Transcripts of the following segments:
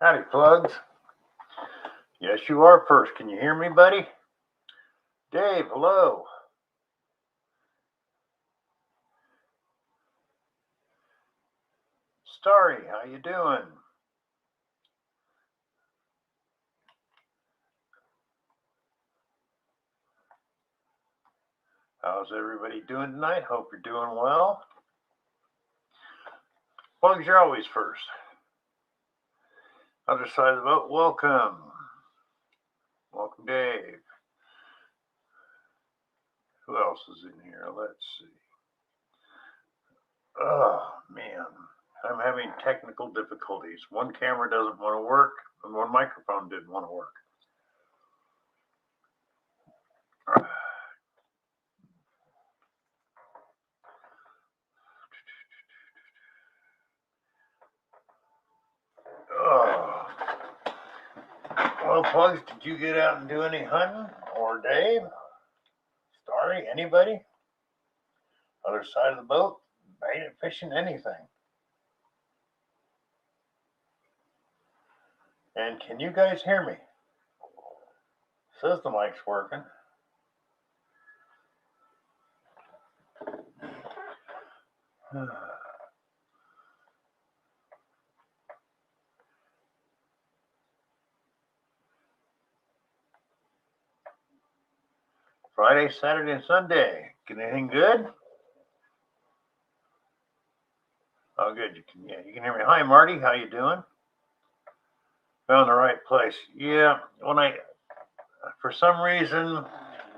Howdy, plugs. Yes, you are first. Can you hear me, buddy? Dave, hello. Starry, how you doing? How's everybody doing tonight? Hope you're doing well. Plugs, you're always first. Other side of the boat, welcome. Welcome, Dave. Who else is in here? Let's see. Oh, man. I'm having technical difficulties. One camera doesn't want to work, and one microphone didn't want to work. Oh. Well, Plugs, did you get out and do any hunting? Or Dave? Starry? Anybody? Other side of the boat? Baited, fishing, anything. And can you guys hear me? Says the mic's working. Friday, Saturday, and Sunday. Get anything good? Oh, good. You can hear me. Hi, Marty. How you doing? Found the right place. Yeah. For some reason,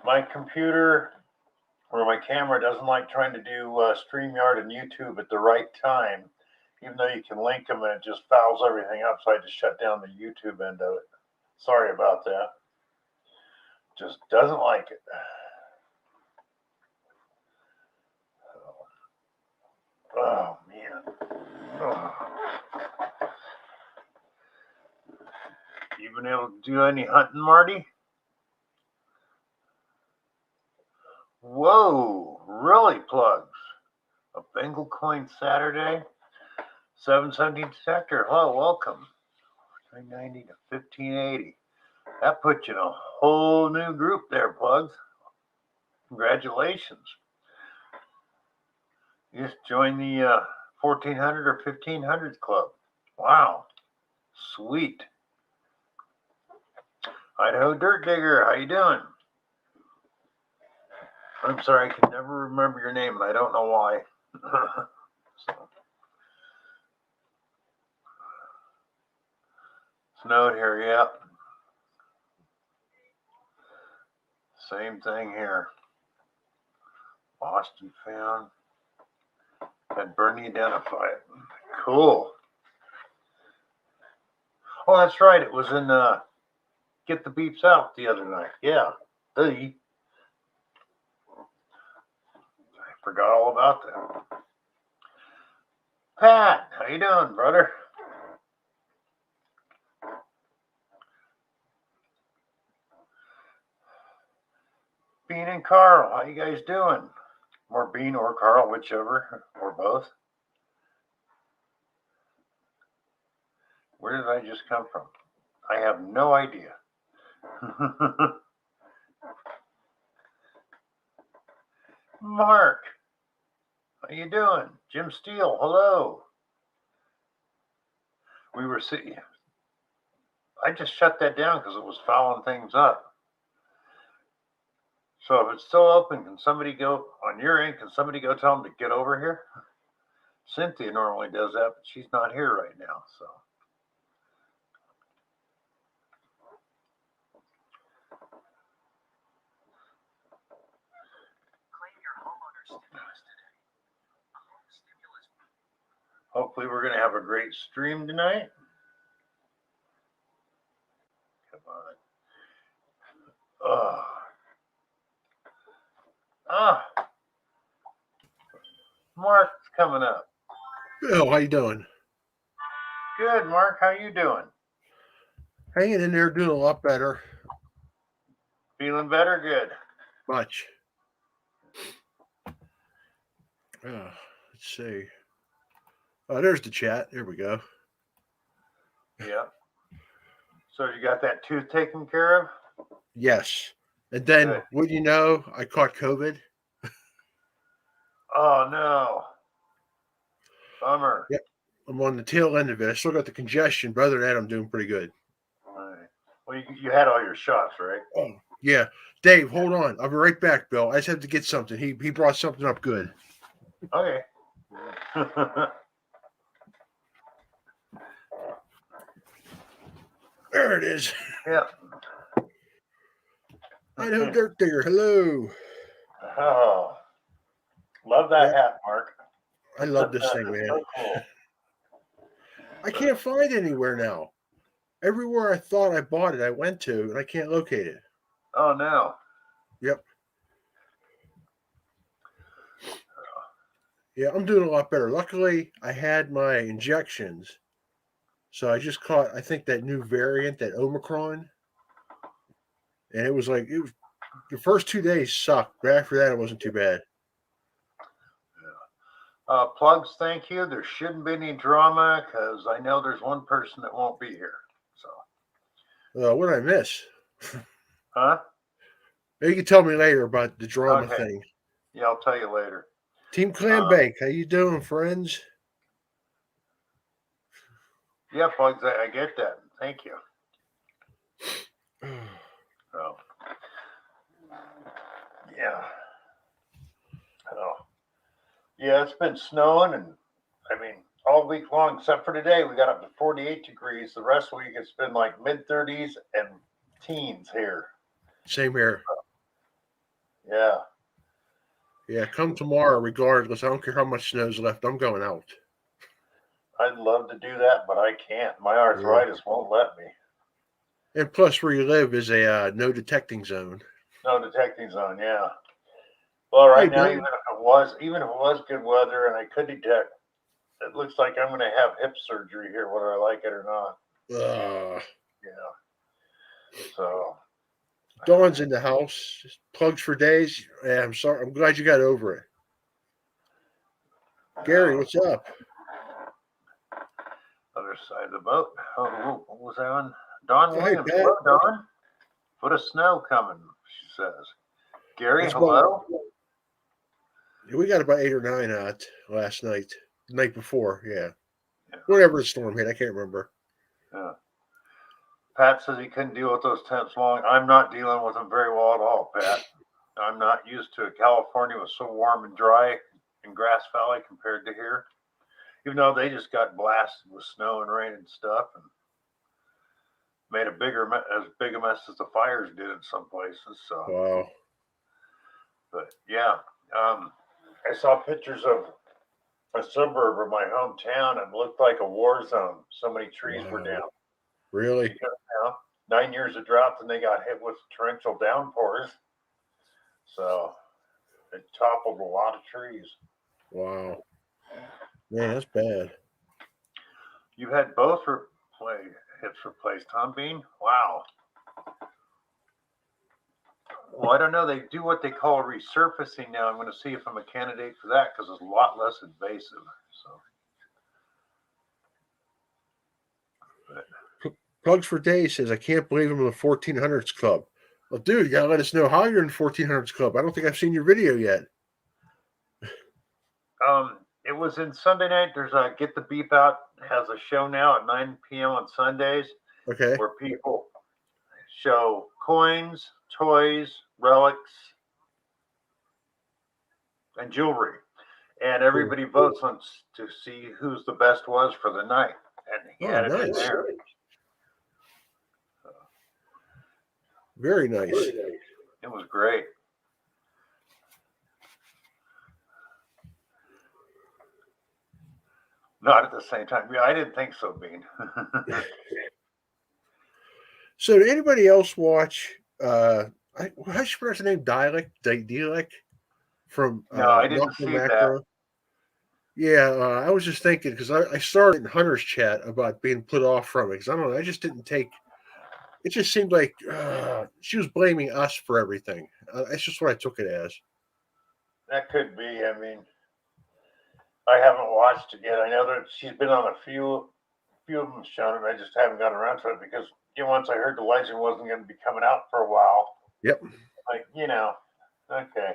my computer or my camera doesn't like trying to do StreamYard and YouTube at the right time, even though you can link them and it just fouls everything up. So I just shut down the YouTube end of it. Sorry about that. Just doesn't like it. Oh, man. Oh. You been able to do any hunting, Marty? Whoa, really, plugs? A Bengal coin Saturday, 717 sector. Hello, welcome. 990 to 1580. That puts you in a whole new group there, plugs. Congratulations. You just joined the 1400 or 1500 club. Wow, sweet. Idaho Dirt Digger, how you doing? I'm sorry, I can never remember your name, and I don't know why. So. Snowed here, yep. Same thing here. Boston found. Had Bernie identify it. Cool. Oh, that's right. It was in Get the Beeps Out the other night. Yeah. I forgot all about that. Pat, how you doing, brother? Bean and Carl, how you guys doing? Or Bean or Carl, whichever, or both. Where did I just come from? I have no idea. Mark, how you doing? Jim Steele, hello. We were sitting. I just shut that down because it was fouling things up. So if it's still open, can somebody go on your end? Can somebody go tell them to get over here? Cynthia normally does that, but she's not here right now. So hopefully we're going to have a great stream tonight. Come on. Mark's coming up. Bill, how you doing? Good, Mark. How you doing? Hanging in there, doing a lot better. Feeling better? Good. Much. Let's see. Oh, there's the chat. There we go. Yeah. So you got that tooth taken care of? Yes. And then, Good. what do you know? I caught COVID. Oh no. Bummer. Yep. I'm on the tail end of it. I still got the congestion, but other than that, I'm doing pretty good. All right. Well, you had all your shots, right? Oh, yeah. Dave, hold on. I'll be right back, Bill. I just have to get something. He brought something up good. Okay. There it is. Yeah. I know, Dirt Digger. Hello. Oh, love that Yeah, hat, Mark. I love this thing, It's man. so cool. I can't find it anywhere now. Everywhere I thought I bought it, I went to, and I can't locate it. Oh no. Yep. Yeah, I'm doing a lot better. Luckily, I had my injections. So I just caught, I think, that new variant, that Omicron. And it was the first 2 days sucked, but after that, it wasn't too bad. Plugs, thank you. There shouldn't be any drama because I know there's one person that won't be here. So, What did I miss? huh? Maybe you can tell me later about the drama Okay. thing. Yeah, I'll tell you later. Team Clambake, how you doing, friends? Yeah, Plugs, I get that. Thank you. So, yeah. Oh, yeah, it's been snowing, and I mean, all week long, except for today, we got up to 48 degrees. The rest of the week, it's been like mid 30s and teens here. Same here. Yeah. Yeah, come tomorrow, regardless. I don't care how much snow's left. I'm going out. I'd love to do that, but I can't. My arthritis won't let me. And plus, where you live is a no detecting zone. No detecting zone, yeah. Well, right Hey, now, Bill. even if it was good weather and I could detect, it looks like I'm going to have hip surgery here, whether I like it or not. Yeah. So, Dawn's in the house. Just plugs for days. Yeah, I'm sorry. I'm glad you got over it. Gary, what's up? other side of the boat. Oh, what was that on? Dawn Oh, hey, Williams. Pat. Hello, Dawn. Foot of snow coming, she says. Gary, That's hello. We got about 8 or 9 out last night. The night before, yeah. Yeah. Whatever the storm hit, I can't remember. Yeah. Pat says he couldn't deal with those temps long. I'm not dealing with them very well at all, Pat. I'm not used to it. California was so warm and dry in Grass Valley compared to here. Even though they just got blasted with snow and rain and stuff, and made as big a mess as the fires did in some places. So, Wow. but yeah, I saw pictures of a suburb of my hometown and it looked like a war zone. So many trees were down. Really? Because, 9 years of drought, and they got hit with torrential downpours. So it toppled a lot of trees. Wow. Man, that's bad. You had both hips replaced, huh, Bean? Wow. Well, I don't know. They do what they call resurfacing now. I'm going to see if I'm a candidate for that because it's a lot less invasive. So, Plugs for Days says, I can't believe I'm in the 1400s club. Well, dude, you got to let us know how you're in the 1400s club. I don't think I've seen your video yet. it was in Sunday night. There's a Get the Beep Out has a show now at 9 p.m. on Sundays. Okay. Where people show coins, toys, relics, and jewelry. And everybody votes on to see who's the best was for the night. And he had it in there. Very nice. It was great. Not at the same time. Yeah, I didn't think so, Bean. So, did anybody else watch? How do you pronounce the name? Dialect from No, I didn't Knuckle see Macro. that. Yeah, I was just thinking because I started in Hunter's chat about being put off from it because I don't know. I just didn't take. It just seemed like she was blaming us for everything. That's just what I took it as. That could be. I mean, I haven't watched it yet. I know that she's been on a few of them shown, and I just haven't gotten around to it because once I heard the legend wasn't going to be coming out for a while, Yep. like, okay.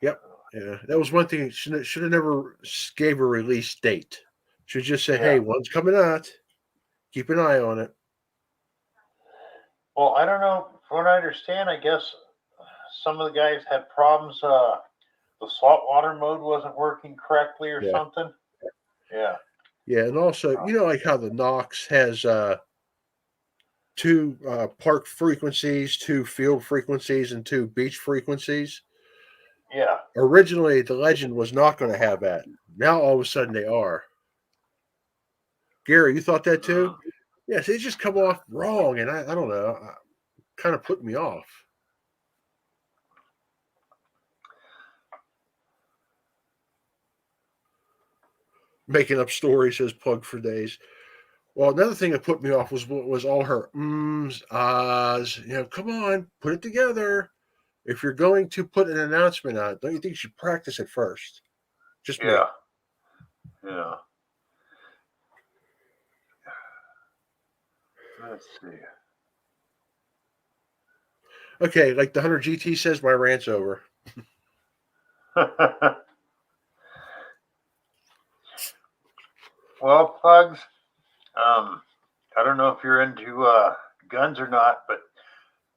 Yep. Yeah. That was one thing. Should have never gave a release date. Should just say, Yeah. hey, one's coming out. Keep an eye on it. Well, I don't know. From what I understand, I guess some of the guys had problems. The saltwater mode wasn't working correctly or Yeah. something. Yeah. Yeah. And also, like how the Knox has two park frequencies, two field frequencies, and two beach frequencies. Yeah. Originally, the Legend was not going to have that. Now, all of a sudden, they are. Gary, you thought that too? Yes, they just come off wrong, and I don't know, kind of put me off. Making up stories, says Plug for Days. Well, another thing that put me off was all her ums, ahs. Come on, put it together. If you're going to put an announcement out, don't you think you should practice it first? Just me. Yeah. Let's see. Okay, like the 100 GT says, my rant's over. Well, Plugs, I don't know if you're into guns or not, but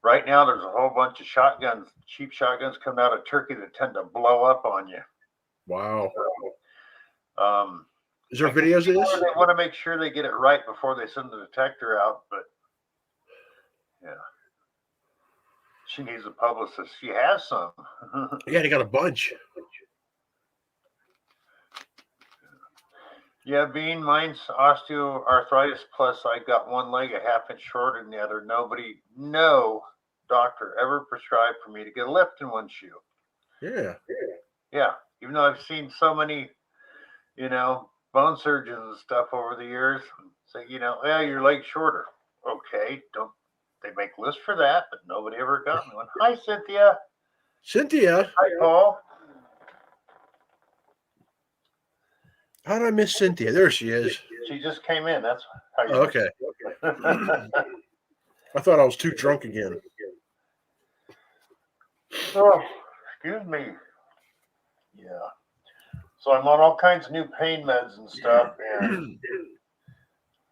right now there's a whole bunch of shotguns, cheap shotguns coming out of Turkey that tend to blow up on you. Wow. Is there I can videos see of where this? they want to make sure they get it right before they send the detector out, but yeah. She needs a publicist. She has some. Yeah, they got a bunch. Yeah, Bean, mine's osteoarthritis, plus I got one leg a half inch shorter than the other. No doctor ever prescribed for me to get a lift in one shoe. Yeah. Yeah, even though I've seen so many, bone surgeons and stuff over the years say, yeah, your leg's shorter. Okay, don't they make lists for that? But nobody ever got me one. Hi, Cynthia. Cynthia. Hi, Paul. How did I miss Cynthia? There she is. She just came in. That's how you. Okay. I thought I was too drunk again. Oh, excuse me. Yeah. So I'm on all kinds of new pain meds and stuff, and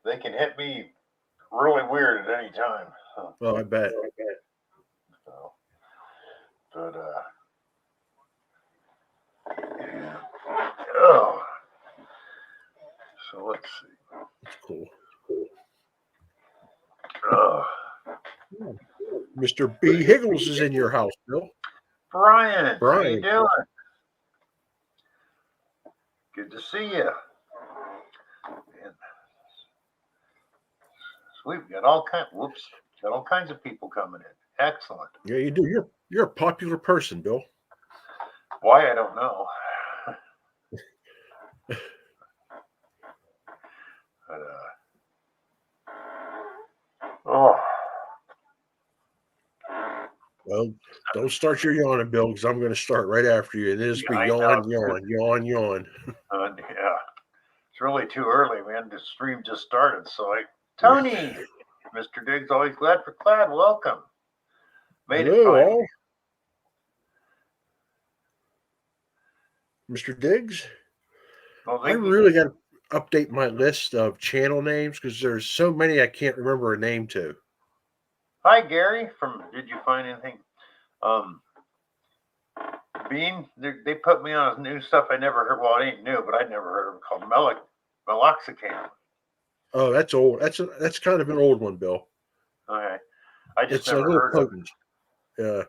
they can hit me really weird at any time. Well, I bet. So, but yeah. Oh. So let's see. That's cool. Oh. Mr. B. Higgles is in your house, Bill. Brian, how you doing? Good to see you. And sweet, got all kinds of people coming in. Excellent. Yeah, you do. You're a popular person, Bill. Why, I don't know. But, oh. Well, don't start your yawning, Bill, because I'm going to start right after you. And it'll be yawn. Yeah. It's really too early, man. The stream just started. So Tony, Mr. Diggs, always glad for Clad. Welcome. Made it finally. Mr. Diggs? Well, I really got to update my list of channel names because there's so many I can't remember a name to. Hi, Gary. Did you find anything? Bean, they put me on new stuff I never heard. Well, it ain't new, but I'd never heard of it, called meloxicam. Oh, that's old. That's kind of an old one, Bill. Okay. I just it's never a little heard potent. of it.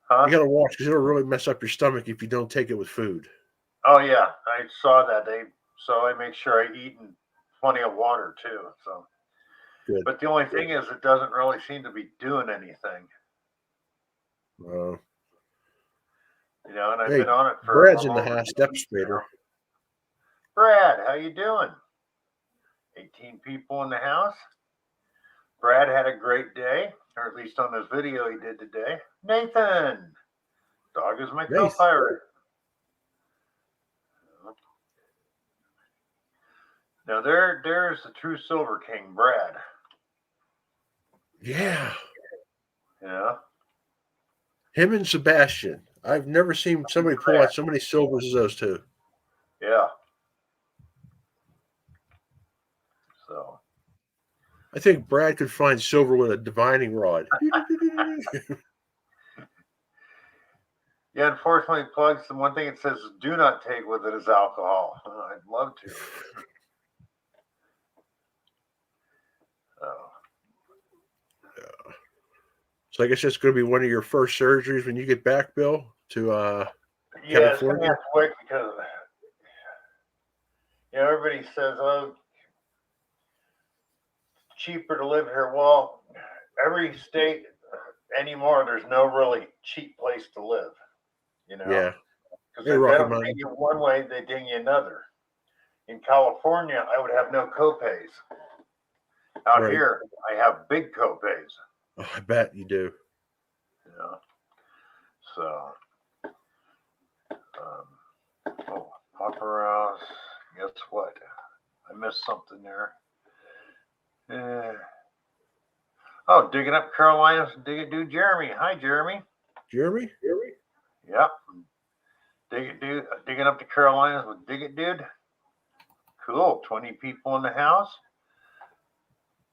Huh? You got to watch because it'll really mess up your stomach if you don't take it with food. Oh, yeah. I saw that. So I make sure I eat plenty of water, too. So. Good. But the only thing is, it doesn't really seem to be doing anything. And I've been on it for. Brad's in the house, Steps Vader. Brad, how you doing? 18 people in the house. Brad had a great day, or at least on this video he did today. Nathan, dog is my co-pirate. Now there's the true Silver King, Brad. Yeah. Yeah. Him and Sebastian. I've never seen somebody pull out so many silvers as those two. Yeah. So I think Brad could find silver with a divining rod. yeah, unfortunately, plugs. The one thing it says do not take with it is alcohol. I'd love to. So, So I guess that's going to be one of your first surgeries when you get back, Bill, to yeah, it's gonna California. have to wait because everybody says, "Oh, cheaper to live here." Well, every state anymore, there's no really cheap place to live. Yeah. Because Hey, if they Rocket don't Man. ding you one way, they ding you another. In California, I would have no copays. Out Right. here, I have big copays. Oh, I bet you do. So, Opera House. Guess what? I missed something there. Oh, digging up Carolinas, dig it, dude. Jeremy. Hi, Jeremy. Jeremy? Yep. Dig it, dude. Digging up the Carolinas with Dig It, dude. Cool. 20 people in the house.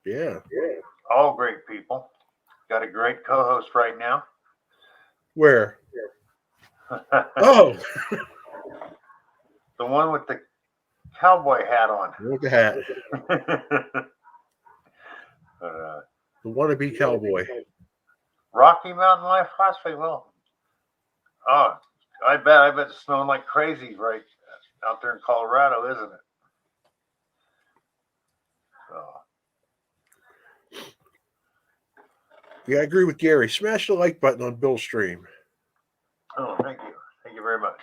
Yeah. All great people. Got a great co-host right now. Where? Oh, the one with the cowboy hat on. look at that. uh, The wannabe cowboy. Rocky Mountain Life Hospital. Oh, I bet it's snowing like crazy right out there in Colorado, isn't it? So. Yeah, I agree with Gary. Smash the like button on Bill's stream. Oh, thank you. Thank you very much.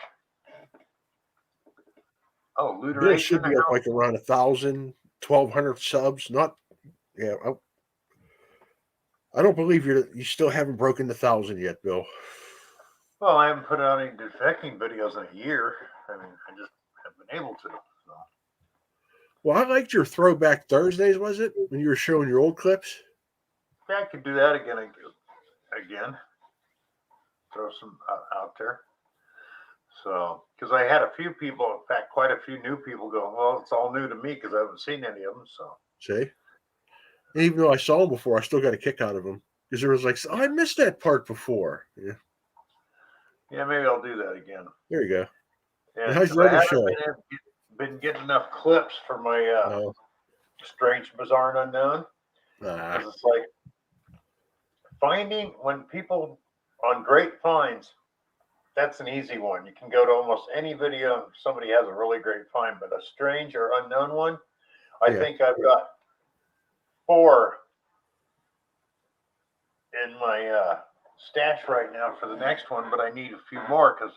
Oh, Looter Bill H should be up like around 1,000, 1,200 subs. Not, yeah. I don't believe you still haven't broken the 1,000 yet, Bill. Well, I haven't put out any defecting videos in a year. I mean, I just haven't been able to. So. Well, I liked your throwback Thursdays, was it? When you were showing your old clips? Yeah, I could do that again. Throw some out there. So, because I had a few people, in fact, quite a few new people go, well, it's all new to me because I haven't seen any of them. So, See? And even though I saw them before, I still got a kick out of them because there was like, oh, I missed that part before. Yeah, maybe I'll do that again. There you go. Yeah, how's your other show? Been getting enough clips for my Strange, Bizarre, and Unknown. Because it's like finding when people on Great Finds, that's an easy one. You can go to almost any video. Somebody has a really great find, but a strange or unknown one, I think I've got 4 in my stash right now for the next one, but I need a few more because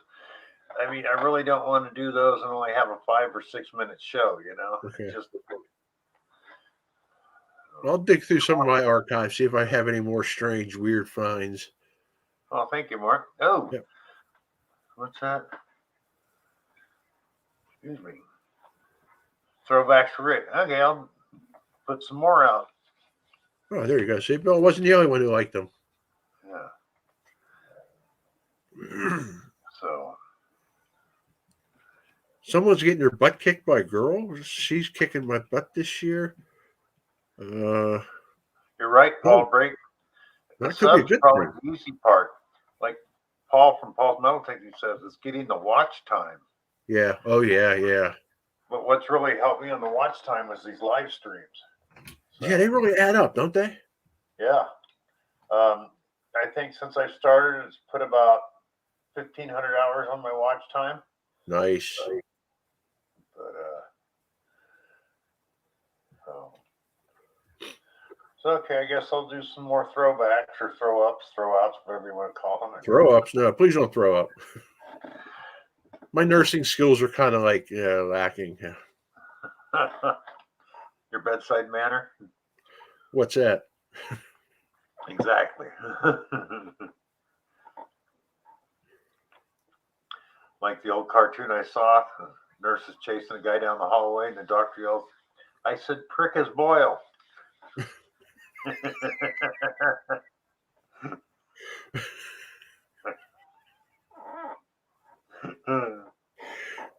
I mean, I really don't want to do those and only have a 5 or 6 minute show, Okay. Just I'll dig through some of my archives, see if I have any more strange, weird finds. Oh, thank you, Mark. Oh, yep. What's that? Excuse me. Throwbacks for Rick. Okay, I'll put some more out. Oh, there you go. See, Bill wasn't the only one who liked them. Yeah. So. Someone's getting their butt kicked by a girl. She's kicking my butt this year. You're right, Paul. Break. That could be a good probably thing. The easy part. Like Paul from Paul's Metal Technique says, is getting the watch time. Yeah. Oh, yeah. But what's really helped me on the watch time is these live streams. So, yeah, they really add up, don't they? Yeah. I think since I started, it's put about 1,500 hours on my watch time. Nice. But so okay, I guess I'll do some more throwbacks or throwouts, whatever you want to call them. Throw ups? No, please don't throw up. My nursing skills are kind of like lacking. Your bedside manner? What's that? Exactly. Like the old cartoon I saw, the nurse is chasing a guy down the hallway, and the doctor yells, I said prick his boil.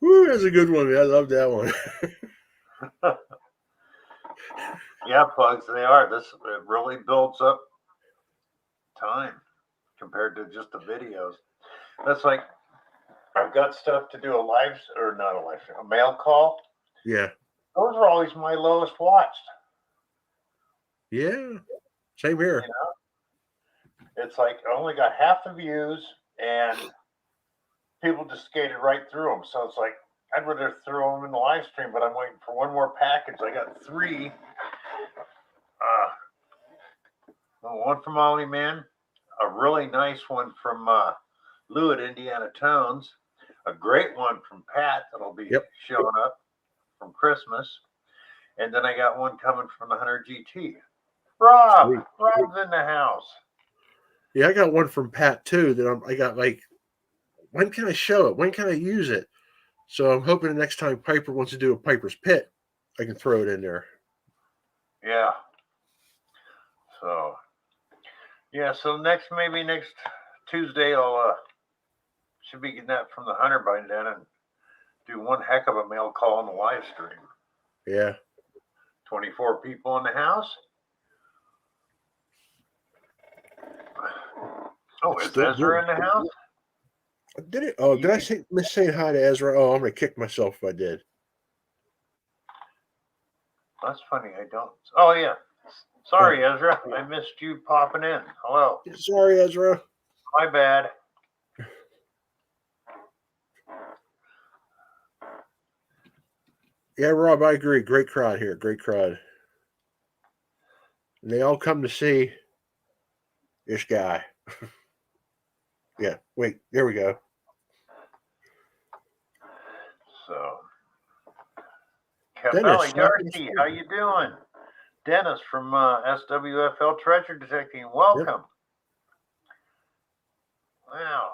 Woo, that's a good one, man. I love that one. Yeah, Pugs, they are. It really builds up time compared to just the videos. That's like I've got stuff to do a mail call. Yeah. Those are always my lowest watched. Yeah. Same here. You know, it's like I only got half the views, and people just skated right through them. So it's like I'd rather throw them in the live stream, but I'm waiting for one more package. I got 3. One from Ollie Man, a really nice one from Lou at Indiana Tones, a great one from Pat that'll be showing up from Christmas, and then I got one coming from the Hunter GT. Rob's in the house. Yeah, I got one from Pat too. I got like, when can I show it? When can I use it? So I'm hoping the next time Piper wants to do a Piper's Pit, I can throw it in there. Yeah. So. Yeah. So next Tuesday, I'll should be getting that from the Hunter by then and do one heck of a mail call on the live stream. Yeah. 24 people in the house. Oh, is Ezra in the house? Did it? Oh, did I miss saying hi to Ezra? Oh, I'm gonna kick myself if I did. That's funny. I don't. Oh yeah. Sorry, Ezra. I missed you popping in. Hello. Sorry, Ezra. My bad. Yeah, Rob, I agree. Great crowd here. Great crowd. And they all come to see this guy. Yeah. Wait. There we go. So, Capelli Darcy, how you doing? Dennis from SWFL Treasure Detecting. Welcome. Yep. Wow.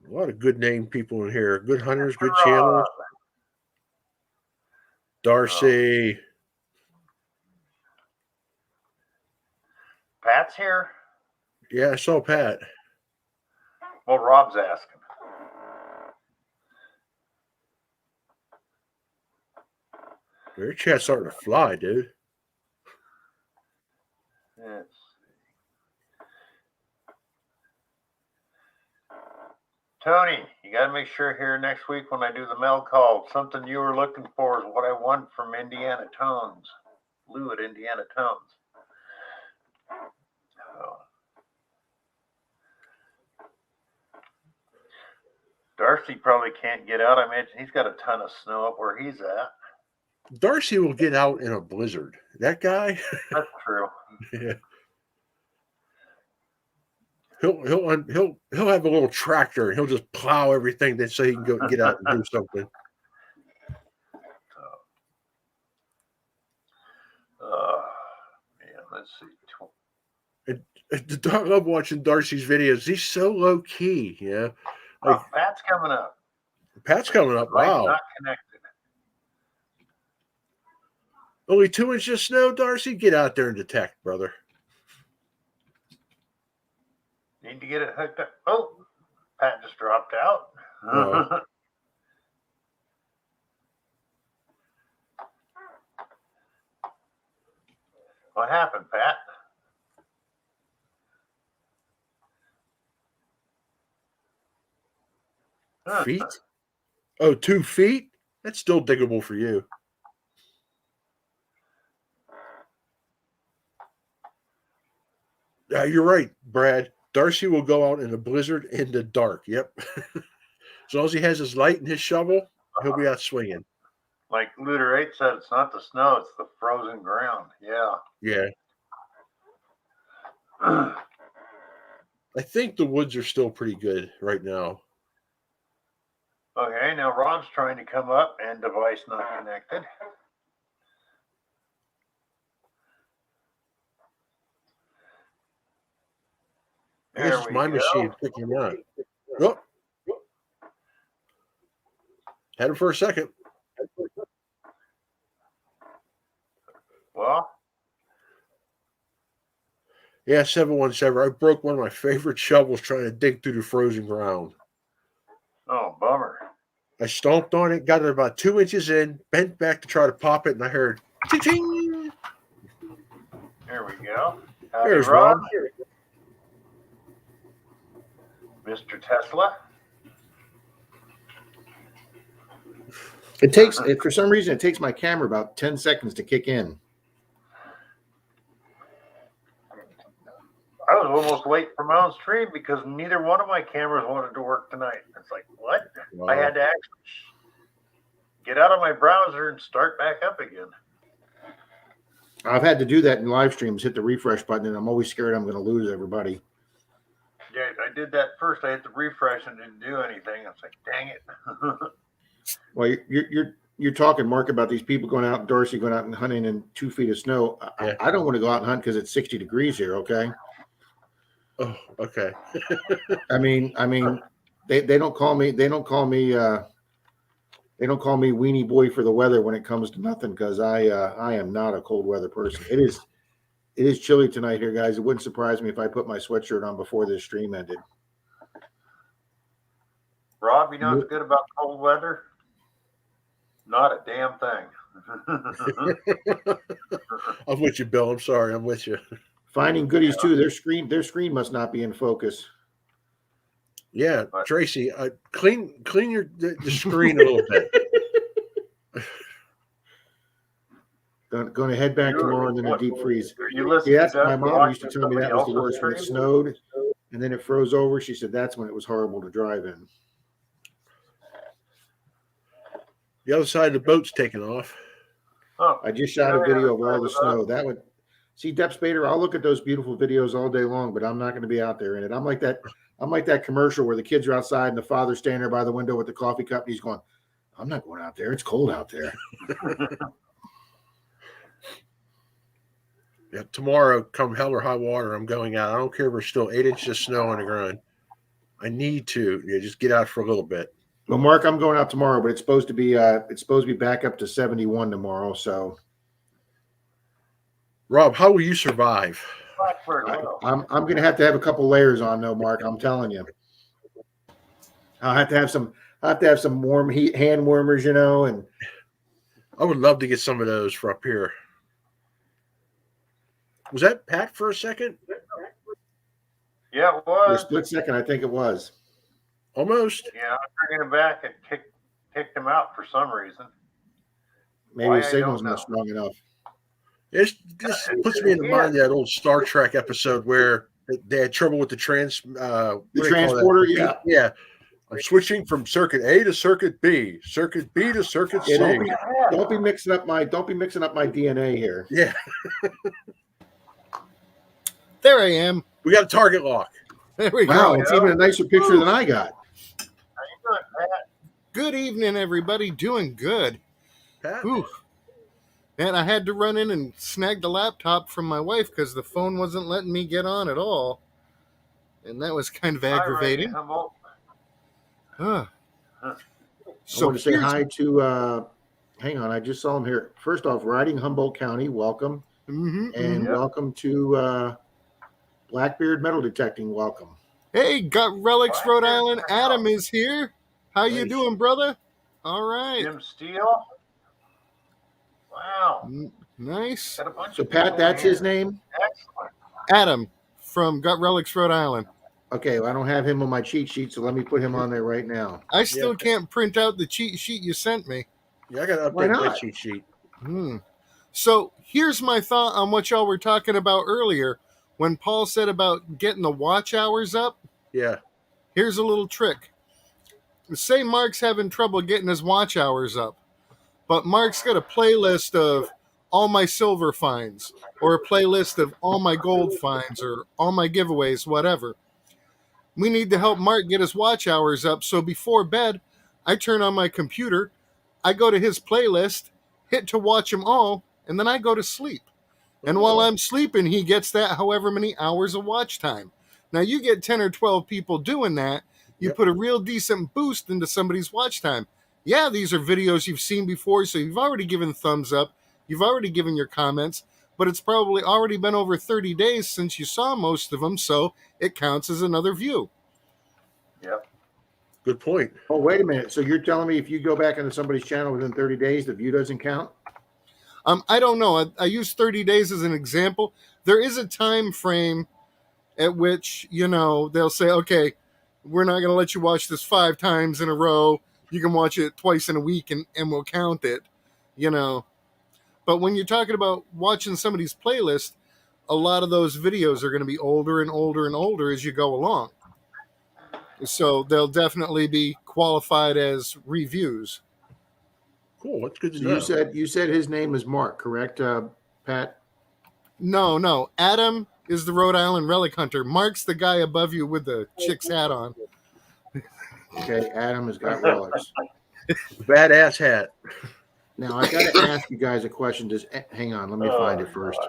A lot of good name people in here. Good hunters, good channels. Darcy. Pat's here. Yeah, I saw Pat. Well, Rob's asking. Your chat's starting to fly, dude. Yes. Tony, you got to make sure here next week when I do the mail call, something you were looking for is what I want from Indiana Tones. Lou at Indiana Tones. Oh. Darcy probably can't get out. I imagine he's got a ton of snow up where he's at. Darcy will get out in a blizzard. That guy. That's true. Yeah. He'll have a little tractor and he'll just plow everything then so he can go get out and do something. Man, let's see. I love watching Darcy's videos. He's so low key, yeah. Like, Pat's coming up. Pat's coming up. Wow. Not connected. Only 2 inches of snow, Darcy? Get out there and detect, brother. Need to get it hooked up. Oh, Pat just dropped out. What happened, Pat? Feet? Oh, 2 feet? That's still diggable for you. You're right, Brad. Darcy will go out in a blizzard in the dark. Yep. As long as he has his light and his shovel, he'll be out swinging. Like Looter 8 said, it's not the snow, it's the frozen ground. Yeah. Yeah. I think the woods are still pretty good right now. Okay, now Rob's trying to come up and device not connected. I guess it's my machine picking him up. Oh. Had him for a second. Well, Yeah, 717. I broke one of my favorite shovels trying to dig through the frozen ground. oh, bummer. I stomped on it, got it about 2 inches in, bent back to try to pop it, and I heard ting. Here we go. Howdy, There's Rob. Rob. Mr. Tesla. It takes, for some reason, it takes my camera about 10 seconds to kick in. I was almost late for my own stream because neither one of my cameras wanted to work tonight. It's like, what? Wow. I had to actually get out of my browser and start back up again. I've had to do that in live streams, hit the refresh button, and I'm always scared I'm going to lose everybody. Yeah, I did that first. I hit the refresh and didn't do anything. I was like, dang it. Well, you're talking, Mark, about these people going out in Dorsey, going out and hunting in 2 feet of snow. Yeah. I don't want to go out and hunt because it's 60 degrees here. Okay. Oh, okay. I mean, they don't call me weenie boy for the weather when it comes to nothing, because I am not a cold weather person. It is chilly tonight here, guys. It wouldn't surprise me if I put my sweatshirt on before this stream ended. Rob, you know what's good about cold weather? Not a damn thing. I'm with you, Bill. I'm sorry. I'm with you. Finding goodies too. Their screen must not be in focus. Yeah, Tracy, clean the screen a little bit. Going to head back tomorrow and then a deep freeze. You listen Yes, to my Doug mom used to watching tell me that somebody was the else's worst when it stream? snowed and then it froze over. She said that's when it was horrible to drive in. The other side of the boat's taking off. Oh, I just shot a video of all the snow. That would see Dep Spader. I'll look at those beautiful videos all day long, but I'm not going to be out there in it. I'm like that commercial where the kids are outside and the father's standing there by the window with the coffee cup and he's going, I'm not going out there. It's cold out there. Yeah, tomorrow, come hell or high water, I'm going out. I don't care if there's still 8 inches of snow on the ground. I need to just get out for a little bit. Well, Mark, I'm going out tomorrow, but it's supposed to be back up to 71 tomorrow. So, Rob, how will you survive? I'm going to have a couple layers on, though, Mark. I'm telling you, I'll have to have some warm heat hand warmers, and I would love to get some of those for up here. Was that Pat for a second? yeah, it for a was. split second, I think it was. Almost. Yeah, I'm bringing him back and kicked him out for some reason. Maybe Why, the I signal's don't not know. strong enough. This puts me in the mind of that old Star Trek episode where they had trouble with the The transporter, yeah. Yeah. I'm switching from circuit A to circuit B, circuit B to circuit C. Yeah, don't be mixing up my DNA here. Yeah. There I am. We got a target lock. There we Wow, go. it's even a nicer picture than I got. How you doing, Pat? Good evening, everybody. Doing good. Pat? Ooh. And I had to run in and snag the laptop from my wife because the phone wasn't letting me get on at all. And that was kind of aggravating. Hi, Randy Humboldt. Huh. I So want to say here's- hi to, hang on, I just saw him here. First off, Riding Humboldt County, welcome. Mhm, And mhm. welcome to Blackbeard Metal Detecting, welcome. Hey, got Relics, Blackbeard Rhode Island. Metal. Adam is here. How you Nice. doing, brother? All right. Jim Steele. Wow. Nice. Got a bunch So, of Pat, people that's here. his name? Excellent. Adam from Gut Relics, Rhode Island. Okay, well, I don't have him on my cheat sheet, so let me put him on there right now. I still can't print out the cheat sheet you sent me. Yeah, I got to Why update my not? cheat sheet. So here's my thought on what y'all were talking about earlier when Paul said about getting the watch hours up. Yeah. Here's a little trick. Say Mark's having trouble getting his watch hours up, but Mark's got a playlist of all my silver finds or a playlist of all my gold finds or all my giveaways, whatever. We need to help Mark get his watch hours up, so before bed, I turn on my computer, I go to his playlist, hit to watch them all, and then I go to sleep. And while I'm sleeping, he gets that however many hours of watch time. Now, you get 10 or 12 people doing that, you Yep. put a real decent boost into somebody's watch time. Yeah, these are videos you've seen before, so you've already given thumbs up, you've already given your comments, but it's probably already been over 30 days since you saw most of them, so it counts as another view. Yep. Good point. Oh, wait a minute. So you're telling me if you go back into somebody's channel within 30 days, the view doesn't count? I don't know. I use 30 days as an example. There is a time frame at which, they'll say, okay, we're not going to let you watch this 5 times in a row. You can watch it twice in a week and we'll count it, But when you're talking about watching somebody's playlist, a lot of those videos are going to be older and older and older as you go along. So they'll definitely be qualified as reviews. Cool. That's good to So know. you said his name is Mark, correct, Pat? No. Adam is the Rhode Island relic hunter. Mark's the guy above you with the chick's hat on. Okay, Adam has got relics. Badass hat. Now I got to ask you guys a question. Hang on, let me find it first.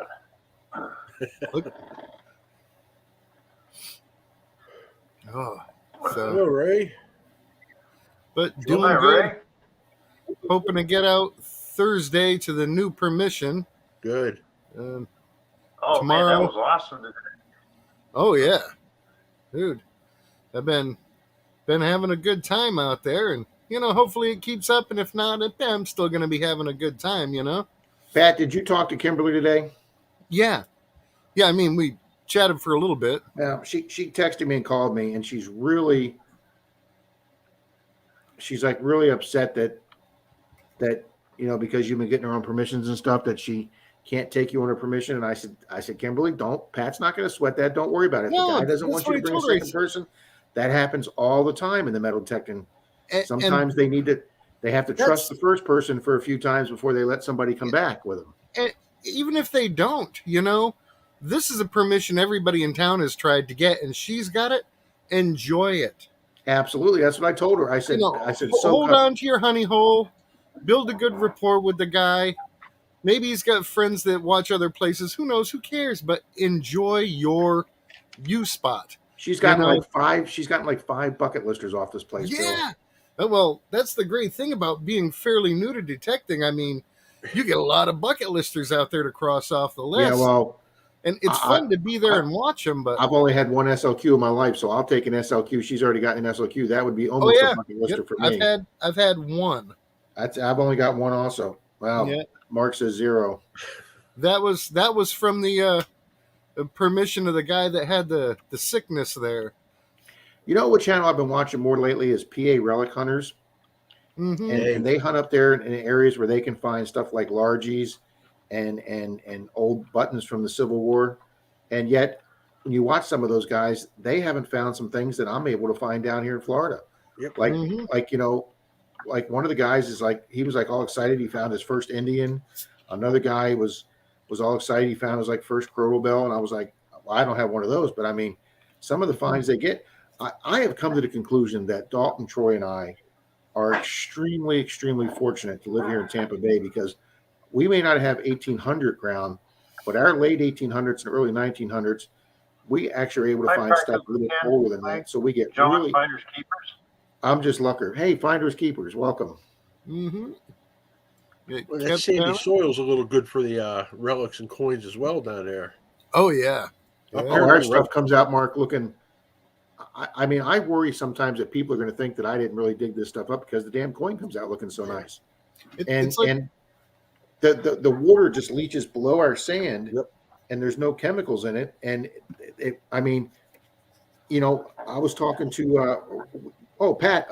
Oh, Hello, Ray. but Hi, doing good. Ray. Hoping to get out Thursday to the new permission. Good. Oh, Tomorrow. man, that was awesome today. Oh yeah, dude, I've been having a good time out there, and hopefully it keeps up. And if not, I'm still going to be having a good time. Pat, did you talk to Kimberly today? Yeah. I mean, we chatted for a little bit. Yeah, she texted me and called me, and she's like really upset that because you've been getting her on permissions and stuff, that she can't take you on her permission. And I said, Kimberly, Pat's not going to sweat that. Don't worry about it. No, the guy doesn't that's want you to what I bring a told her. second person. That happens all the time in the metal detecting. And Sometimes they have to trust the first person for a few times before they let somebody come back with them. even if they don't, this is a permission everybody in town has tried to get, and she's got it. Enjoy it. Absolutely. That's what I told her. I said, hold on to your honey hole, build a good rapport with the guy. Maybe he's got friends that watch other places. Who knows? Who cares? But enjoy your U spot. She's gotten like 5 bucket listers off this place. Yeah. Well, that's the great thing about being fairly new to detecting. I mean, you get a lot of bucket listers out there to cross off the list. Yeah, well, and it's fun to be there and watch them. But I've only had one SLQ in my life, so I'll take an SLQ. She's already gotten an SLQ. That would be almost a bucket lister for me. I've had one. I've only got one also. Wow. Yeah. Mark says 0. That was from the permission of the guy that had the sickness there. You know what channel I've been watching more lately is PA Relic Hunters. Mm-hmm. And they hunt up there in areas where they can find stuff like largies and old buttons from the Civil War. And yet, when you watch some of those guys, they haven't found some things that I'm able to find down here in Florida. Yep. Like one of the guys is like, he was like all excited. He found his first Indian. Another guy was all excited. He found his like first Crotal Bell. And I was like, well, I don't have one of those, but I mean, some of the finds they get, I have come to the conclusion that Dalton, Troy, and I are extremely, extremely fortunate to live here in Tampa Bay, because we may not have 1800 ground, but our late 1800s and early 1900s, we actually are able to find stuff a little older than that. So we get really Finders Keepers. I'm just lucker. Hey, Finders Keepers, welcome. Mm-hmm. Well, that sandy soil's a little good for the relics and coins as well down there. Oh yeah. Our stuff comes out, Mark, looking. I mean, I worry sometimes that people are going to think that I didn't really dig this stuff up because the damn coin comes out looking so nice, and the water just leaches below our sand, and there's no chemicals in it. And I mean, I was talking to Pat.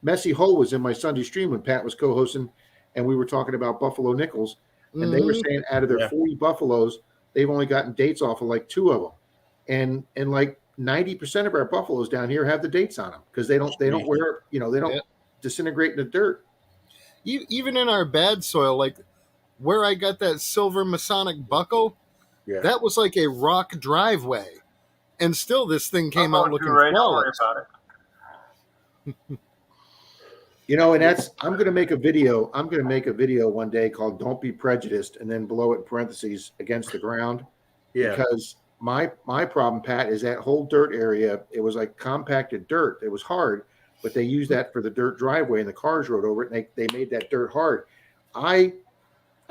Messy Hole was in my Sunday stream when Pat was co-hosting, and we were talking about buffalo nickels, and they were saying out of their 40 buffaloes, they've only gotten dates off of like 2 of them, and like 90% of our buffaloes down here have the dates on them because they don't wear, they don't disintegrate in the dirt. Even in our bad soil, like where I got that silver Masonic buckle, that was like a rock driveway, and still this thing came out looking flawless. And I'm going to make a video. I'm going to make a video one day called "Don't Be Prejudiced," and then below it in parentheses, "Against the Ground." Yeah. Because my problem, Pat, is that whole dirt area. It was like compacted dirt. It was hard, but they used that for the dirt driveway, and the cars rode over it, and they made that dirt hard. I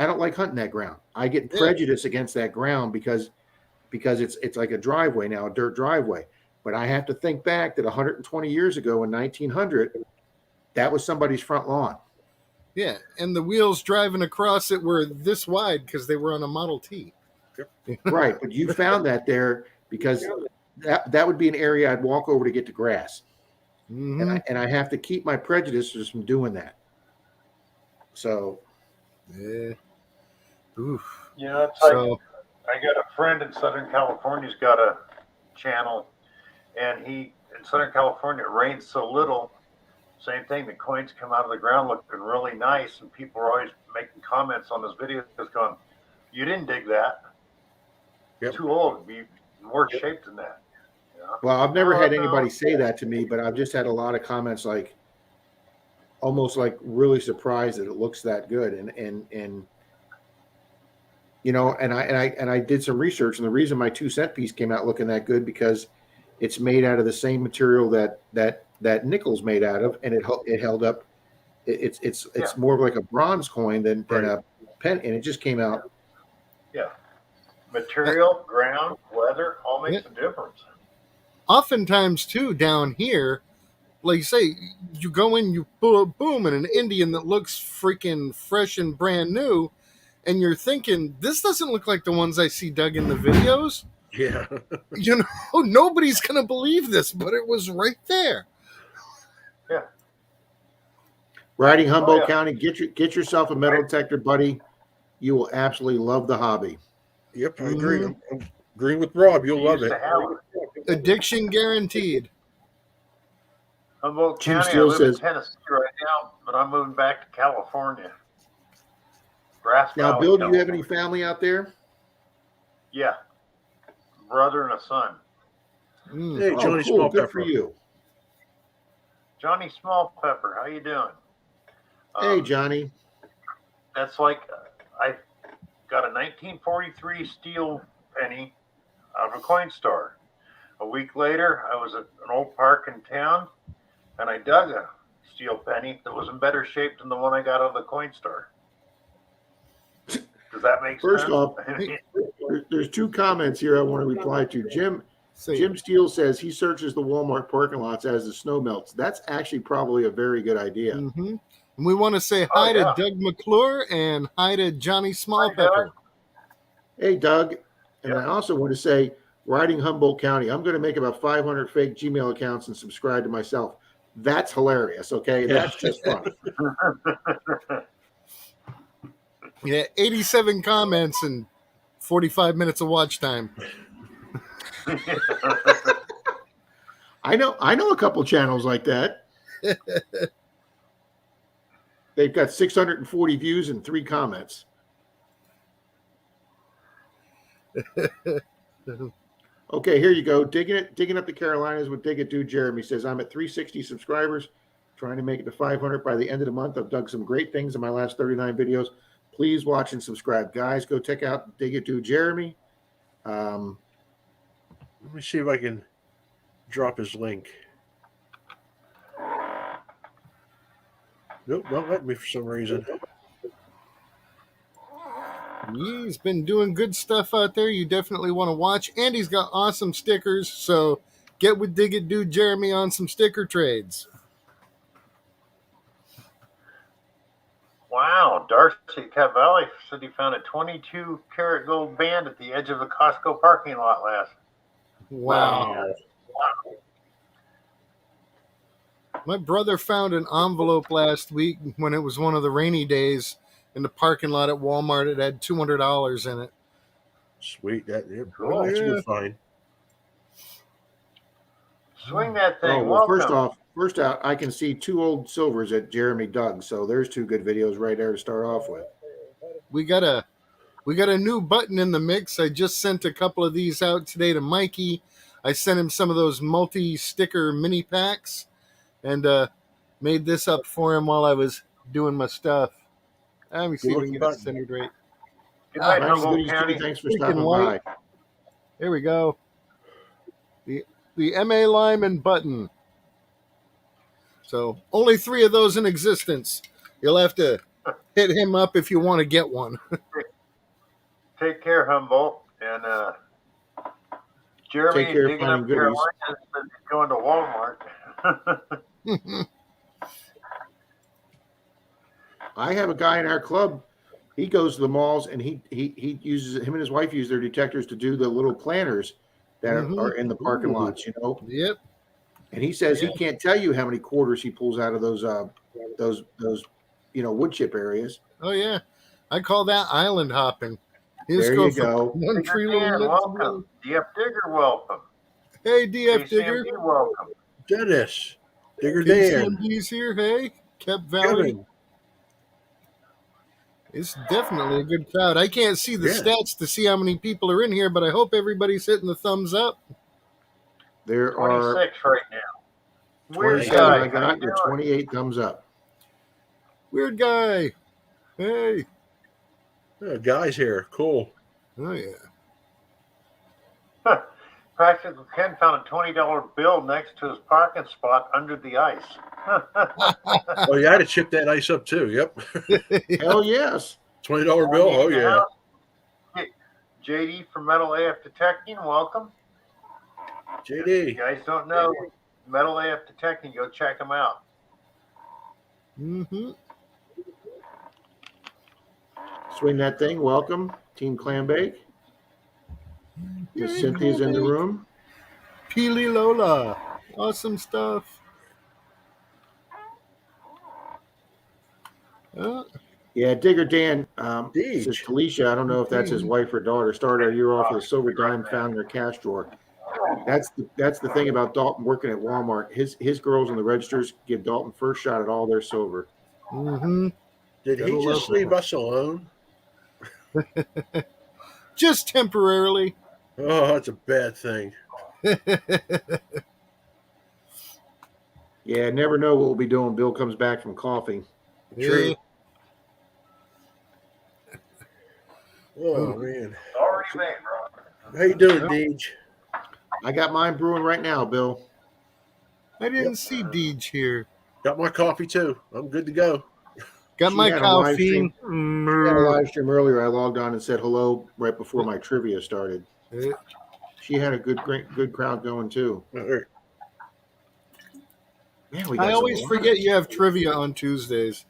I don't like hunting that ground. I get Yeah. prejudice against that ground because it's like a driveway now, a dirt driveway. But I have to think back that 120 years ago in 1900, that was somebody's front lawn. Yeah, and the wheels driving across it were this wide because they were on a Model T. Right, but you found that there because that would be an area I'd walk over to get the grass. Mhm. And I have to keep my prejudices from doing that. So Yeah. Oof. Yeah, it's like So I got a friend in Southern California's got a channel, and in Southern California, it rains so little. Same thing, the coins come out of the ground looking really nice, and people are always making comments on his videos going, "You didn't dig that. Yep. Too old. Be in worse shape than that." You know? well, I've never had Oh, no. anybody say that to me, but I've just had a lot of comments like almost like really surprised that it looks that good. And you know, and I did some research, and the reason my 2 cent piece came out looking that good because it's made out of the same material that nickel's made out of, and it held up. It's Yeah. more of like a bronze coin than Right. a pen, and it just came out. Yeah. Material, ground, weather, all makes a difference. oftentimes too down here, like you say, you go in, you boom, and an Indian that looks freaking fresh and brand new, and you're thinking, this doesn't look like the ones I see dug in the videos. Yeah. You know, nobody's gonna believe this, but it was right there. Riding Humboldt yeah. County, get yourself a metal detector, buddy. You will absolutely love the hobby. Yep, I agree. Mhm. I'm agreeing with Rob. You'll We love used it. to have it. Addiction guaranteed. Humboldt Jim County, I Steele live says- in Tennessee right now, but I'm moving back to California. Grass Now, Valley, Bill, do you have any California. family out there? Yeah. Brother and a son. Mm. Hey, Oh, Johnny cool. Good for Smallpepper. you. Johnny Smallpepper, how you doing? Hey, Johnny. That's like I got a 1943 steel penny out of a coin store. A week later, I was at an old park in town, and I dug a steel penny that was in better shape than the one I got out of the coin store. Does that make First sense? off, there's 2 comments here I want to reply to. Jim Say, Steele says he searches the Walmart parking lots as the snow melts. That's actually probably a very good idea. mhm. And we want to say hi yeah. to Doug McClure and hi to Johnny Smallpepper. Hey, Doug. And Yeah. I also want to say, Riding Humboldt County, I'm going to make about 500 fake Gmail accounts and subscribe to myself. That's hilarious. Okay. Yeah. That's just fun. Yeah, 87 comments and 45 minutes of watch time. I know a couple channels like that. They've got 640 views and 3 comments. Okay, here you go. Digging up the Carolinas with Dig It Dude Jeremy says, I'm at 360 subscribers, trying to make it to 500 by the end of the month. I've dug some great things in my last 39 videos. Please watch and subscribe. Guys, go check out Dig It Dude Jeremy. Let me see if I can drop his link. Nope, not letting me for some reason. He's been doing good stuff out there. You definitely want to watch. And he's got awesome stickers. So get with Dig It Dude Jeremy on some sticker trades. Wow, Darcy Cavalli said he found a 22 karat gold band at the edge of a Costco parking lot last. Wow. My brother found an envelope last week when it was one of the rainy days in the parking lot at Walmart. It had $200 in it. Sweet. That's Cool. a good find. Swing that thing. Oh, well, Welcome. first out, I can see 2 old silvers that Jeremy dug. So there's 2 good videos right there to start off with. We got a new button in the mix. I just sent a couple of these out today to Mikey. I sent him some of those multi-sticker mini packs and made this up for him while I was doing my stuff. Let me see if we can get it button. centered right. Good night, Nice Humboldt goodies, County. Jimmy. Thanks for Freaking stopping white. by. There we go. The MA Lyman button. So only 3 of those in existence. You'll have to hit him up if you want to get one. Take care, Humboldt. And Jeremy Take care of digging up finding Carolina goodies. says he's going to Walmart. I have a guy in our club. He goes to the malls and he uses him and his wife use their detectors to do the little planners that are in the parking lots, you know. Yep. And he says he can't tell you how many quarters he pulls out of those wood chip areas. Oh yeah. I call that island hopping. You just There go you from go. one Digger tree little Dan, lip to welcome. DF Digger, welcome. the other. Hey DF Digger. KCMD, welcome. Dennis, Digger Dan, KCMD's here. Hey, Kep Valley. Kevin. It's definitely a good crowd. I can't see the Yeah. stats to see how many people are in here, but I hope everybody's hitting the thumbs up. There are 26 right now. Weird 27 guy. I How got you and doing? 28 thumbs up. Weird guy. Hey. Oh, guys here, cool. Oh yeah. Practical Ken found a $20 bill next to his parking spot under the ice. Oh yeah, I had to chip that ice up too. Yep, Hell yes. $20 bill. Oh In the yeah. house. Hey, JD from Metal AF Detecting, welcome. If you JD. guys don't know Metal AF Detecting, go check them out. Mm-hmm. Swing that thing. Welcome, Team Clambake. Miss Cynthia's in the room. Peely Lola. Awesome stuff. Yeah, Digger Dan Deej. says Talisha, I don't know if that's his wife or daughter, started our year off with a silver dime found in her cash drawer. That's the thing about Dalton working at Walmart. His girls in the registers give Dalton first shot at all their silver. Mm-hmm. Did he Gotta just love leave us alone? Just temporarily. Oh, that's a bad thing. Yeah, never know what we'll be doing. Bill comes back from coffee. True. Oh man, Already made, bro. how you doing, Deej? I got mine brewing right now, Bill. I didn't see Deej here. Got my coffee too. I'm good to go. Got She my had a live coffee. stream. We had a live stream earlier. I logged on and said hello right before my trivia started. She had a good crowd going too. All right. Man, we got I some always live- forget you have trivia on Tuesdays.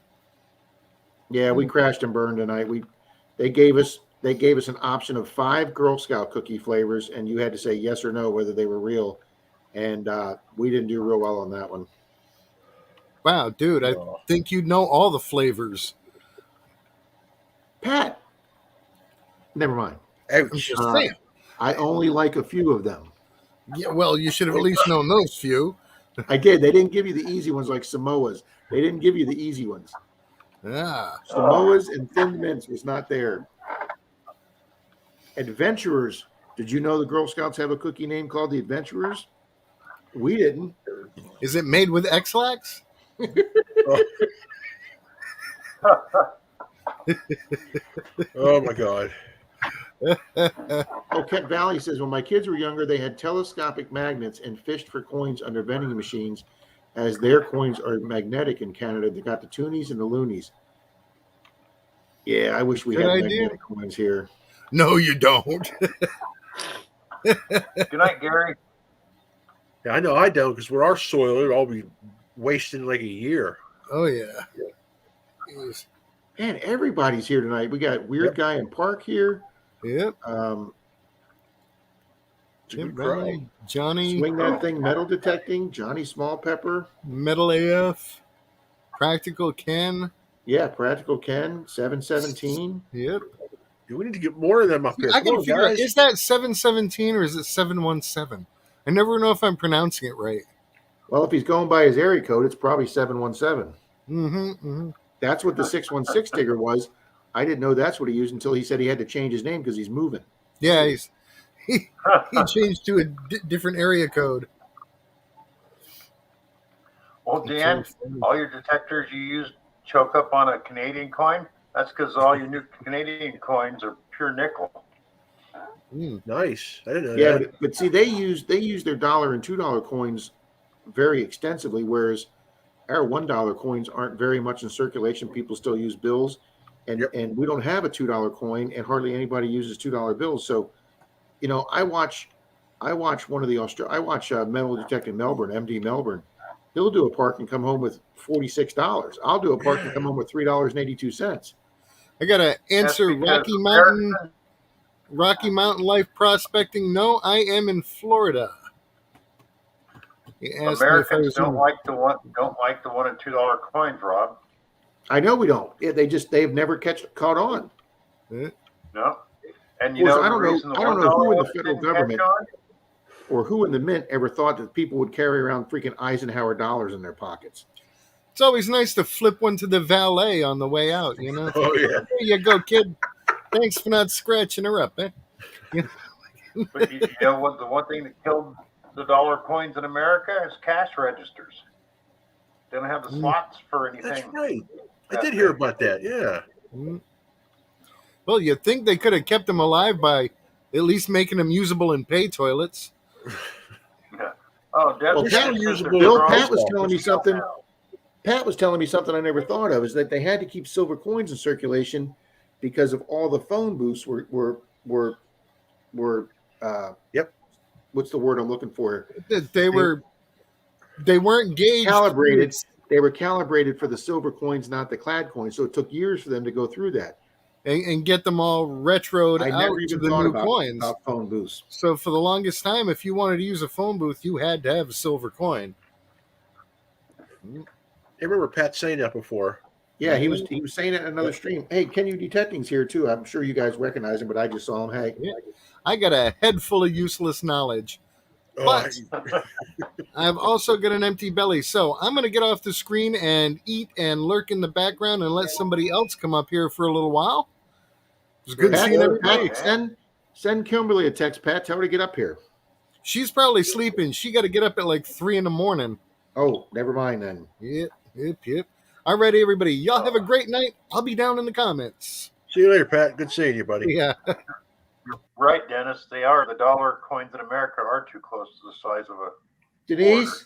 Yeah, we crashed and burned tonight. They gave us an option of 5 Girl Scout cookie flavors, and you had to say yes or no whether they were real. And we didn't do real well on that one. Wow, dude, I think you'd know all the flavors. Pat, never mind. I'm Ouch. just saying. I only like a few of them. Yeah, well, you should have at least known those few. I did. They didn't give you the easy ones like Samoas. They didn't give you the easy ones. Ah, Samoas and Thin Mints was not there. Adventurers. Did you know the Girl Scouts have a cookie name called the Adventurers? We didn't. is it made with X-Lax? Oh my God. Oh, Kent Valley says, when my kids were younger, they had telescopic magnets and fished for coins under vending machines, as their coins are magnetic in Canada. They got the toonies and the loonies. Yeah, I wish we Good had idea. magnetic coins here. No, you don't. Good night, Gary. Yeah, I know I don't because with our soil, it'll all be wasted in like a year. Oh yeah. Jeez. Man, everybody's here tonight. We got Weird Guy in Park here. Yep. It's a good Kent crowd. Valley, Johnny, Swing that thing, metal detecting. Johnny Small Pepper. Metal AF, Practical Ken. Yeah, Practical Ken, 717. Yep. We need to get more of them up here. I Come can on, figure out, guys. is that 717 or is it 717? I never know if I'm pronouncing it right. Well, if he's going by his area code, it's probably 717. Mm-hmm. That's what the 616 digger was. I didn't know that's what he used until he said he had to change his name because he's moving. Yeah, he changed to a different area code. Well, Dan, That's so funny. all your detectors you use choke up on a Canadian coin. That's because all your new Canadian coins are pure nickel. Mm. Nice. I didn't know Yeah, that. but see, they use their $1 and $2 coins very extensively, whereas our $1 coins aren't very much in circulation. People still use bills, and we don't have a $2 coin, and hardly anybody uses $2 bills. So, I watch one of the I watch Metal Detecting Melbourne, MD Melbourne. He'll do a park and come home with $46. I'll do a park and come home with $3.82. I gotta answer That's because Rocky Mountain Life Prospecting. No, I am in Florida. He asked me if I Americans was don't in- like the $1 and $2 coins, Rob. I know we don't. Yeah, they've never caught on. No. And Of course, the I don't know- reason the I don't know who in the $1 federal didn't catch government- on? Or who in the mint ever thought that people would carry around freaking Eisenhower dollars in their pockets? It's always nice to flip one to the valet on the way out, you know? Oh yeah. There you go, kid. Thanks for not scratching her up, eh? But you know what? The one thing that killed the dollar coins in America is cash registers. They don't have the slots for anything. That's right. I did hear about that. Yeah. Mm. Well, you'd think they could have kept them alive by at least making them usable in pay toilets. Oh, Deb Well, says Pat that usable- they're Bill, growing Pat was stuff. telling me something. Pat was telling me something I never thought of, is that they had to keep silver coins in circulation because of all the phone booths were Yep. What's the word I'm looking for? They weren't gauged. Calibrated. They were calibrated for the silver coins, not the clad coins. So it took years for them to go through that. And get them all retroed I out never to even the thought new about coins. phone booths. So for the longest time, if you wanted to use a phone booth, you had to have a silver coin. I remember Pat saying that before. Yeah, he was saying it in another stream. Hey, Can You Detecting's here too. I'm sure you guys recognize him, but I just saw him. Hey, Yeah. I got a head full of useless knowledge. Oh, But I've also got an empty belly. So I'm going to get off the screen and eat and lurk in the background and let somebody else come up here for a little while. It was good Pat, seeing everybody. send Kimberly a text. Pat, tell her to get up here. She's probably sleeping. She got to get up at like 3 a.m. Oh, never mind then. Yep. All right, everybody. Y'all have a great night. I'll be down in the comments. see you later, Pat. Good seeing you, buddy. Yeah. You're right, Dennis. They are. The dollar coins in America are too close to the size of a. Denise,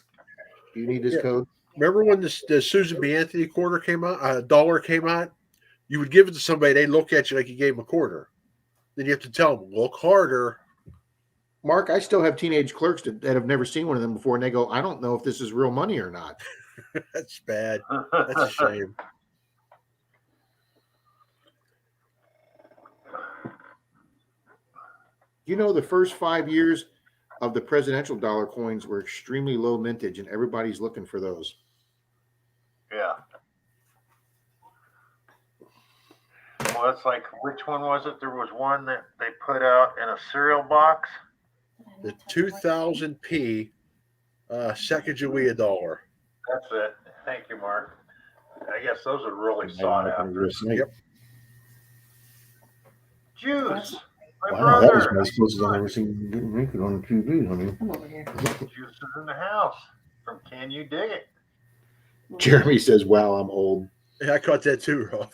do you need this Yeah. code? Remember when the Susan B. Anthony quarter came out, dollar came out? You would give it to somebody, they look at you like you gave them a quarter. Then you have to tell them, look harder. Mark, I still have teenage clerks that have never seen one of them before, and they go, I don't know if this is real money or not. That's bad. That's a shame. You know, the first 5 years of the presidential dollar coins were extremely low mintage, and everybody's looking for those. Yeah. Well, it's like, which one was it? There was one that they put out in a cereal box. The 2000p Sacagawea dollar. That's it. Thank you, Mark. I guess those are really sought after. Yep. Juice, my Wow, that was brother. as close as I've ever seen you make it on TV, honey. Come over here. Juice is in the house from Can You Dig It? Jeremy says, wow, I'm old. Yeah, I caught that too, Rolf.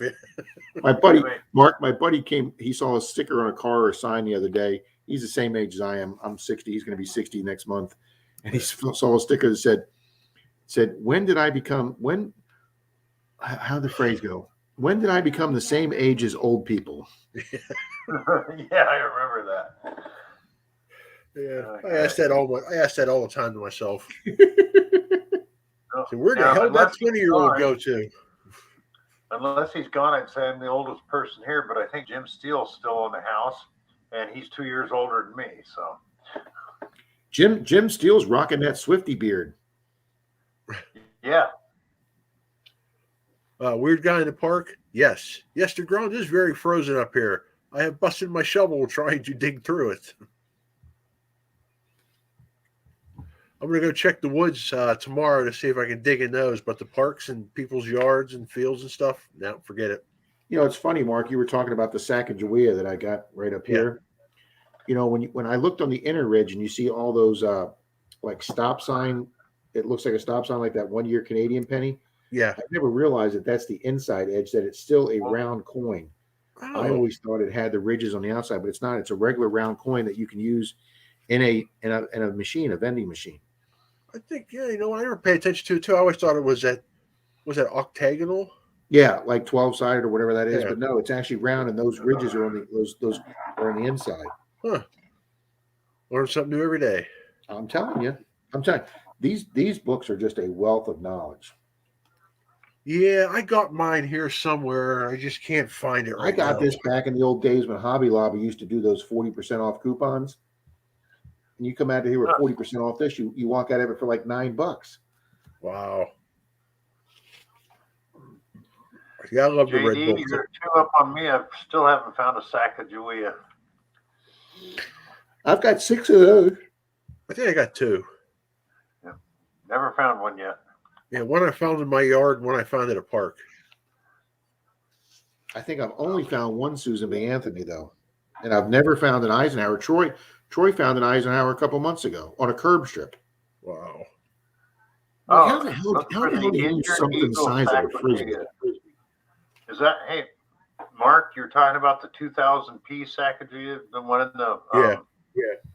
My buddy, Wait, Mark, my buddy came, he saw a sticker on a car or a sign the other day. He's the same age as I am. I'm 60. He's going to be 60 next month. And he saw a sticker that said, when did I become, how'd the phrase go? When did I become the same age as old people? yeah, I remember that. Yeah, I asked that all the time to myself. No, So where the now, hell did that unless he's 20-year-old gone- go to? Unless he's gone, I'd say I'm the oldest person here, but I think Jim Steele's still in the house, and he's 2 years older than me. So, Jim Steele's rocking that Swifty beard. yeah. Weird guy in the park? Yes. Yes, the ground is very frozen up here. I have busted my shovel trying to dig through it. I'm going to go check the woods tomorrow to see if I can dig in those, but the parks and people's yards and fields and stuff, no, forget it. You know, it's funny, Mark, you were talking about the Sacagawea that I got right up here. You know, when I looked on the inner ridge and you see all those like stop sign, it looks like a stop sign like that 1 year Canadian penny. Yeah. I never realized that that's the inside edge, that it's still a round coin. I Oh, always thought it had the ridges on the outside, but it's not. It's a regular round coin that you can use in a machine, a vending machine. I think, yeah, you know, I never paid attention to it too. I always thought it was that octagonal. Yeah, like 12-sided or whatever that is. Yeah. But no, it's actually round, and those ridges are on those are on the inside. Huh. Learn something new every day. I'm telling you. These books are just a wealth of knowledge. Yeah, I got mine here somewhere. I just can't find it I right got now. this back in the old days when Hobby Lobby used to do those 40% off coupons. And you come out of here with 40% off this, you walk out of it for like $9. Wow. Yeah, I love the red JD, book. you're two up on me. I still haven't found a Sacagawea. I've got 6 of those. I think I got 2. Never found one yet. Yeah, one I found in my yard, one I found at a park. I think I've only found one Susan B. Anthony though, and I've never found an Eisenhower. Troy found an Eisenhower a couple months ago on a curb strip. Wow. Like, how the hell? look How for the hell do you use Injured something Eagle size of a frisbee? Sacagawea. Is that, hey, Mark, you're talking about the 2000P Sacagawea, the one in the Yeah.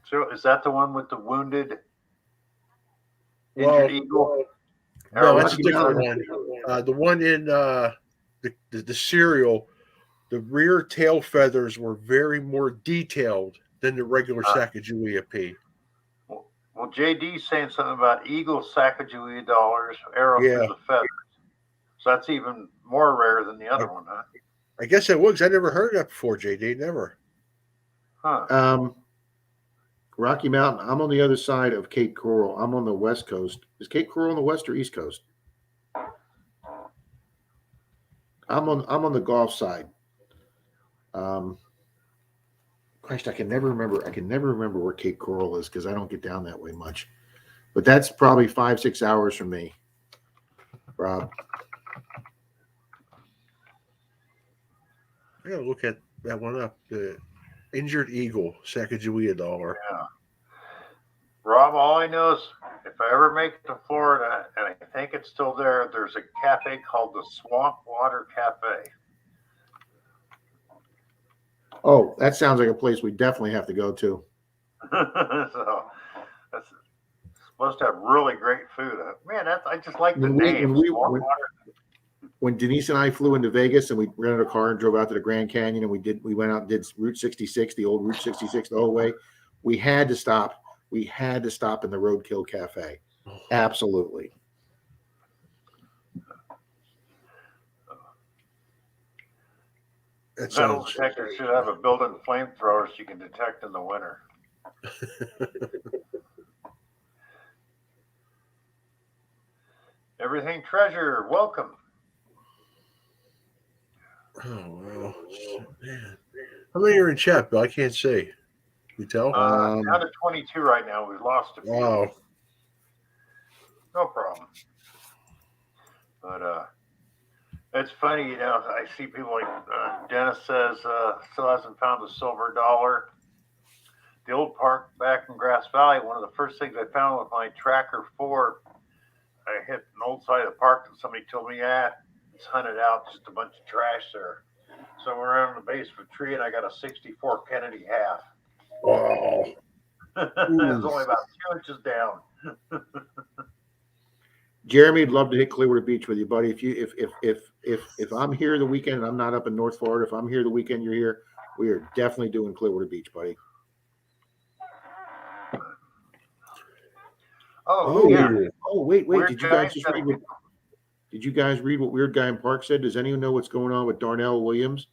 So is that the one with the wounded Well, Injured Eagle? No, Or that's a Rocky different Mountain. one. The one in the cereal, the rear tail feathers were very more detailed than the regular Sacagawea P. Well, JD's saying something about Eagle Sacagawea dollars, arrow Yeah. through the feathers. So that's even more rare than the other one, huh? I guess it was. I never heard of that before, JD. Never. Huh. Rocky Mountain. I'm on the other side of Cape Coral. I'm on the west coast. Is Cape Coral on the west or east coast? I'm on the Gulf side. Christ, I can never remember where Cape Coral is because I don't get down that way much. But that's probably 5-6 hours from me, Rob. I gotta look at that one up. The Injured Eagle Sacagawea dollar. Yeah. Rob, all I know is if I ever make it to Florida, and I think it's still there, there's a cafe called the Swamp Water Cafe. Oh, that sounds like a place we definitely have to go to. So that's supposed to have really great food. Man, I just like the When we- name. when we- Swamp when- Water. When Denise and I flew into Vegas and we rented a car and drove out to the Grand Canyon and we went out and did Route 66, the old Route 66 the whole way, we had to stop. We had to stop in the Roadkill Cafe. Absolutely. That Metal sounds. detector should have a built-in flamethrower so you can detect in the winter. Everything Treasure, welcome. Oh well, man. How many are in chat, Bill? I can't see. You tell? Down to 22 right now. We've lost a few. Wow. No problem. But it's funny, you know. I see people like Dennis says still hasn't found a silver dollar. The old park back in Grass Valley. One of the first things I found with my Tracker 4, I hit an old side of the park and somebody told me, it's hunted out, just a bunch of trash there. So we're on the base of a tree and I got a 64 Kennedy half. Wow. It's only about 2 inches down. Jeremy, I'd love to hit Clearwater Beach with you, buddy. If I'm here the weekend and I'm not up in North Florida, if I'm here the weekend you're here, we are definitely doing Clearwater Beach, buddy. Oh, yeah. Oh, wait. Weird Did you guy guys just said- read what? Did you guys read what Weird Guy in Park said? Does anyone know what's going on with Darnell Williams?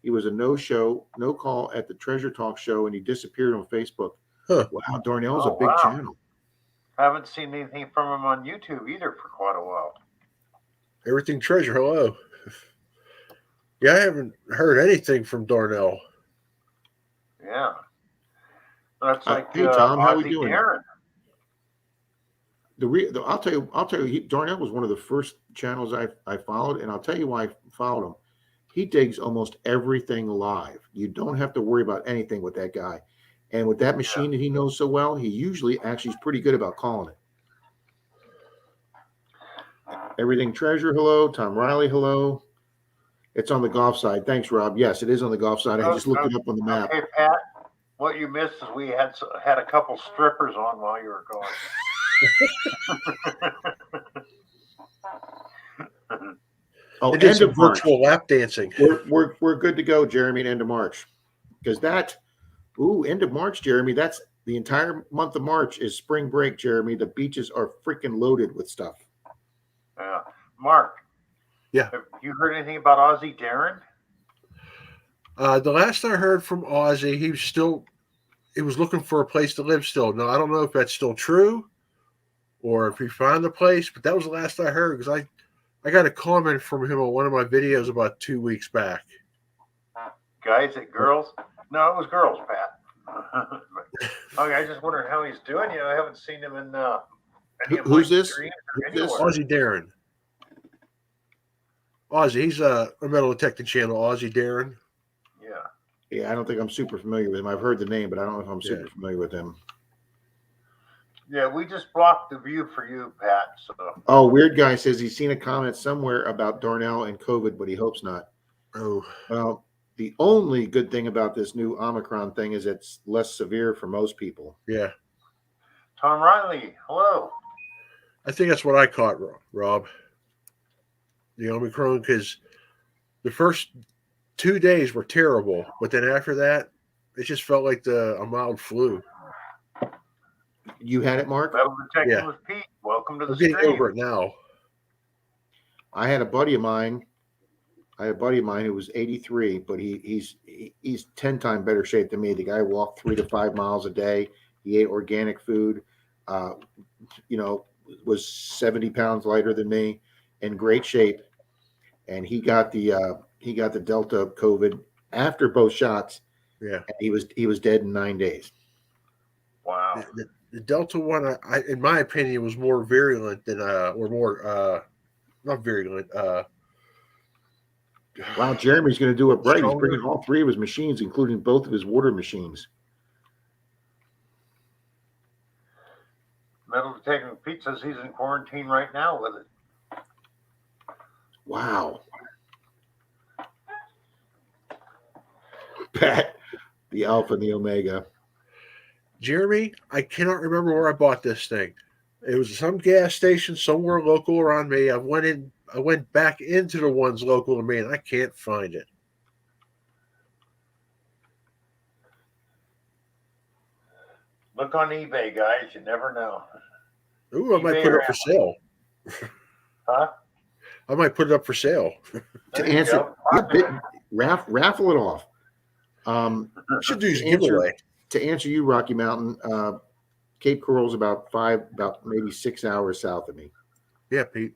He was a no-show, no-call at the Treasure Talk show, and he disappeared on Facebook. Huh. Wow, Darnell's Oh, a big wow. channel. I haven't seen anything from him on YouTube either for quite a while. Everything Treasure. Hello. Yeah, I haven't heard anything from Darnell. Yeah. That's like Hey, Tom, how we Ozzy doing? Darren. I'll tell you, Darnell was one of the first channels I followed, and I'll tell you why I followed him. He digs almost everything live. You don't have to worry about anything with that guy. And with that machine that he knows so well, he usually actually is pretty good about calling it. Everything Treasure, hello. Tom Riley, hello. It's on the golf side. Thanks, Rob. Yes, it is on the golf side. I just looked it up on the map. Okay, Pat. What you missed is we had a couple strippers on while you were gone. Oh, They did end some of March. virtual lap dancing. We're good to go, Jeremy, at end of March. Because end of March, Jeremy, that's the entire month of March is spring break, Jeremy. The beaches are freaking loaded with stuff. Mark. Yeah. Have you heard anything about Ozzy Darren? The last I heard from Ozzy, he was looking for a place to live still. Now I don't know if that's still true or if he found a place, but that was the last I heard because I got a comment from him on one of my videos about 2 weeks back. Guys and girls? No, it was girls, Pat. Okay, I just wondered how he's doing. I haven't seen him in any of Who's my this? streams Who's or this? anywhere. Ozzy Darren. Ozzy, he's a metal detecting channel, Ozzy Darren. Yeah. Yeah, I don't think I'm super familiar with him. I've heard the name, but I don't know if I'm super Yeah. familiar with him. Yeah, we just blocked the view for you, Pat. So Oh, Weird Guy says he's seen a comment somewhere about Darnell and COVID, but he hopes not. Oh, Well, the only good thing about this new Omicron thing is it's less severe for most people. yeah. Tom Riley, hello. I think that's what I caught, Rob. The Omicron, because the first 2 days were terrible, but then after that, it just felt like a mild flu. You had it, Mark? Metal Detecting Yeah. with Pete. Welcome to the I'm getting stream. over it now. I had a buddy of mine. Who was 83, but he's 10 times better shape than me. The guy walked 3 to 5 miles a day. He ate organic food. Was 70 pounds lighter than me, in great shape. And he got the Delta COVID after both shots. Yeah. And he was dead in 9 days. Wow. The Delta one, in my opinion, was more virulent than or more not virulent. Wow, Jeremy's going to do it right. He's Stronger. bringing all 3 of his machines, including both of his water machines. Metal Detecting with Pete says he's in quarantine right now with it. Wow. Pat, the Alpha and the Omega. Jeremy, I cannot remember where I bought this thing. It was some gas station somewhere local around me. I went back into the ones local to me, and I can't find it. Look on eBay, guys. You never know. Ooh, I might eBay put it or up for sale. Huh? I might put it up for sale. To There you answer, go. raffle it off. I should do a To answer- giveaway. To answer you, Rocky Mountain, Cape Coral's about maybe 6 hours south of me. Yeah, Pete.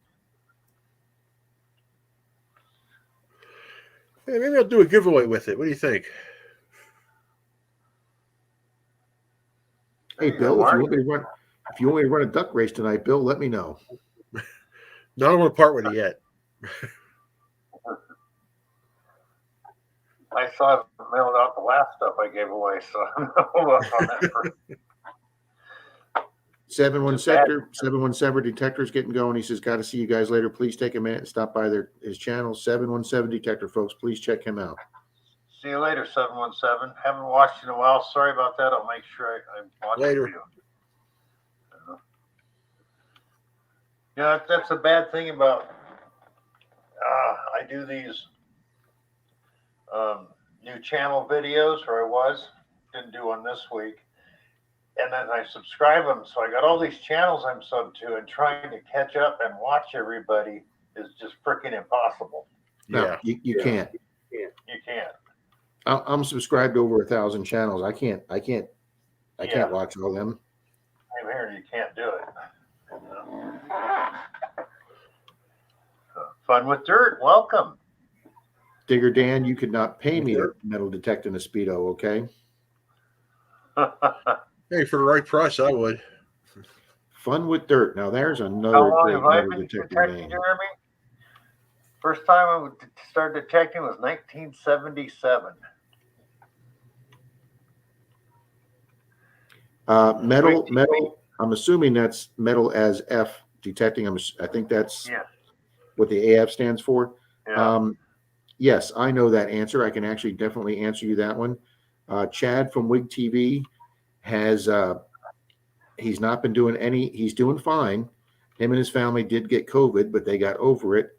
Hey, maybe I'll do a giveaway with it. What do you think? Hey, There you Bill, go, if you Mark. want me to run a duck race tonight, Bill, let me know. No, I don't want to part with it yet. I saw it mailed out the last stuff I gave away, so hold up on that for 717 Detector's getting going. He says, got to see you guys later. Please take a minute and stop by his channel. 717 Detector, folks. Please check him out. See you later, 717. Haven't watched in a while. Sorry about that. I'll make sure I watch Later. for you. Yeah, that's a bad thing about I do these new channel videos, or didn't do one this week. And then I subscribe them. So I got all these channels I'm sub to, and trying to catch up and watch everybody is just freaking impossible. No, Yeah. you can't. You can't. I'm subscribed to over 1,000 channels. I can't Yeah. watch all them. I'm here, you can't do it. Fun with Dirt, welcome. Digger Dan, you could not pay me to metal detect in a Speedo, okay? Hey, for the right price, I would. Fun with Dirt. Now there's another How long great have I metal been detector detecting, name. Jeremy? First time I started detecting was 1977. Metal. I'm assuming that's metal as F detecting. I think that's Yeah. what the AF stands for. Yeah. Yes, I know that answer. I can actually definitely answer you that one. Chad from Wig TV has he's not been doing any. He's doing fine. Him and his family did get COVID, but they got over it.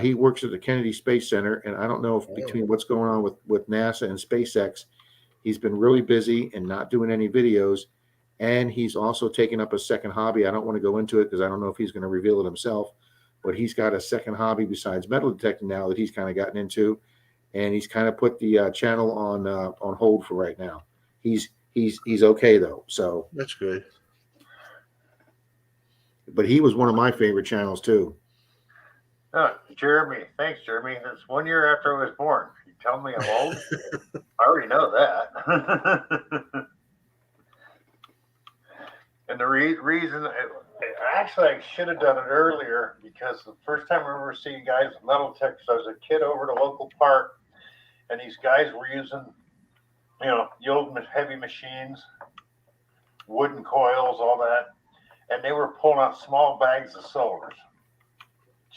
He works at the Kennedy Space Center, and I don't know if between what's going on with NASA and SpaceX, he's been really busy and not doing any videos. And he's also taken up a second hobby. I don't want to go into it because I don't know if he's going to reveal it himself, but he's got a second hobby besides metal detecting now that he's kind of gotten into, and he's kind of put the channel on hold for right now. He's okay though. So That's good. but he was one of my favorite channels too. Jeremy, thanks, Jeremy. That's 1 year after I was born. You tell me I'm old? I already know that. And the reason, actually, I should have done it earlier because the first time I remember seeing guys with metal detectors, I was a kid over at a local park, and these guys were using, the old heavy machines, wooden coils, all that, and they were pulling out small bags of silvers.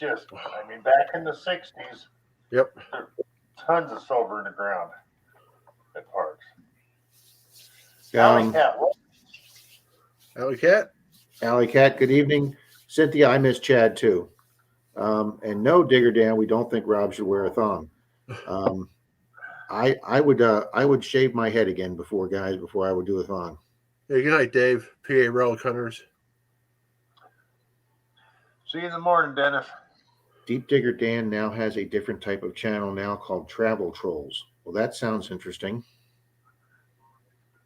Back in the 60s, Yep. there were tons of silver in the ground at parks. Alley Cat, Alley Cat. Alley Cat, good evening. Cynthia, I miss Chad too. And no, Digger Dan, we don't think Rob should wear a thong. I would shave my head again before I would do a thong. Hey, good night, Dave. PA Relic Hunters. see you in the morning, Dennis. Deep Digger Dan now has a different type of channel now called Travel Trolls. Well, that sounds interesting.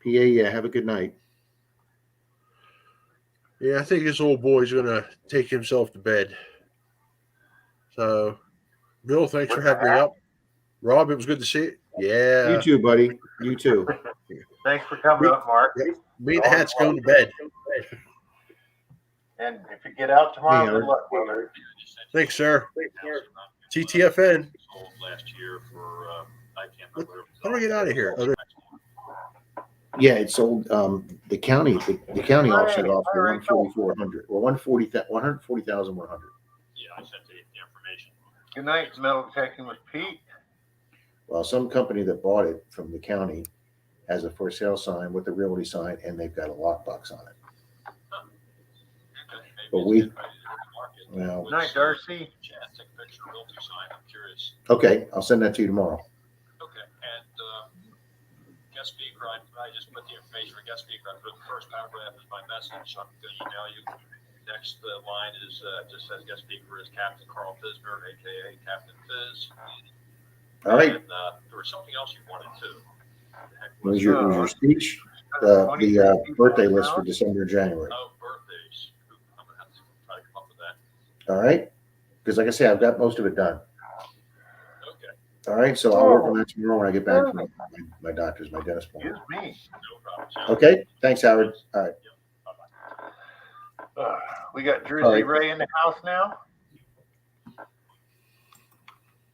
PA, yeah, have a good night. Yeah, I think this old boy's gonna take himself to bed. So, Bill, thanks for having me up. Rob, it was good to see you. Yeah. You too, buddy. You too. Thanks for coming up, Mark. Me and the hat's going to bed. And if you get out tomorrow, Yeah. good luck, brother. Thanks, sir. TTFN. Last year for I can't remember. How do I get out of here? Oh, there- Yeah, it sold. The county auctioned off for 144,100 or 140,100. Yeah, I sent the information. Good night, Metal Detecting with Pete. Well, some company that bought it from the county has a for sale sign with the realty sign, and they've got a lockbox on it. But well, Good night, Darcy. Chad, take a picture of realty sign. I'm curious. okay, I'll send that to you tomorrow. Okay, and guest speaker, I just put the information for guest speaker. I put the first paragraph as my message. So I'm going to email you. Next line is just says guest speaker is Captain Carl Fisner, aka Captain Fizz. All right. And there was something else you wanted to. Was your speech the birthday list for December and January? Oh, birthdays. I'm going to have to try to come up with that. All right, because like I say, I've got most of it done. Okay. All right, so I'll work on that tomorrow when I get back from my doctor's, my dentist Excuse appointment. me. No problem. Okay, thanks, Howard. All right. We got Drizzy All right. Ray in the house now.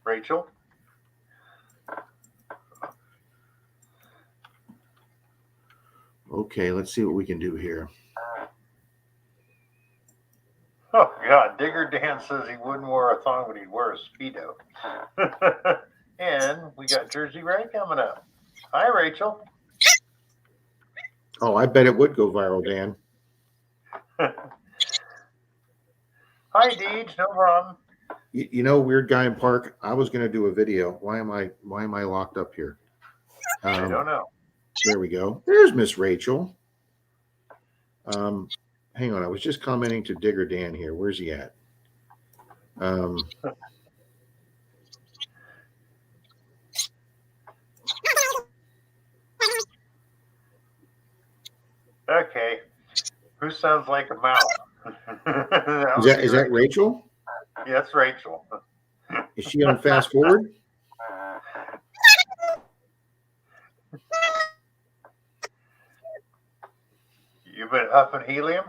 Rachel. Okay, let's see what we can do here. Oh, God. Digger Dan says he wouldn't wear a thong, but he'd wear a Speedo. And we got Jersey Ray coming up. Hi, Rachel. Oh, I bet it would go viral, Dan. Hi, Deej. No problem. You know, weird guy in park. I was going to do a video. Why am I locked up here? I don't know. There we go. There's Miss Rachel. Hang on. I was just commenting to Digger Dan here. Where's he at? Okay. Who sounds like a mouse? Is that Rachel? Yes, Rachel. Is she on fast forward? You been huffing helium?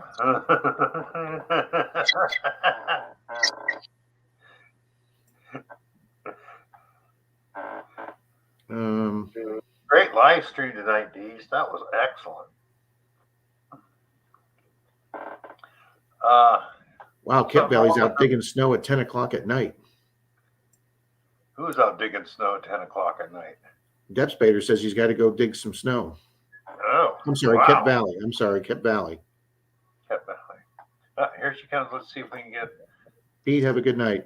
Great live stream tonight, Deez. That was excellent. Wow, Kent Valley's out digging snow at 10 o'clock at night. Who's out digging snow at 10 o'clock at night? Dep Spader says he's got to go dig some snow. Oh, I'm sorry, wow. Kent Valley. I'm sorry, Kent Valley. Here she comes. Let's see if we can get. Pete, have a good night.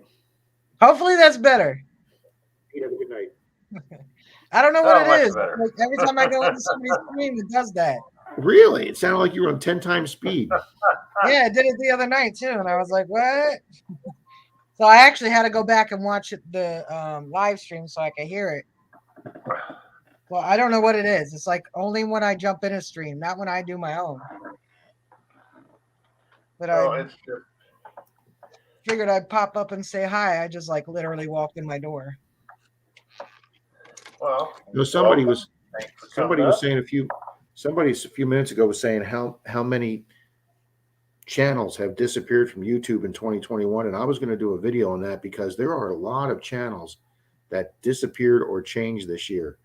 Hopefully that's better. Have a good night. I don't know Oh, what it much is. better. Like, every time I go into somebody's stream, it does that. Really? It sounded like you were on 10 times speed. Yeah, it did it the other night too, and I was like, "What?" So I actually had to go back and watch the live stream so I could hear it. Well, I don't know what it is. It's like only when I jump in a stream, not when I do my own. But Oh, I it's just, figured I'd pop up and say hi. I just like literally walked in my door. well. You know, somebody was Thanks for somebody coming was up. saying a few minutes ago was saying how many channels have disappeared from YouTube in 2021, and I was going to do a video on that because there are a lot of channels that disappeared or changed this year.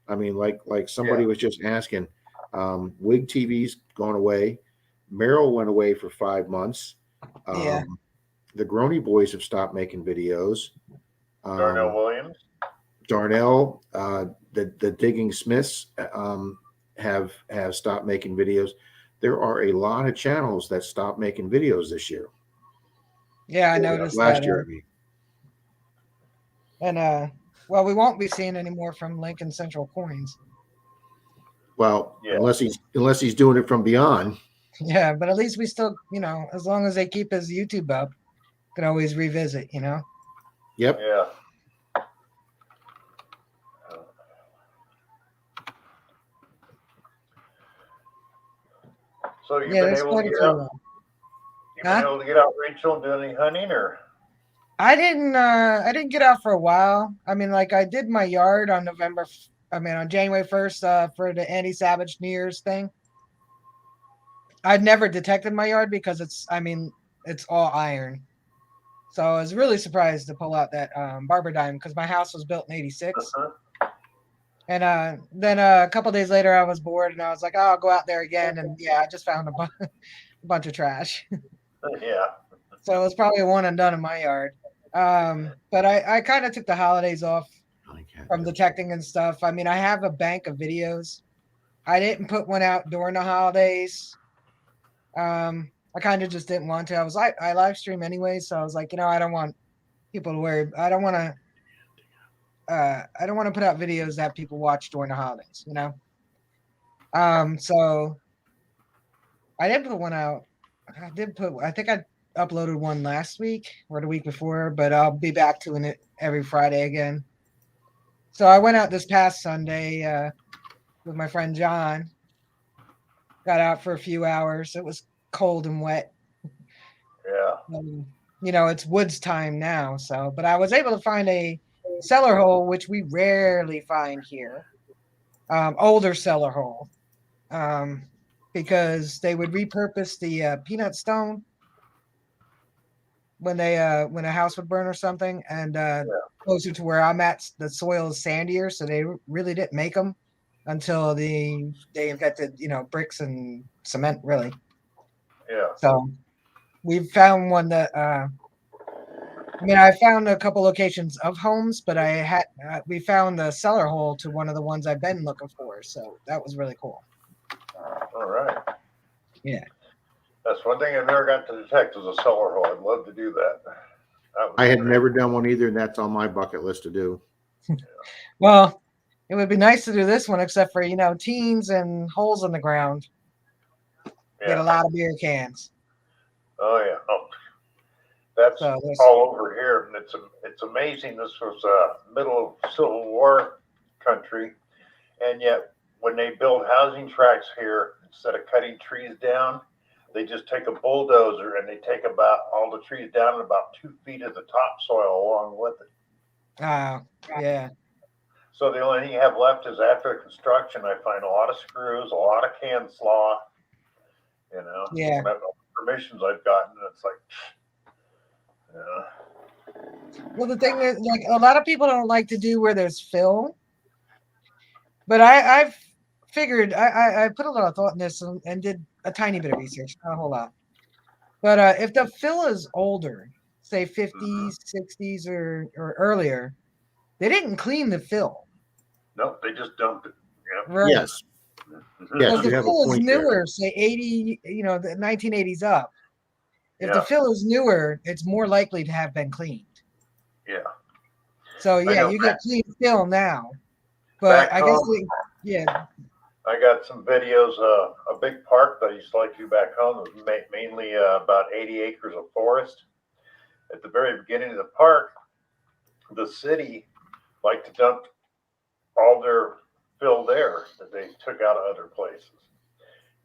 I mean, like somebody Yeah. was just asking, Wig TV's gone away. Merrill went away for 5 months. Yeah. The Grony Boys have stopped making videos. Darnell Williams. Darnell, the Digging Smiths have stopped making videos. There are a lot of channels that stopped making videos this year. Yeah, I noticed Last that. year, I mean. And well, we won't be seeing any more from Lincoln Central Coins. Well, Yeah. unless he's doing it from beyond. Yeah, but at least we still, as long as they keep his YouTube up, can always revisit. Yep. Yeah. So you've Yeah, been there's able quite to a get few. out. You've been Huh? able to get out, Rachel, and do any hunting, or I didn't get out for a while. I mean, like I did my yard on on January 1st for the Andy Savage New Year's thing. I'd never detected my yard because it's all iron. So I was really surprised to pull out that Barber Dime because my house was built in '86. And then a couple days later, I was bored and I was like, oh, I'll go out there again. And yeah, I just found a bunch of trash. yeah, So it was probably a one and done in my yard. But I kind of took the holidays off from detecting and stuff. I mean, I have a bank of videos. I didn't put one out during the holidays. I kind of just didn't want to. I live stream anyway, so I was like, I don't want people to worry. I don't want to put out videos that people watch during the holidays, So I did put one out. I think I uploaded one last week or the week before, but I'll be back to it every Friday again. So I went out this past Sunday with my friend John. Got out for a few hours. It was cold and wet. yeah. It's woods time now. So, but I was able to find a cellar hole, which we rarely find here. Older cellar hole. Because they would repurpose the peanut stone when a house would burn or something, and closer to where I'm at, the soil is sandier, so they really didn't make them until they invented bricks and cement, really. Yeah. So we found one that I found a couple locations of homes, but we found the cellar hole to one of the ones I've been looking for, so that was really cool. All right. Yeah. That's one thing I've never got to detect is a cellar hole. I'd love to do that. I had never done one either, and that's on my bucket list to do. Well, it would be nice to do this one, except for teens and holes in the ground. Get a lot of beer cans. Oh yeah. Oh, that's all over here, and it's amazing. This was middle of Civil War country, and yet when they build housing tracts here, instead of cutting trees down, they just take a bulldozer and they take about all the trees down and about 2 feet of the topsoil along with it. Yeah. So the only thing you have left is after construction, I find a lot of screws, a lot of can slaw, Yeah. Permissions I've gotten, it's like, Well, the thing is, like, a lot of people don't like to do where there's fill, but I've figured I put a lot of thought in this and did a tiny bit of research, not a whole lot. But if the fill is older, say 50s, 60s, or earlier, they didn't clean the fill. No, they just dumped it. Yeah. Right. Yes. Yes, If the you have a fill is point there. newer, say 80, the 1980s up. If the fill is newer, it's more likely to have been cleaned. Yeah. So yeah, know you get clean still now. Back But I guess home- yeah, I got some videos. A big park that I used to like to do back home was mainly about 80 acres of forest. At the very beginning of the park, the city liked to dump all their filled air that they took out of other places.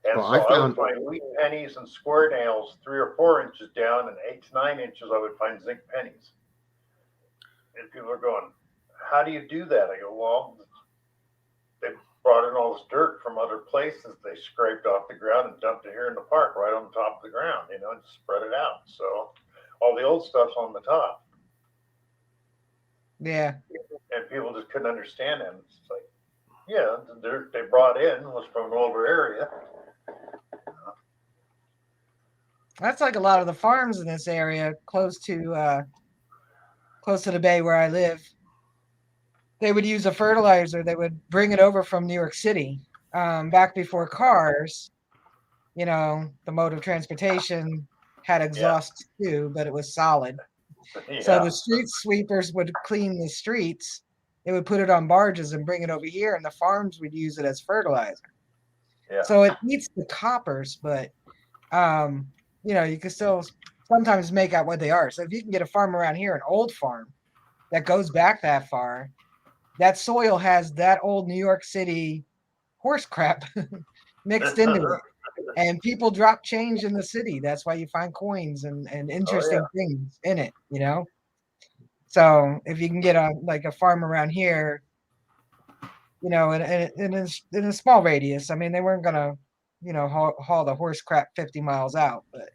And Well, so I I would found- find wheat pennies and square nails 3 or 4 inches down, and 8 to 9 inches I would find zinc pennies. And people are going, "How do you do that?" I go, "Well, they brought in all this dirt from other places. They scraped off the ground and dumped it here in the park, right on top of the ground, and spread it out. So all the old stuff's on the top." yeah. And people just couldn't understand it. It's like, yeah, the dirt they brought in was from an older area. That's like a lot of the farms in this area, close to the bay where I live. They would use a fertilizer. They would bring it over from New York City. Back before cars, the mode of transportation had exhaust too, but it was solid. Yeah. So the street sweepers would clean the streets. They would put it on barges and bring it over here, and the farms would use it as fertilizer. Yeah. So it eats the coppers, but you can still sometimes make out what they are. So if you can get a farm around here, an old farm that goes back that far, that soil has that old New York City horse crap mixed into it. And people drop change in the city. That's why you find coins and interesting things in it, So if you can get a farm around here, in a small radius. I mean, they weren't gonna, haul the horse crap 50 miles out, but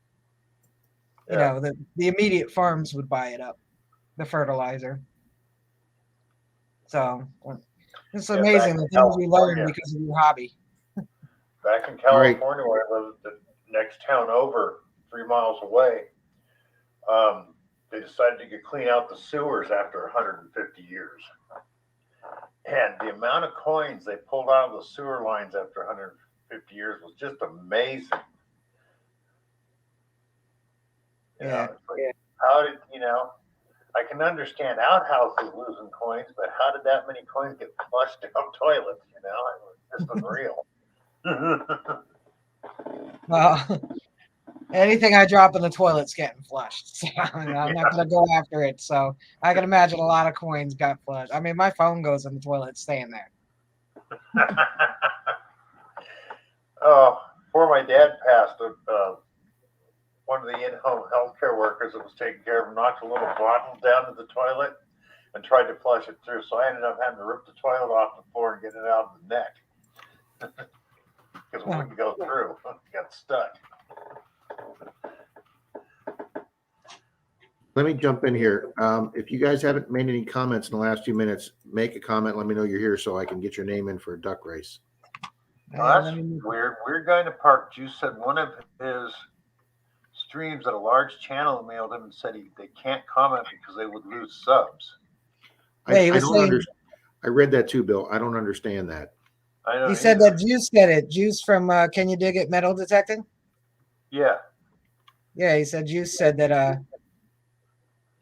the immediate farms would buy it up, the fertilizer. So it's amazing the things you learn because of your hobby. Back in California, where I lived, the next town over, 3 miles away, they decided to clean out the sewers after 150 years. And the amount of coins they pulled out of the sewer lines after 150 years was just amazing. Yeah. How did, I can understand outhouses losing coins, but how did that many coins get flushed down toilets? It was just unreal. Well, anything I drop in the toilet's getting flushed. So I'm not going to go after it. So I can imagine a lot of coins got flushed. I mean, my phone goes in the toilet, it's staying there. Before my dad passed, one of the in-home healthcare workers that was taking care of him knocked a little bottle down to the toilet and tried to flush it through. So I ended up having to rip the toilet off the floor and get it out of the neck. Because it wouldn't go through. It got stuck. Let me jump in here. If you guys haven't made any comments in the last few minutes, make a comment. Let me know you're here so I can get your name in for a duck race. Well, that's weird. Weird guy in the park. Juice said one of his streams that a large channel mailed him and said they can't comment because they would lose subs. Yeah, I don't understand. I read that too, Bill. I don't understand that. I know he said that Juice said it. Juice from Can You Dig It Metal Detecting? Yeah. Yeah, he said Juice said that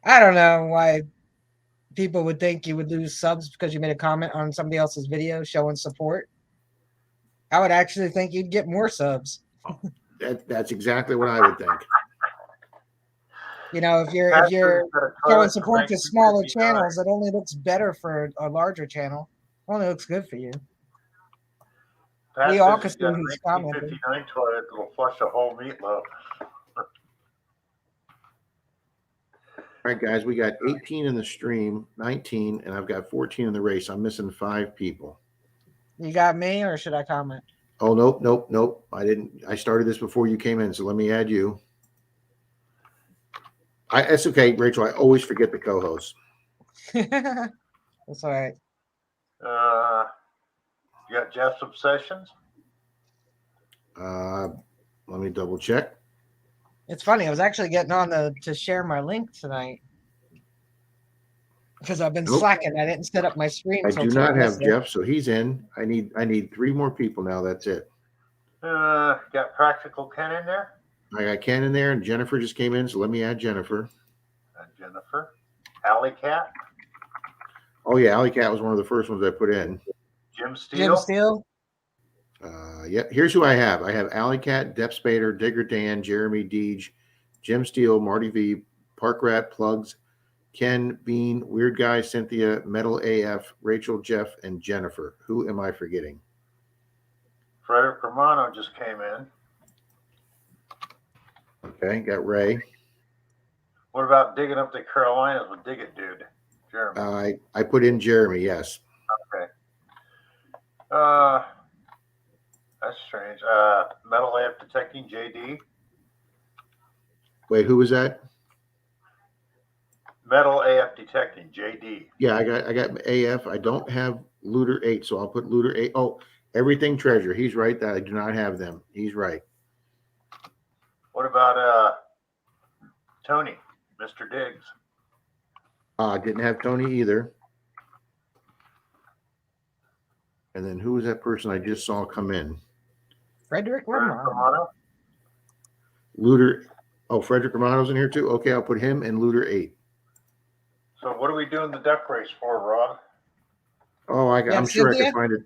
I don't know why people would think you would lose subs because you made a comment on somebody else's video showing support. I would actually think you'd get more subs. That's exactly what I would think. If you're showing support to smaller channels, it only looks better for a larger channel. It only looks good for you. We all can see who's commenting. 1959 toilet that'll flush a whole meatloaf. All right, guys, we got 18 in the stream, 19, and I've got 14 in the race. I'm missing 5 people. You got me, or should I comment? Oh, nope. I didn't. I started this before you came in, so let me add you. It's okay, Rachel. I always forget the co-host. That's all right. You got Jeff's Obsessions? Let me double check. It's funny. I was actually getting on to share my link tonight because I've been slacking. I didn't set up my stream. I do not have Jeff, so he's in. I need 3 more people now. That's it. Got Practical Ken in there? I got Ken in there, and Jennifer just came in, so let me add Jennifer. Jennifer. Alley Cat, Oh yeah, Alley Cat was one of the first ones I put in. Jim Jim Steele. Steele. Yeah, here's who I have. I have Alley Cat, Dep Spader, Digger Dan, Jeremy Deej, Jim Steele, Marty V, Park Rat, Plugs, Ken, Bean, Weird Guy, Cynthia, Metal AF, Rachel, Jeff, and Jennifer. Who am I forgetting? Frederick Romano just came in. Okay, got Ray. What about digging up the Carolinas with Dig It Dude? Jeremy. I put in Jeremy, yes. That's strange. Metal AF Detecting JD. Wait, who was that? Metal AF Detecting JD. Yeah, I got AF. I don't have Looter 8, so I'll put Looter 8. Oh, Everything Treasure. He's right that I do not have them. He's right. What about Tony, Mr. Diggs? Didn't have Tony either. And then who was that person I just saw come in? Frederick Frederick Romano. Romano. Looter. Oh, Frederick Romano's in here too. Okay, I'll put him and Looter 8. So what are we doing the duck race for, Rod? Oh, Yeah, I'm sure I Cynthia? can find it.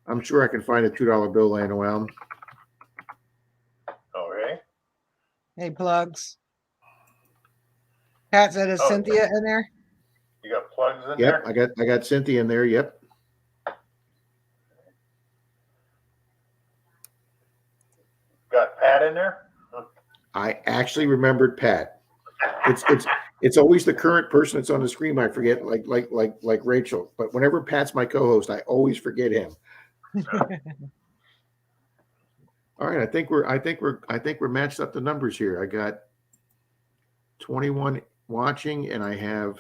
I'm sure I can find a $2 bill laying around. Okay. Hey, Plugs. Pat said, is Oh, Cynthia in there? You got plugs in Yep, there? I got Cynthia in there. Yep. Got Pat in there? I actually remembered Pat. It's always the current person that's on the screen I forget, like Rachel. But whenever Pat's my co-host, I always forget him. All right, I think we're matched up the numbers here. I got 21 watching, and I have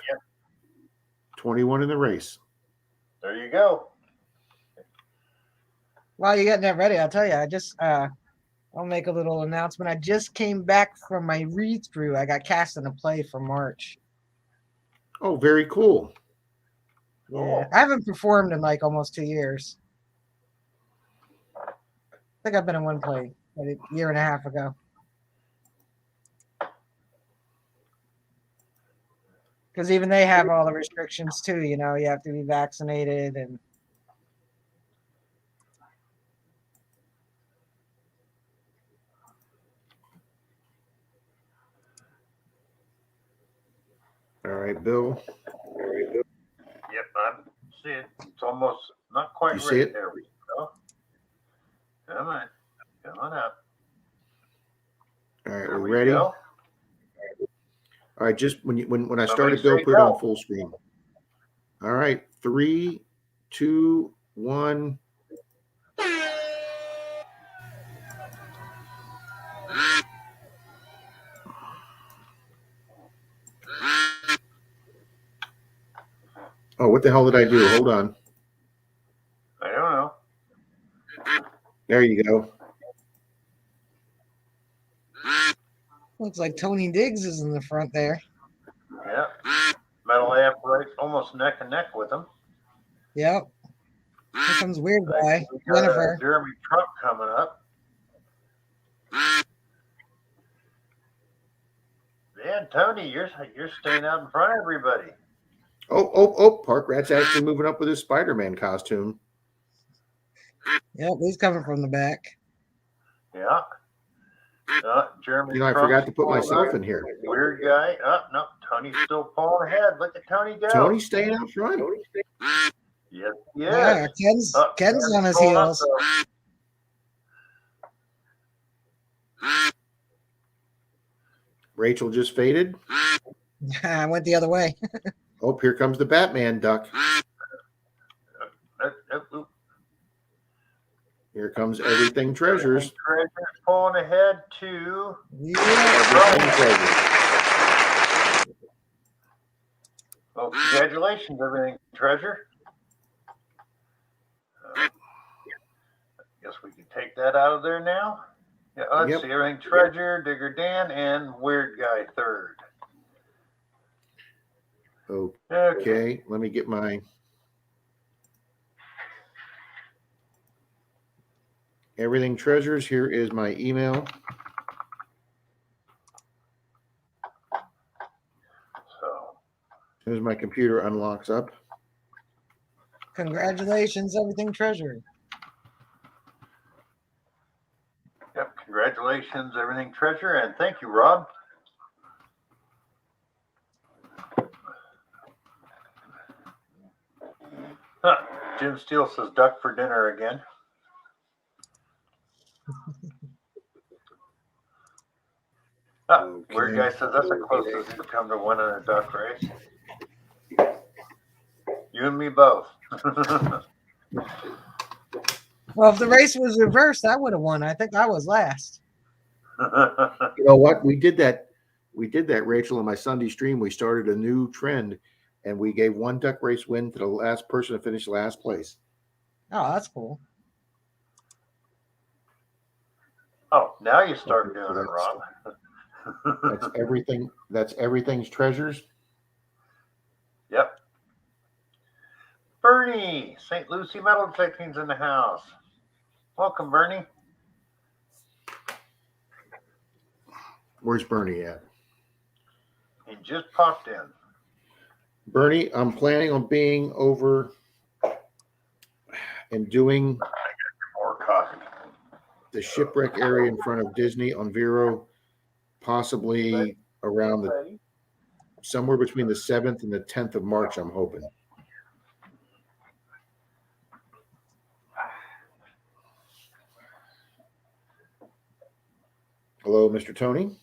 21 in the race. There you go. While you're getting that ready, I'll tell you, I'll make a little announcement. I just came back from my read through. I got cast in a play for March. Oh, very cool. Yeah. I haven't performed in like almost 2 years. I think I've been in one play like a year and a half ago. Because even they have all the restrictions too, you know, you have to be vaccinated and All right, Bill. Yep, I see it. It's almost not quite You see ready. it? There we go. Come on. Come on up. All right, There we're we ready. go. All right, just when I Somebody started, Bill, say put it on go. full screen. All right, 3, 2, 1. Oh, what the hell did I do? Hold on. I don't know. There you go. looks like Tony Diggs is in the front there. Yeah. Metal AF right almost neck and neck with him. Yep. Here comes Weird Guy. We got, Jennifer. Jeremy Trump coming up. Yeah, Tony, you're staying out in front of everybody. Oh, Park Rat's actually moving up with his Spider-Man costume. Yep, he's coming from the back. Yeah. Jeremy You know, I Trump's forgot to put pulling myself up. in here. Weird Guy. Oh, no, Tony's still pulling ahead. Look at Tony go. Tony's staying out front. Yes, Yeah, yes. Ken's on his pulling up, heels. though. Rachel just faded. I went the other way. Oh, here comes the Batman duck. Oop. Here comes Everything Treasures. Treasure's pulling ahead to Yeah. Everything Treasures. well, congratulations, everything treasure. Guess we can take that out of there now. Yeah, let's Yep. see, everything treasure, Digger Dan, and Weird Guy third. Okay. Okay, let me get my Everything Treasures. Here is my email. So soon as my computer unlocks up. Congratulations, everything treasury. Yep, congratulations, everything treasure, and thank you, Rob. Huh. Jim Steele says duck for dinner again. Weird guy says that's the closest he's come to winning a duck race. You and me both. Well, if the race was reversed, I would have won. I think I was last. You know what? We did that, Rachel, in my Sunday stream. We started a new trend, and we gave one duck race win to the last person to finish last place. Oh, that's cool. Oh, now you start doing it, Rob. That's everything. That's everything's treasures. Yep. Bernie, St. Lucie Metal Detecting's in the house. Welcome, Bernie. Where's Bernie at? He just popped in. Bernie, I'm planning on being over and doing More coffee. the shipwreck area in front of Disney on Vero, possibly around somewhere between the 7th and the 10th of March, I'm hoping. Hello, Mr. Tony.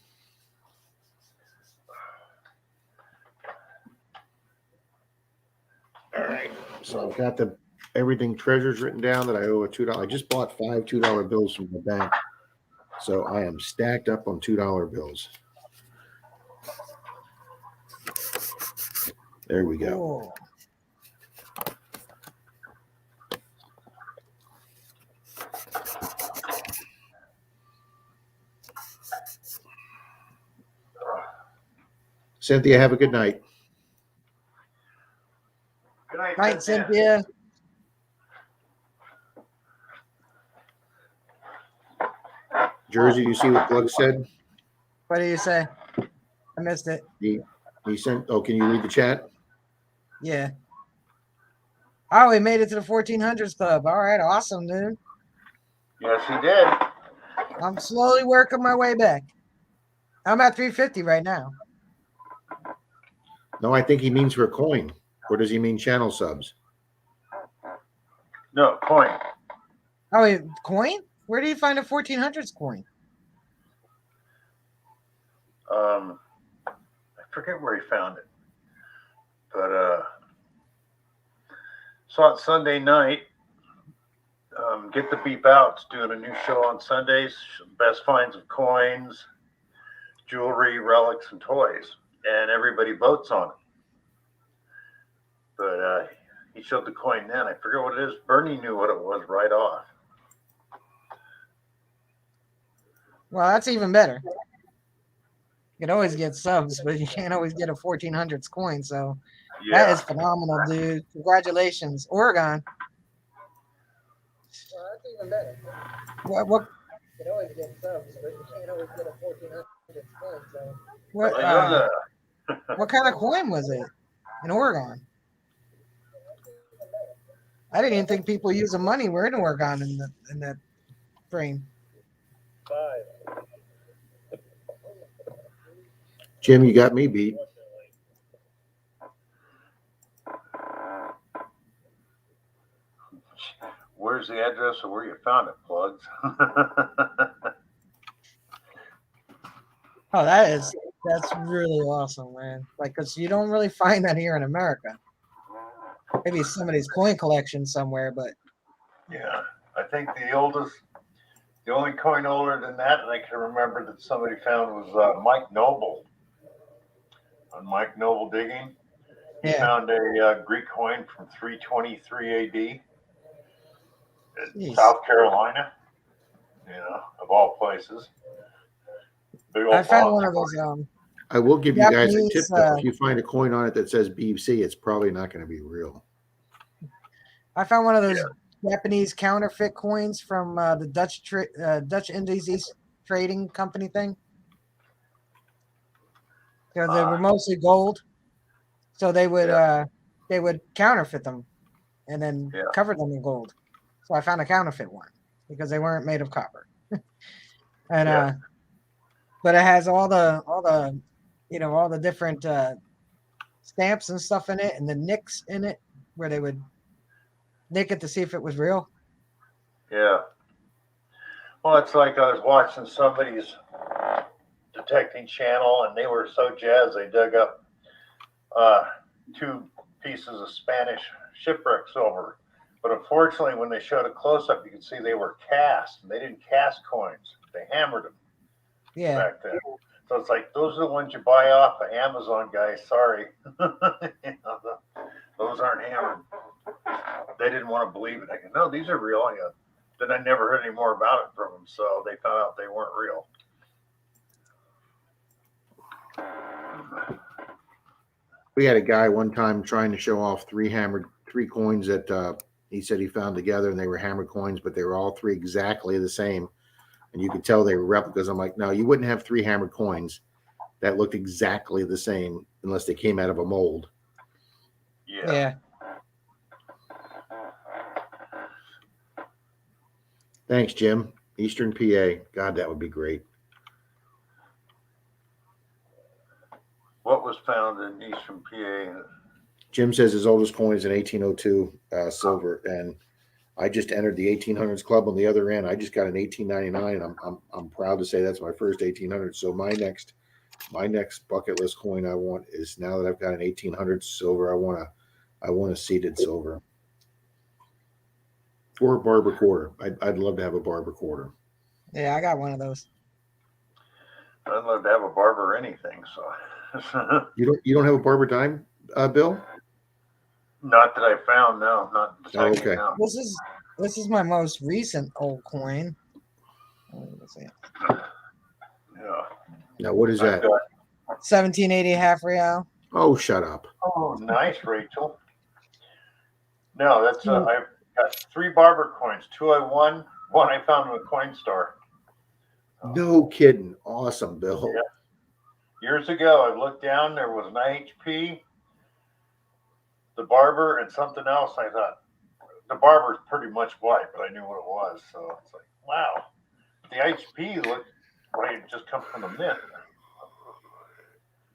All right. So I've got the everything treasures written down that I owe a $2. I just bought 5 $2 bills from the bank. So I am stacked up on $2 bills. There we go. Cool. Cynthia, have a good night. Good night, Right, Cynthia. Jersey, you see what Glug said? What do you say? I missed it. He sent, oh, can you read the chat? Yeah. Oh, we made it to the 1400s club. All right, awesome, dude. Yes, he did. I'm slowly working my way back. I'm at 350 right now. No, I think he means for a coin. Or does he mean channel subs? No, coin. Oh, wait, coin? Where do you find a 1400s coin? I forget where he found it. But saw it Sunday night. Get the Beep Out's doing a new show on Sundays. Best finds of coins, jewelry, relics, and toys. And everybody votes on it. But he showed the coin then. I forget what it is. Bernie knew what it was right off. Well, that's even better. You can always get subs, but you can't always get a 1400s coin. So that is phenomenal, dude. Congratulations, Oregon. Well, that's even better. What? You can always get subs, but you can't always get a 1400s coin. So what kind of coin was it in Oregon? I didn't even think people using money were in Oregon in that frame. Jim, you got me beat. Where's the address of where you found it, Plugs? Oh, that's really awesome, man. Like, cause you don't really find that here in America. Maybe somebody's coin collection somewhere, but Yeah, I think the only coin older than that, and I can remember that somebody found was Mike Noble. On Mike Noble digging, he yeah. found a Greek coin from 323 AD in Jeez. South Carolina. You know, of all places. Big old I found box one of coin. those. I will give you guys a Japanese, tip. Though. If you find a coin on it that says BBC, it's probably not going to be real. I found one of those Japanese counterfeit coins from the Dutch Indies East Trading Company thing. You know, they were mostly gold. So they would counterfeit them and then Yeah. cover them in gold. So I found a counterfeit one because they weren't made of copper. And Yeah. but it has all the all the different stamps and stuff in it and the nicks in it where they would nick it to see if it was real. Yeah. Well, it's like I was watching somebody's detecting channel, and they were so jazzed they dug up 2 pieces of Spanish shipwreck silver. But unfortunately, when they showed a close up, you could see they were cast. And they didn't cast coins; they hammered them Yeah. back then. So it's like those are the ones you buy off of Amazon, guys. Sorry, those aren't hammered. They didn't want to believe it. I go, no, these are real. Then I never heard any more about it from them, so they found out they weren't real. We had a guy one time trying to show off 3 coins that he said he found together, and they were hammered coins, but they were all 3 exactly the same. And you could tell they were replicas. I'm like, no, you wouldn't have 3 hammered coins that looked exactly the same unless they came out of a mold. Yeah. Thanks, Jim. Eastern PA. God, that would be great. What was found in Eastern PA? Jim says his oldest coin is an 1802 silver, and I just entered the 1800s club on the other end. I just got an 1899. I'm proud to say that's my first 1800. So my next bucket list coin I want is, now that I've got an 1800 silver, I want a seated silver or a barber quarter. I'd love to have a barber quarter. Yeah, I got one of those. I'd love to have a barber or anything. So You don't have a barber dime, Bill? not that I found. No, not Oh, okay. no. This is my most recent old coin. Let's see. Yeah. Now what is I've that? got- 1780 half real. Oh, shut up. Oh, nice, Rachel. No, that's I've got 3 barber coins. 2 I won. 1 I found in a coin store. No kidding. Awesome, Bill. Yeah. Years ago, I looked down. There was an IHP, the barber, and something else. I thought the barber's pretty much white, but I knew what it was. So it's like, wow. The IHP looked like it just come from the mint.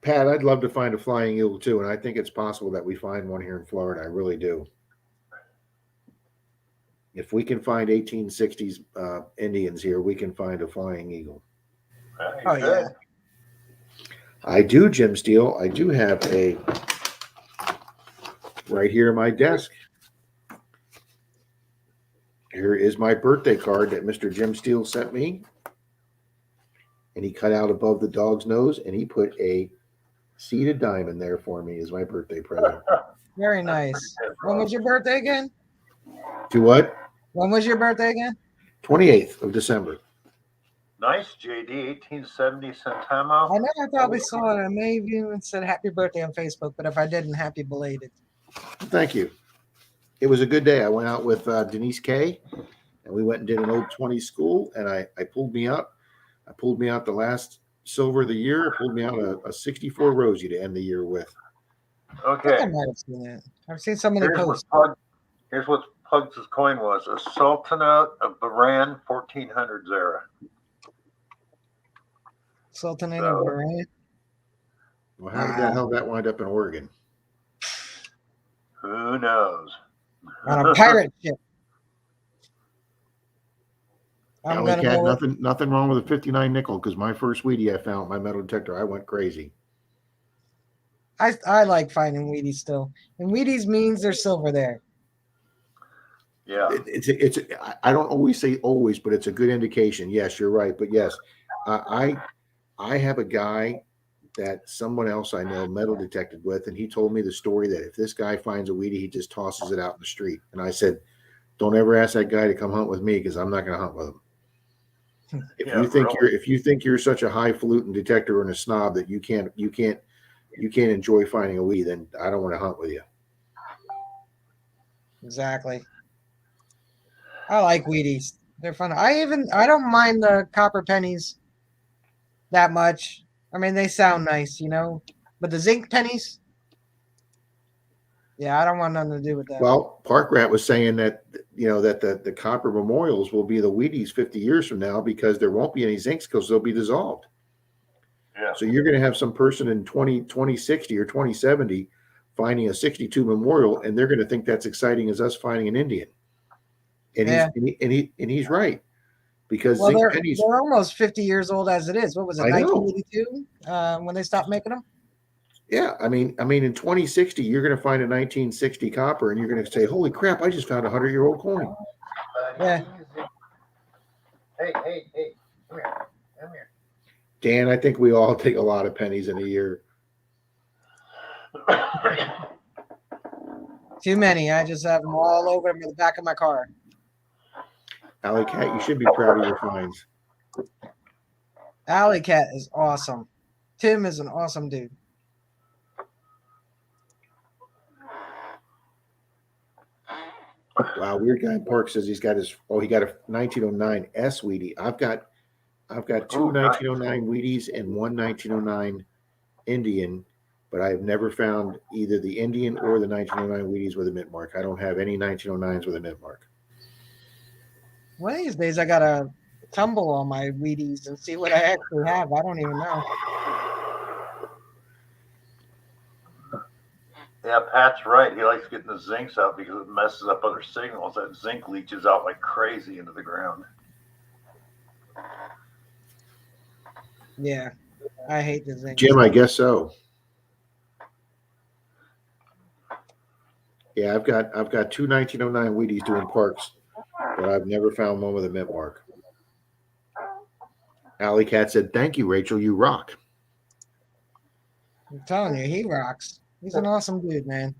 Pat, I'd love to find a flying eagle too, and I think it's possible that we find one here in Florida. I really do. If we can find 1860s Indians here, we can find a flying eagle. You Oh, could. yeah. I do, Jim Steele. I do have a right here in my desk. Here is my birthday card that Mr. Jim Steele sent me. And he cut out above the dog's nose, and he put a seated diamond there for me as my birthday present. Very nice. When was your birthday again? To what? When was your birthday again? 28th of December. Nice, JD. 1870 centimo. I know I probably saw it. I may have even said happy birthday on Facebook, but if I didn't, happy belated. Thank you. It was a good day. I went out with Denise Kay, and we went and did an old 20 school, and I pulled me out. I pulled me out the last silver of the year. I pulled me out a 64 Rosie to end the year with. I think I Okay. might have seen that. I've seen some of the posts. Here's what Pugs' coin was: a Sultanate of Bahrain, 1400s era. Sultanate So- of Bahrain. Well, how did the hell that wind up in Oregon? Who knows? On a pirate ship. I'm Alley gonna Cat, go with, nothing wrong with a 59 nickel, because my first Wheatie I found, my metal detector, I went crazy. I like finding Wheaties still. And Wheaties means there's silver there. Yeah. I don't always say always, but it's a good indication. Yes, you're right. But yes, I have a guy that someone else I know metal detected with, and he told me the story that if this guy finds a Wheatie, he just tosses it out in the street. And I said, don't ever ask that guy to come hunt with me, because I'm not going to hunt with him. Yeah, If you think you're such a highfalutin detector and a snob that you can't enjoy finding a Wheatie, then I don't want to hunt with you. Exactly. I like Wheaties. They're fun. I don't mind the copper pennies that much. I mean, they sound nice, you know. But the zinc pennies, Yeah, I don't want nothing to do with that. Well, Park Rat was saying that that the copper memorials will be the Wheaties 50 years from now because there won't be any zincs because they'll be dissolved. Yeah. So you're going to have some person in 2060 or 2070 finding a 62 memorial, and they're going to think that's exciting as us finding an Indian. And Yeah. he's right because Well, zinc they're pennies. almost 50 years old as it is. What was it, I know. 1982, when they stopped making them? Yeah, I mean, in 2060, you're going to find a 1960 copper, and you're going to say, "Holy crap! I just found a 100-year-old coin." Yeah. Hey, come here. Come here. Dan, I think we all take a lot of pennies in a year. Too many. I just have them all over the back of my car. Alley Cat, you should be proud of your finds. Alley Cat is awesome. Tim is an awesome dude. Wow, weird guy in Park says he got a 1909 S Wheatie. I've got two Oh, nice. 1909 Wheaties and one 1909 Indian, but I've never found either the Indian or the 1909 Wheaties with a mint mark. I don't have any 1909s with a mint mark. One of these days, I gotta tumble on my Wheaties and see what I actually have. I don't even know. Yeah, Pat's right. He likes getting the zincs out because it messes up other signals. That zinc leaches out like crazy into the ground. Yeah, I hate the zinc. Jim, I guess so. Yeah, I've got two 1909 Wheaties doing Parks, but I've never found one with a mint mark. Alley Cat said, "Thank you, Rachel. You rock." I'm telling you, he rocks. He's an awesome dude, man.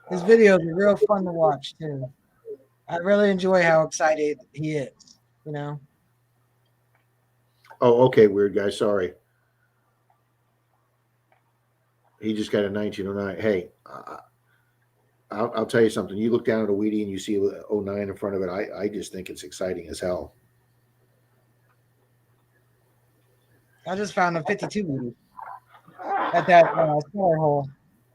His videos are real fun to watch too. I really enjoy how excited he is. You know. Oh, okay, weird guy. Sorry. He just got a 1909. Hey, I'll tell you something. You look down at a Wheatie and you see 09 in front of it. I just think it's exciting as hell. I just found a 52 Wheatie at that cellar hole.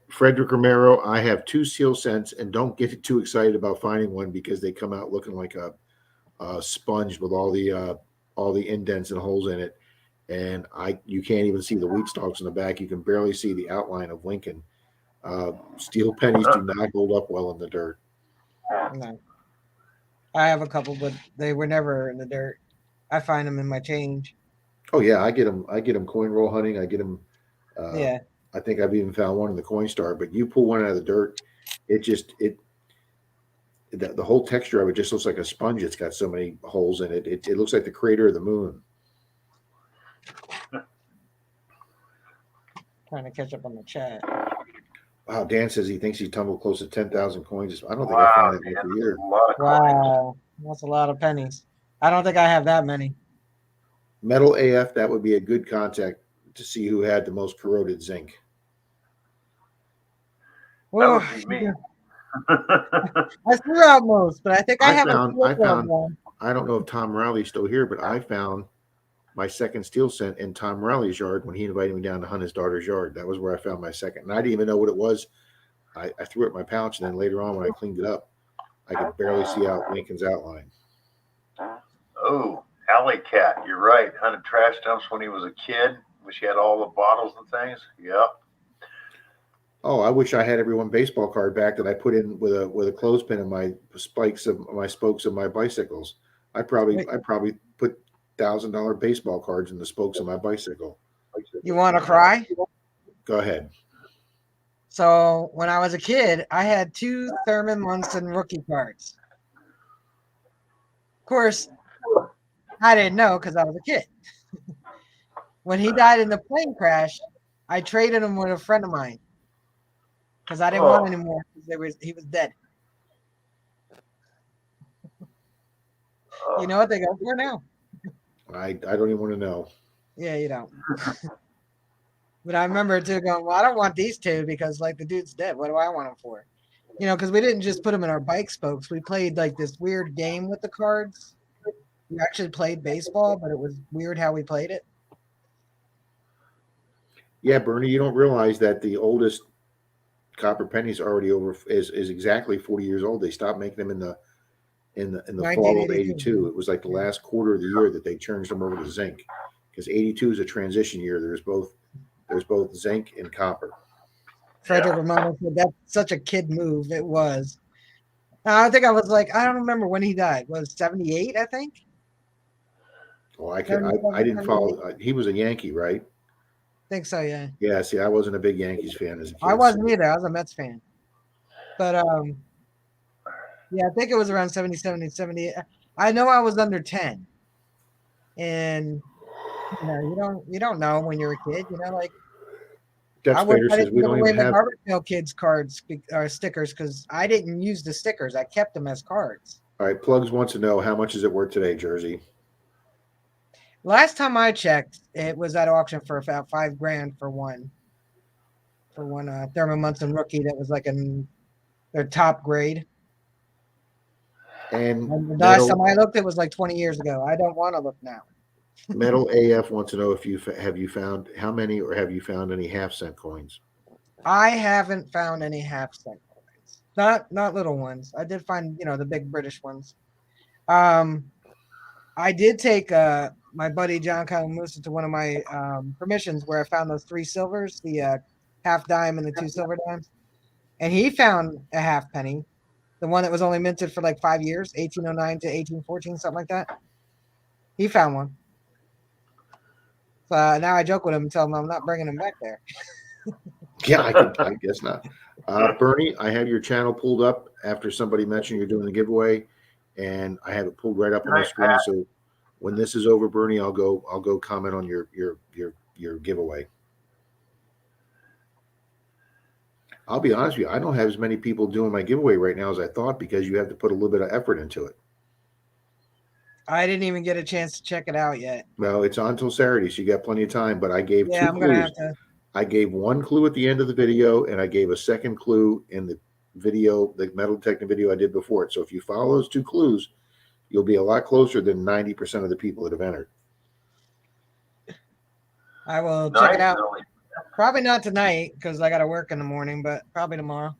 Frederick Romero, I have two seal scents, and don't get too excited about finding one because they come out looking like a sponge with all the indents and holes in it. And you can't even see the wheat stalks in the back. You can barely see the outline of Lincoln. Steel pennies do not hold up well in the dirt. No. I have a couple, but they were never in the dirt. I find them in my change. Oh yeah, I get them coin roll hunting. I get them. Yeah. I think I've even found one in the Coinstar. But you pull one out of the dirt, the whole texture of it just looks like a sponge. It's got so many holes in it. It looks like the crater of the moon. Trying to catch up on the chat. Wow, Dan says he thinks he tumbled close to 10,000 coins. I don't think Wow, I found that Dan, every year. that's a lot of coins. Wow. That's a lot of pennies. I don't think I have that many. Metal AF, that would be a good contact to see who had the most corroded zinc. That Well, would be me. I threw out most, but I think I have I a found one. I don't know if Tom Riley's still here, but I found my second steel scent in Tom Riley's yard when he invited me down to hunt his daughter's yard. That was where I found my second. And I didn't even know what it was. I threw it in my pouch, and then later on when I cleaned it up, I could barely see out Lincoln's outline. Oh, Alley Cat, you're right. Hunted trash dumps when he was a kid. Wish he had all the bottles and things. Yep. Oh, I wish I had every one baseball card back that I put in with a clothespin in my spokes of my bicycles. I probably put $1,000 baseball cards in the spokes of my bicycle. You want to cry? Go ahead. So when I was a kid, I had 2 Thurman Munson rookie cards. Of course, I didn't know because I was a kid. When he died in the plane crash, I traded him with a friend of mine because I didn't want any more because he was dead. You know what they go for now? I don't even want to know. Yeah, you don't. But I remember too going, well, I don't want these 2 because like the dude's dead. What do I want them for? You know, because we didn't just put them in our bike spokes. We played like this weird game with the cards. We actually played baseball, but it was weird how we played it. Yeah, Bernie, you don't realize that the oldest copper pennies already is exactly 40 years old. They stopped making them in the fall of 1982. '82. It was like the last quarter of the year that they changed them over to zinc, because '82 is a transition year. There's both zinc and copper. Frederick Romano said that's such a kid move. It was. I think I was like, I don't remember when he died. Was 78, I think. Well, I didn't follow. He was a Yankee, right? Think so, yeah. Yeah. See, I wasn't a big Yankees fan as a kid. I wasn't either. I was a Mets fan. But yeah, I think it was around 77, 78. I know I was under 10. And you don't know when you're a kid, like Jeff Spader says we don't even the have. Garbage Pail Kids cards or stickers because I didn't use the stickers. I kept them as cards. All right, Plugs wants to know how much is it worth today, Jersey? Last time I checked, it was at auction for about $5,000 for one Thurman Munson rookie that was like in their top grade. And the last time I looked, it was like 20 years ago. I don't want to look now. Metal AF wants to know if you found how many, or have you found any half-cent coins? I haven't found any half-cent coins. Not little ones. I did find the big British ones. I did take my buddy John Kalamusa to one of my permissions where I found those 3 silvers, the half dime and the 2 silver dimes, and he found a half penny, the one that was only minted for like 5 years, 1809 to 1814, something like that. He found one. So now I joke with him and tell him I'm not bringing him back there. Yeah, I guess not. Bernie, I have your channel pulled up after somebody mentioned you're doing the giveaway, and I have it pulled right up on the screen. So when this is over, Bernie, I'll go comment on your giveaway. I'll be honest with you, I don't have as many people doing my giveaway right now as I thought, because you have to put a little bit of effort into it. I didn't even get a chance to check it out yet. Well, it's on till Saturday, so you got plenty of time. But I gave 2 I'm gonna clues. have to. I gave 1 clue at the end of the video, and I gave a second clue in the video, the metal detecting video I did before it. So if you follow those 2 clues, you'll be a lot closer than 90% of the people that have entered. I will check it out. Probably not tonight because I got to work in the morning, but probably tomorrow.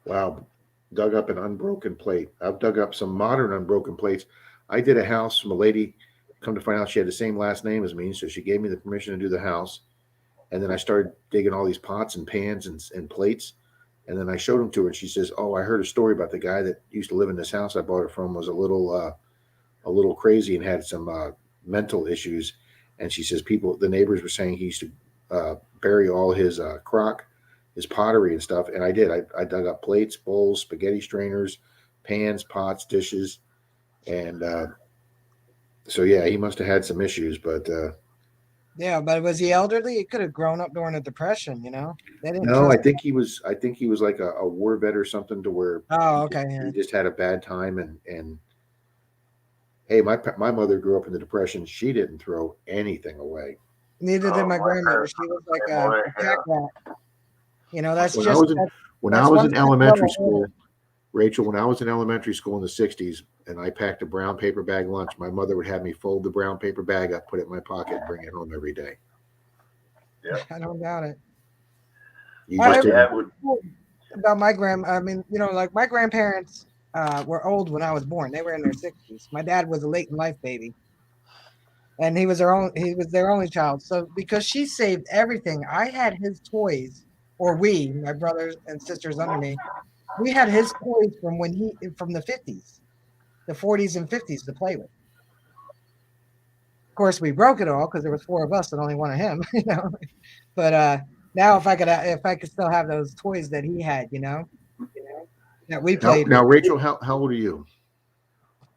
Wow. Dug up an unbroken plate. I've dug up some modern unbroken plates. I did a house from a lady. Come to find out she had the same last name as me, so she gave me the permission to do the house. And then I started digging all these pots and pans and plates. And then I showed them to her, and she says, "Oh, I heard a story about the guy that used to live in this house I bought it from was a little crazy and had some mental issues." And she says the neighbors were saying he used to bury all his his pottery and stuff. And I did. I dug up plates, bowls, spaghetti strainers, pans, pots, dishes. And so, yeah, he must have had some issues, but yeah, but was he elderly? He could have grown up during the Depression, They didn't no, I trust think he was like a war vet or something, to where okay, he just had a bad time. And hey, my mother grew up in the Depression. She didn't throw anything away. Neither did my grandmother. She was like a pack rat. That's when I was in elementary school. Rachel, when I was in elementary school in the 60s and I packed a brown paper bag lunch, my mother would have me fold the brown paper bag up, put it in my pocket, and bring it home every day. Yeah. I don't doubt it. You just didn't. About my like my grandparents were old when I was born. They were in their 60s. My dad was a late in life baby. And he was their only child. So because she saved everything, I had his toys, or my brothers and sisters under me, we had his toys from from the 50s, the 40s and 50s to play with. Of course, we broke it all because there was 4 of us and only 1 of him, But now if I could still have those toys that he had, that we played. Now, Rachel, how old are you?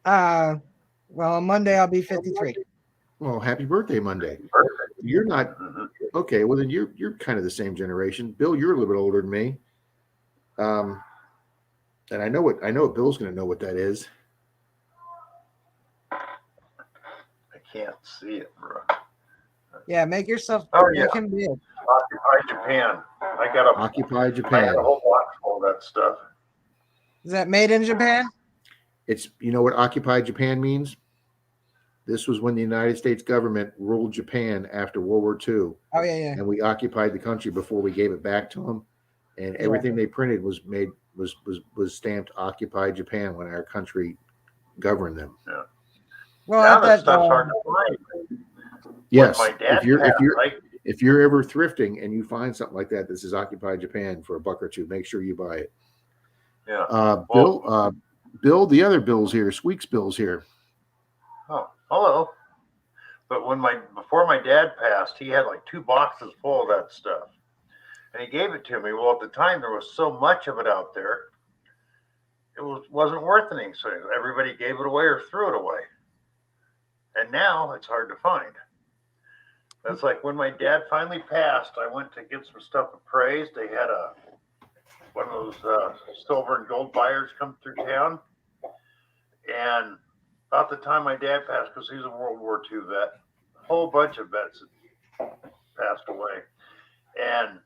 Well, on Monday I'll be 53. Well, happy birthday, Monday. You're not okay. Well, then you're kind of the same generation. Bill, you're a little bit older than me. And I know what Bill's going to know what that is. I can't see it, bro. Yeah, make yourself. Oh, yeah. Make him big. Occupy Japan. I got Occupy I Japan. had a whole box full of that stuff. Is that made in Japan? It's, you know what Occupy Japan means? This was when the United States government ruled Japan after World War II, Oh yeah, yeah. and we occupied the country before we gave it back to them. And Yeah. everything they printed was made was stamped "Occupied Japan" when our country governed them. Well, Now at that that stuff's hard to find. Yes, When my dad if you're passed, like, if you're ever thrifting and you find something like that, this is Occupied Japan for $1 or $2. Make sure you buy it. yeah. Bill, the other Bill's here. Squeaks Bill's here. Oh, hello. But before my dad passed, he had like 2 boxes full of that stuff, and he gave it to me. Well, at the time, there was so much of it out there, it wasn't worth anything. So everybody gave it away or threw it away. And now it's hard to find. That's like when my dad finally passed. I went to get some stuff appraised. They had one of those silver and gold buyers come through town, and about the time my dad passed, because he's a World War II vet, a whole bunch of vets had passed away. And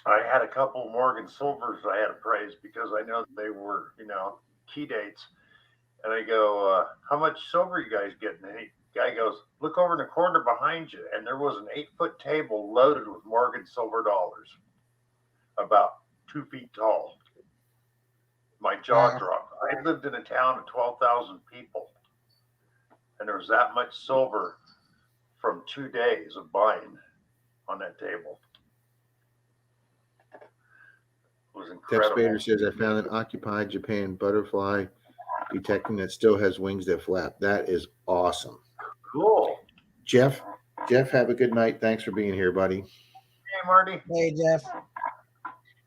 I had a couple Morgan Silvers I had appraised because I know they were, key dates. And I go, how much silver you guys getting? And the guy goes, look over in the corner behind you. And there was an 8-foot table loaded with Morgan silver dollars, about 2 feet tall. My jaw Wow. dropped. I lived in a town of 12,000 people, and there was that much silver from 2 days of buying on that table. It was Deb incredible. Spader says, I found an Occupied Japan butterfly detecting that still has wings that flap. That is awesome. Cool. Jeff, have a good night. Thanks for being here, buddy. Hey, Marty. Hey Jeff.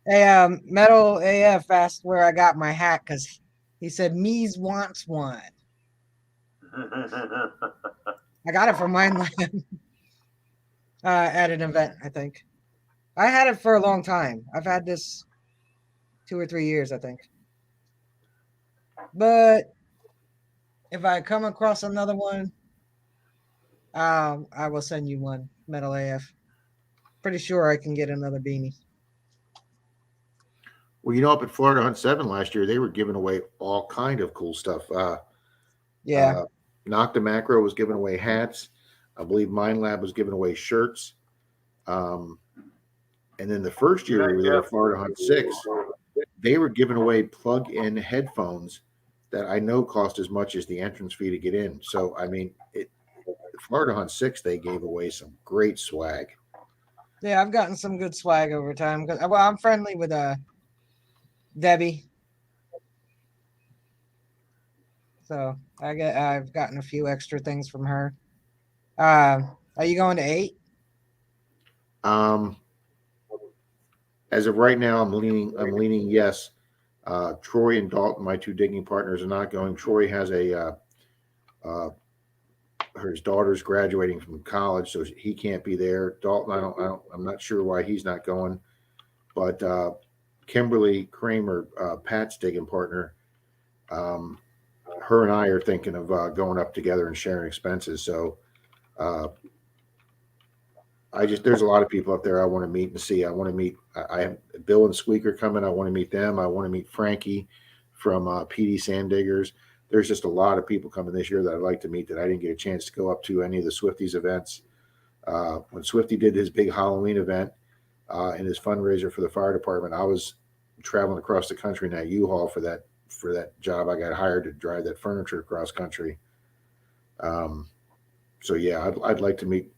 Hey, Metal AF asked where I got my hat because he said Mies wants one. I got it from Mine Lab at an event, I think. I had it for a long time. I've had this 2 or 3 years, I think. But if I come across another one, I will send you one, Metal AF. Pretty sure I can get another beanie. Well, up at Florida Hunt 7 last year, they were giving away all kind of cool stuff. Yeah. Nocta Macro was giving away hats. I believe Mind Lab was giving away shirts. And then the first year we were there at Florida Hunt 6, they were giving away plug-in headphones that I know cost as much as the entrance fee to get in. So, I mean, Florida Hunt 6, they gave away some great swag. Yeah, I've gotten some good swag over time. Well, I'm friendly with Debbie. So I've gotten a few extra things from her. Are you going to 8? As of right now, I'm leaning yes. Troy and Dalton, my 2 digging partners, are not going. Troy has his daughter's graduating from college, so he can't be there. Dalton, I'm not sure why he's not going, but Kimberly Kramer, Pat's digging partner, her and I are thinking of going up together and sharing expenses. So there's a lot of people up there I want to meet and see. I want to meet. I have Bill and Squeaker coming. I want to meet them. I want to meet Frankie from PD Sand Diggers. There's just a lot of people coming this year that I'd like to meet that I didn't get a chance to go up to any of the Swifties events. When Swifty did his big Halloween event and his fundraiser for the fire department, I was traveling across the country in that U-Haul for that job. I got hired to drive that furniture across country. So yeah, I'd like to meet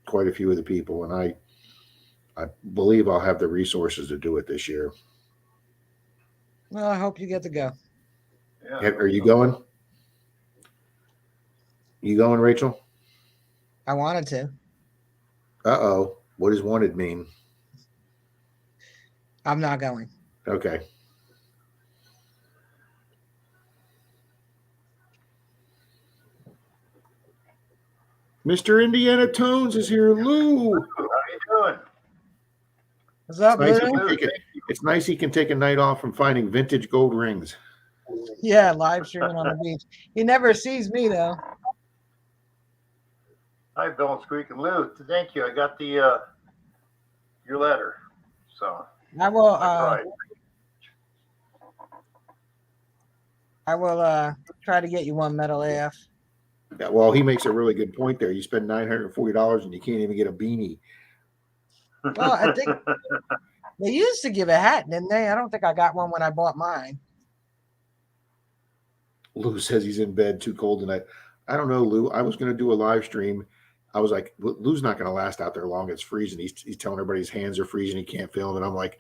quite a few of the people, and I believe I'll have the resources to do it this year. Well, I hope you get to go. Yeah. Are you going? You going, Rachel? I wanted to. Uh-oh. What does wanted mean? I'm not going. Okay. Mr. Indiana Tones is here. Lou. How you doing? What's up, Nice Lou? it's nice he can take a night off from finding vintage gold rings. Yeah, live streaming on the beach. He never sees me though. Hi, Bill and Squeak and Lou. Thank you. I got the your letter. So I will. I I will try to get you one, Metal AF. Yeah, well, he makes a really good point there. You spend $940 and you can't even get a beanie. Well, I think they used to give a hat, didn't they? I don't think I got one when I bought mine. Lou says he's in bed, too cold tonight. I don't know, Lou. I was going to do a live stream. I was like, Lou's not going to last out there long. It's freezing. He's telling everybody his hands are freezing. He can't feel them. And I'm like,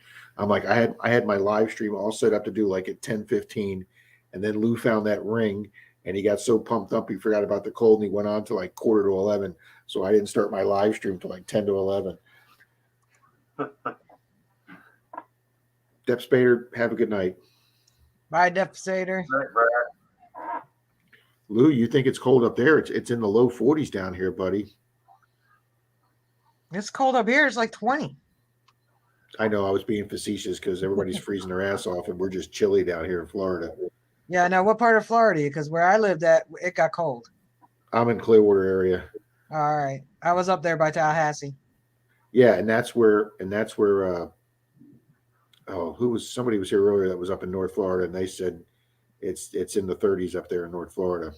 I had my live stream all set up to do like at 10:15, and then Lou found that ring, and he got so pumped up he forgot about the cold, and he went on to like quarter to 11. So I didn't start my live stream till like 10 to 11. Dep Spader, have a good night. Bye, Devastator. Right, Brad. Lou, you think it's cold up there? It's in the low 40s down here, buddy. It's cold up here. It's like 20. I know I was being facetious because everybody's freezing their ass off, and we're just chilly down here in Florida. Yeah, now what part of Florida? Because where I lived at, it got cold. I'm in Clearwater area. All right. I was up there by Tallahassee. Yeah, and that's where somebody was here earlier that was up in North Florida, and they said it's in the 30s up there in North Florida.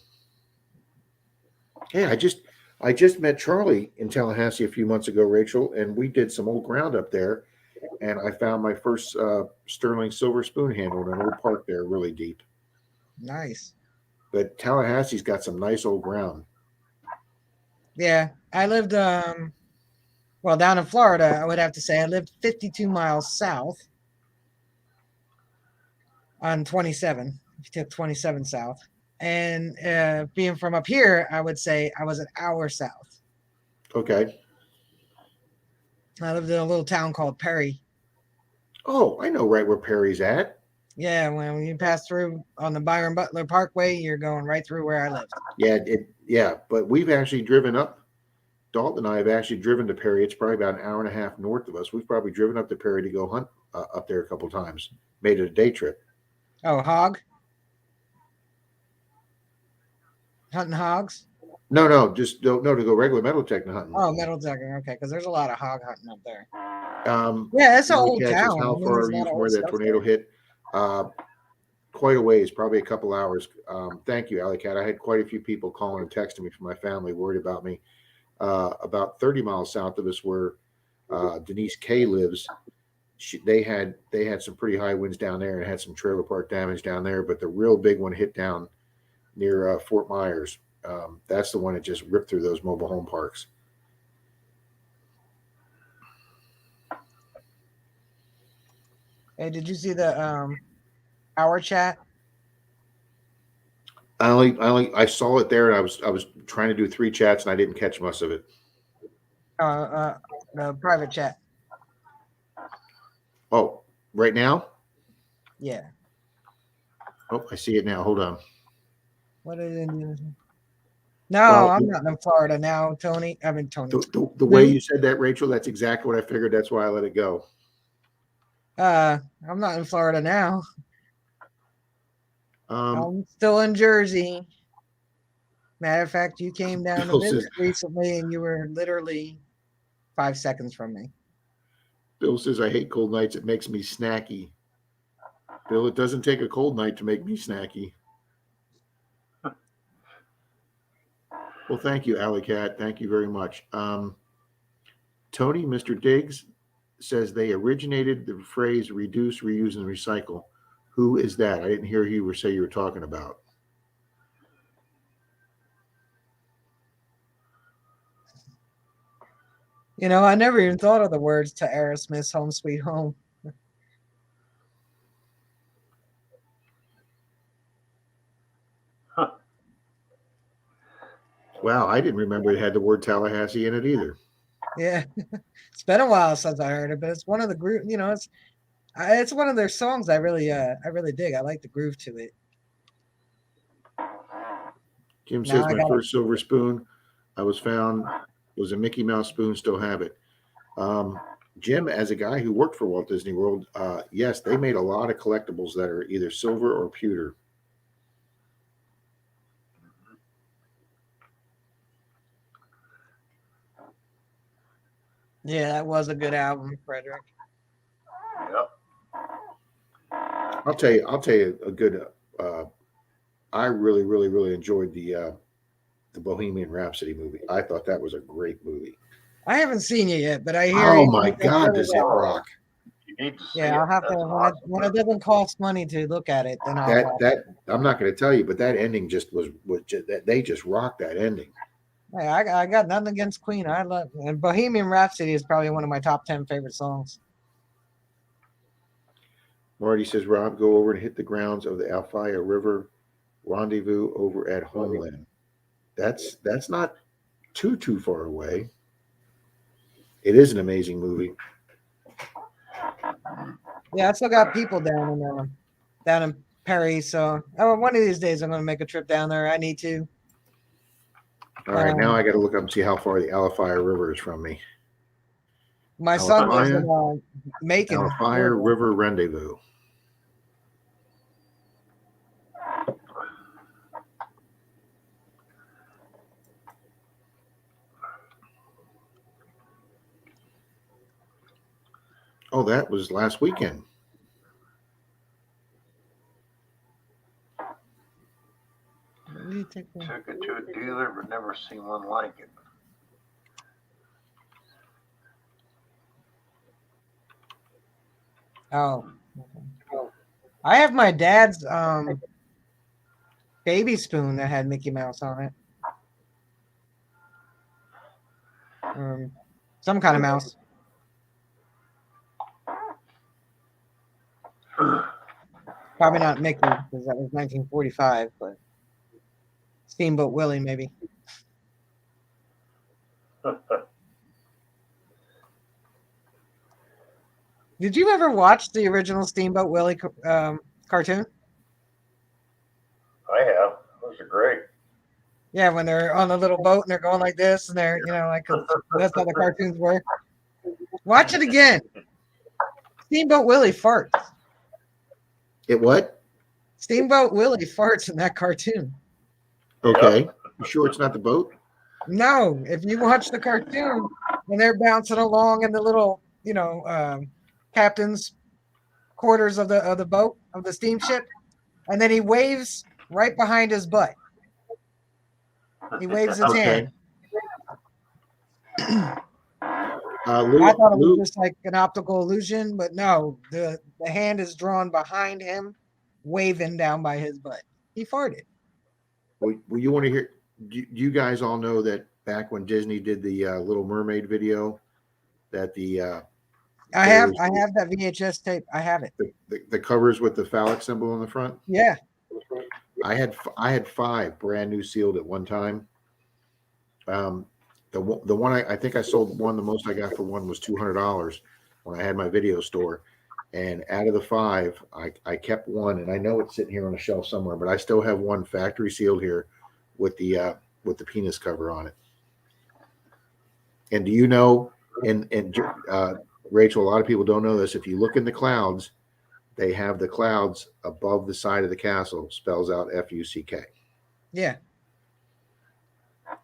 Yeah, I just met Charlie in Tallahassee a few months ago, Rachel, and we did some old ground up there, and I found my first Sterling silver spoon handle in an old park there, really deep. Nice. But Tallahassee's got some nice old ground. Yeah. I lived well, down in Florida, I would have to say I lived 52 miles south on 27. If you took 27 south. And being from up here, I would say I was an hour south. Okay. I lived in a little town called Perry. Oh, I know right where Perry's at. Yeah, when you pass through on the Byron Butler Parkway, you're going right through where I lived. Yeah, but we've actually driven up. Dalton and I have actually driven to Perry. It's probably about an hour and a half north of us. We've probably driven up to Perry to go hunt up there a couple times. Made it a day trip. Oh, hog? Hunting hogs? No, just to go regular metal detecting hunting. Oh, metal detecting. Okay, because there's a lot of hog hunting up there. Yeah, it's an old town. How I mean, far there's are a lot you of from old where that stuff tornado hit? Quite a ways, probably a couple hours. Thank you, Alley Cat. I had quite a few people calling and texting me from my family, worried about me. About 30 miles south of us, where Denise Kay lives, they had some pretty high winds down there and had some trailer park damage down there. But the real big one hit down near Fort Myers. That's the one that just ripped through those mobile home parks. Hey, did you see the our chat? I saw it there, and I was trying to do 3 chats, and I didn't catch much of it. The private chat. Oh, right now? Yeah. Oh, I see it now. Hold on. What did it do? No, Well, I'm not in Florida now, Tony. I mean, Tony. The way you said that, Rachel, that's exactly what I figured. That's why I let it go. I'm not in Florida now. I'm still in Jersey. Matter of fact, you came down to Bill visit says- recently, and you were literally 5 seconds from me. Bill says, I hate cold nights. It makes me snacky. Bill, it doesn't take a cold night to make me snacky. Well, thank you, Alley Cat. Thank you very much. Tony, Mr. Diggs says they originated the phrase reduce, reuse, and recycle. Who is that? I didn't hear you say you were talking about. You know, I never even thought of the words to Aerosmith's Home Sweet Home. Wow, I didn't remember it had the word Tallahassee in it either. Yeah. It's been a while since I heard it, but it's one of the group, you know, it's one of their songs I really dig. I like the groove to it. Jim Now says I my got first silver spoon I was found was a Mickey Mouse spoon. Still have it. Jim, as a guy who worked for Walt Disney World, yes, they made a lot of collectibles that are either silver or pewter. Yeah, that was a good album, Frederick. Yep. I'll tell you a good. I really enjoyed the the Bohemian Rhapsody movie. I thought that was a great movie. I haven't seen it yet, but I hear. Oh it- my it's God, really does it good. rock? You need to see Yeah, it. I'll have to That's when awesome. when it doesn't cost money to look at it, then I'll. That I'm not going to tell you, but that ending just was just, that they just rocked that ending. Hey, I got nothing against Queen. I love and Bohemian Rhapsody is probably one of my top 10 favorite songs. Marty says, Rob, go over and hit the grounds of the Alfaya River rendezvous over at Homeland. That's not too far away. It is an amazing movie. Yeah, I still got people down in Perry, so one of these days I'm gonna make a trip down there. I need to. All right, now I got to look up and see how far the Alfaya River is from me. My son lives in Alfaya? Macon. Alfaya River Rendezvous. Oh, that was last weekend. Where do you take the- Took it to a dealer, but never seen one like it. Oh, okay. I have my dad's baby spoon that had Mickey Mouse on it. Some kind of mouse. Probably not Mickey because that was 1945, but Steamboat Willie maybe. Did you ever watch the original Steamboat Willie cartoon? I have. Those are great. Yeah, when they're on the little boat and they're going like this and they're, like that's how the cartoons were. Watch it again. Steamboat Willie farts. It what? Steamboat Willie farts in that cartoon. Okay. You sure it's not the boat? No, if you watch the cartoon and they're bouncing along in the little, captain's quarters of the boat of the steamship, and then he waves right behind his butt. He waves his hand. I thought it was just like an optical illusion, but no, the hand is drawn behind him, waving down by his butt. He farted. Well, you want to hear? Do you guys all know that back when Disney did the Little Mermaid video, that I have that VHS tape. I have it. The covers with the phallic symbol on the front. Yeah. I had 5 brand new sealed at one time. The one I think I sold one. The most I got for one was $200 when I had my video store. And out of the 5, I kept one, and I know it's sitting here on a shelf somewhere, but I still have one factory sealed here with the penis cover on it. And do you know? And Rachel, a lot of people don't know this. If you look in the clouds, they have the clouds above the side of the castle, spells out F-U-C-K. Yeah.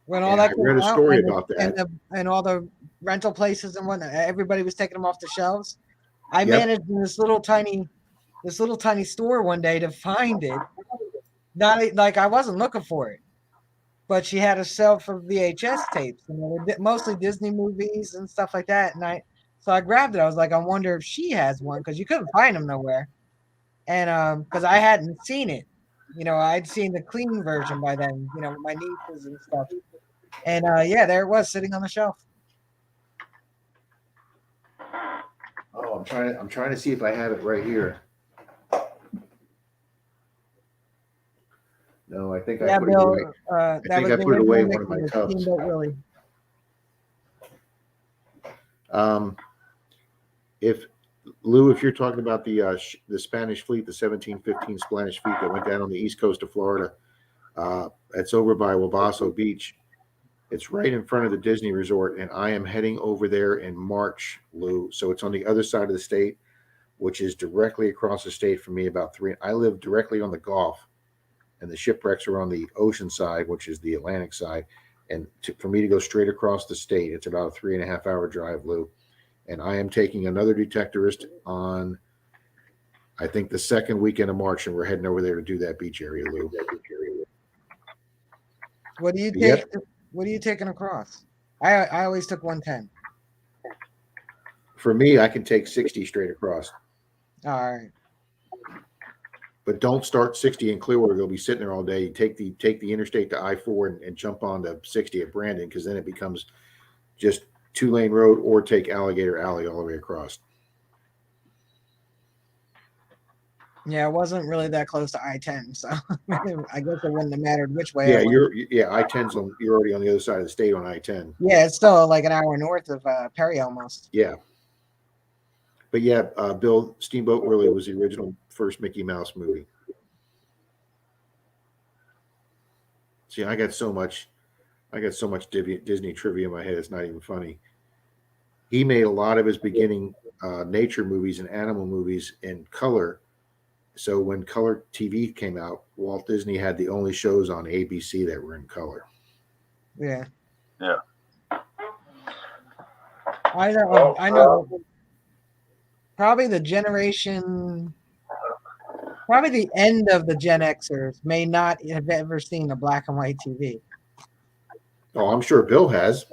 When all And that I read a came out, story and about that. and all the rental places and whatnot, everybody was taking them off the shelves. I Yep. managed in this little tiny store one day to find it. Not like I wasn't looking for it, but she had a shelf of VHS tapes, and they were mostly Disney movies and stuff like that. And so I grabbed it. I was like, I wonder if she has one because you couldn't find them nowhere. And because I hadn't seen it, I'd seen the clean version by then, with my nieces and stuff. And yeah, there it was sitting on the shelf. Oh, I'm trying to see if I have it right here. No, I think I put it away. I think I put it away in one of my tubs. Steamboat Willie. If you're talking about the Spanish fleet, the 1715 Spanish fleet that went down on the east coast of Florida, it's over by Wabasso Beach. It's right in front of the Disney Resort, and I am heading over there in March, Lou. So it's on the other side of the state, which is directly across the state from me. I live directly on the Gulf, and the shipwrecks are on the ocean side, which is the Atlantic side. And for me to go straight across the state, it's about a 3.5-hour drive, Lou. And I am taking another detectorist on, I think, the second weekend of March, and we're heading over there to do that beach area, Lou. What do you take? Yep. What are you taking across? I always took 110. For me, I can take 60 straight across, All right. but don't start 60 in Clearwater. You'll be sitting there all day. You take the interstate to I-4 and jump on to 60 at Brandon, because then it becomes just 2-lane road, or take Alligator Alley all the way across. Yeah, it wasn't really that close to I-10, so I guess it wouldn't have mattered which way I went. I-10's on. You're already on the other side of the state on I-10. Yeah, it's still like an hour north of Perry almost. Yeah. But yeah, Bill, Steamboat Willie was the original first Mickey Mouse movie. See, I got so much Disney trivia in my head. It's not even funny. He made a lot of his beginning nature movies and animal movies in color. So when color TV came out, Walt Disney had the only shows on ABC that were in color. Yeah. Yeah. I know. Well, I know. Probably the generation, probably the end of the Gen Xers may not have ever seen a black and white TV. Oh, I'm sure Bill has.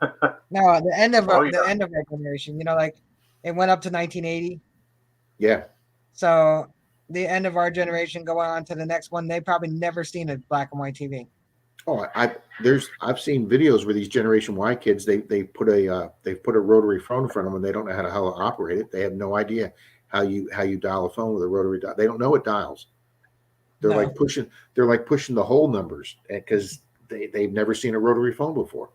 No, the end of Oh, the yeah. end of our generation. You know, like it went up to 1980. Yeah. So the end of our generation going on to the next one, they probably never seen a black and white TV. Oh, I've seen videos where these Generation Y kids they put a rotary phone in front of them, and they don't know how to operate it. They have no idea how you dial a phone with a rotary dial. They don't know it dials. They're No. like pushing the whole numbers because they've never seen a rotary phone before.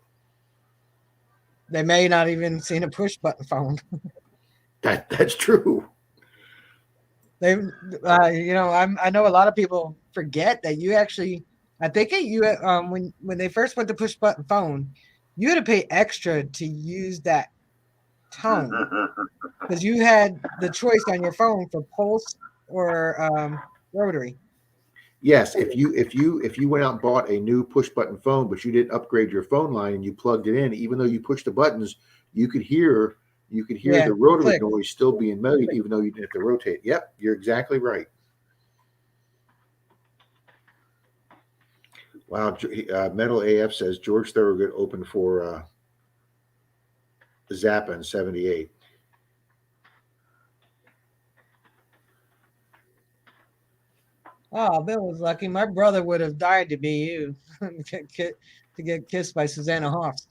They may not even seen a push button phone. That's true. They, you know, I know a lot of people forget that you actually. I think when they first went to push button phone, you had to pay extra to use that tone because you had the choice on your phone for pulse or rotary. Yes, if you went out and bought a new push button phone, but you didn't upgrade your phone line and you plugged it in, even though you pushed the buttons, you could hear Yeah, the rotary click. noise still being made, even though you didn't have to rotate. Yep, you're exactly right. Wow, Metal AF says George Thorogood opened for Zappa in '78. Oh, Bill was lucky. My brother would have died to be you to get kissed by Susanna Hoffs.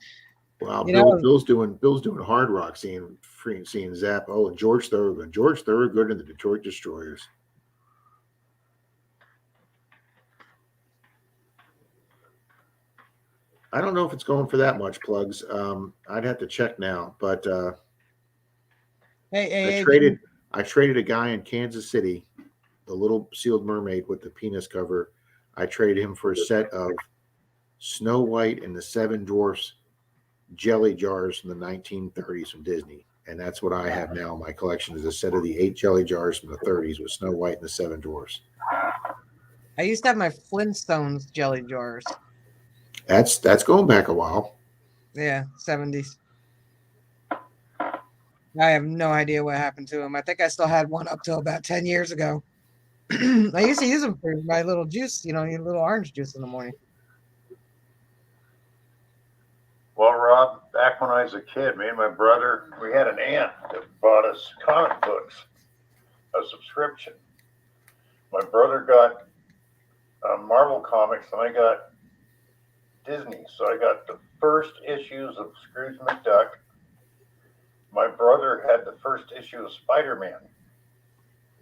Wow, You know, Bill's doing hard rock, seeing Zappa. Oh, and George Thorogood and the Detroit Destroyers. I don't know if it's going for that much plugs. I'd have to check now, but hey, I traded a guy in Kansas City, the little sealed mermaid with the penis cover. I traded him for a set of Snow White and the Seven Dwarfs jelly jars from the 1930s from Disney. And that's what I have now in my collection, is a set of the 8 jelly jars from the 30s with Snow White and the Seven Dwarfs. I used to have my Flintstones jelly jars. That's going back a while. Yeah, 70s. I have no idea what happened to them. I think I still had one up till about 10 years ago. I used to use them for my little juice, you know, your little orange juice in the morning. Well, Rob, back when I was a kid, me and my brother, we had an aunt that bought us comic books, a subscription. My brother got Marvel comics, and I got Disney. So I got the first issues of Scrooge McDuck. My brother had the first issue of Spider-Man.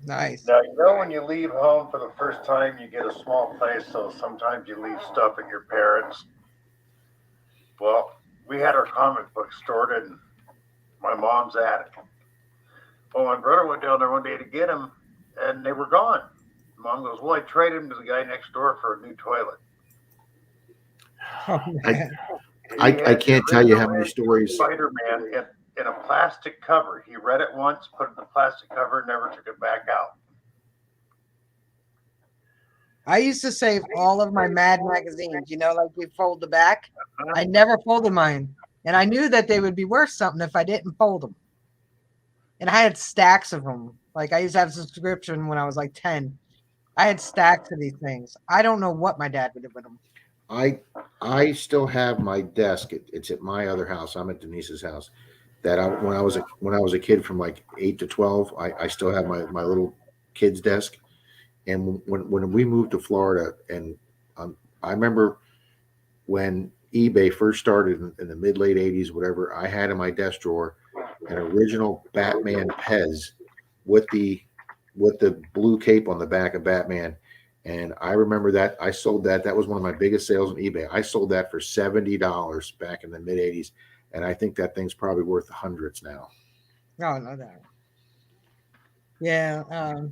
Nice. Now, you know, when you leave home for the first time, you get a small place, so sometimes you leave stuff at your parents'. Well, we had our comic book stored in my mom's attic. Well, my brother went down there one day to get them, and they were gone. Mom goes, well, I traded them to the guy next door for a new toilet. Oh, man. I can't tell you how many stories. Spider-Man in a plastic cover. He read it once, put it in the plastic cover, never took it back out. I used to save all of my Mad magazines, you know, like you fold the back. I never folded mine. And I knew that they would be worth something if I didn't fold them. And I had stacks of them. Like I used to have a subscription when I was like 10. I had stacks of these things. I don't know what my dad would do with them. I still have my desk. It's at my other house. I'm at Denise's house. That when I was a kid from like 8 to 12, I still have my little kid's desk. And when we moved to Florida, and I remember when eBay first started in the mid late 80s, whatever, I had in my desk drawer an original Batman Pez with the blue cape on the back of Batman. And I remember that I sold that. That was one of my biggest sales on eBay. I sold that for $70 back in the mid 80s. And I think that thing's probably worth hundreds now. Oh, no doubt. Yeah.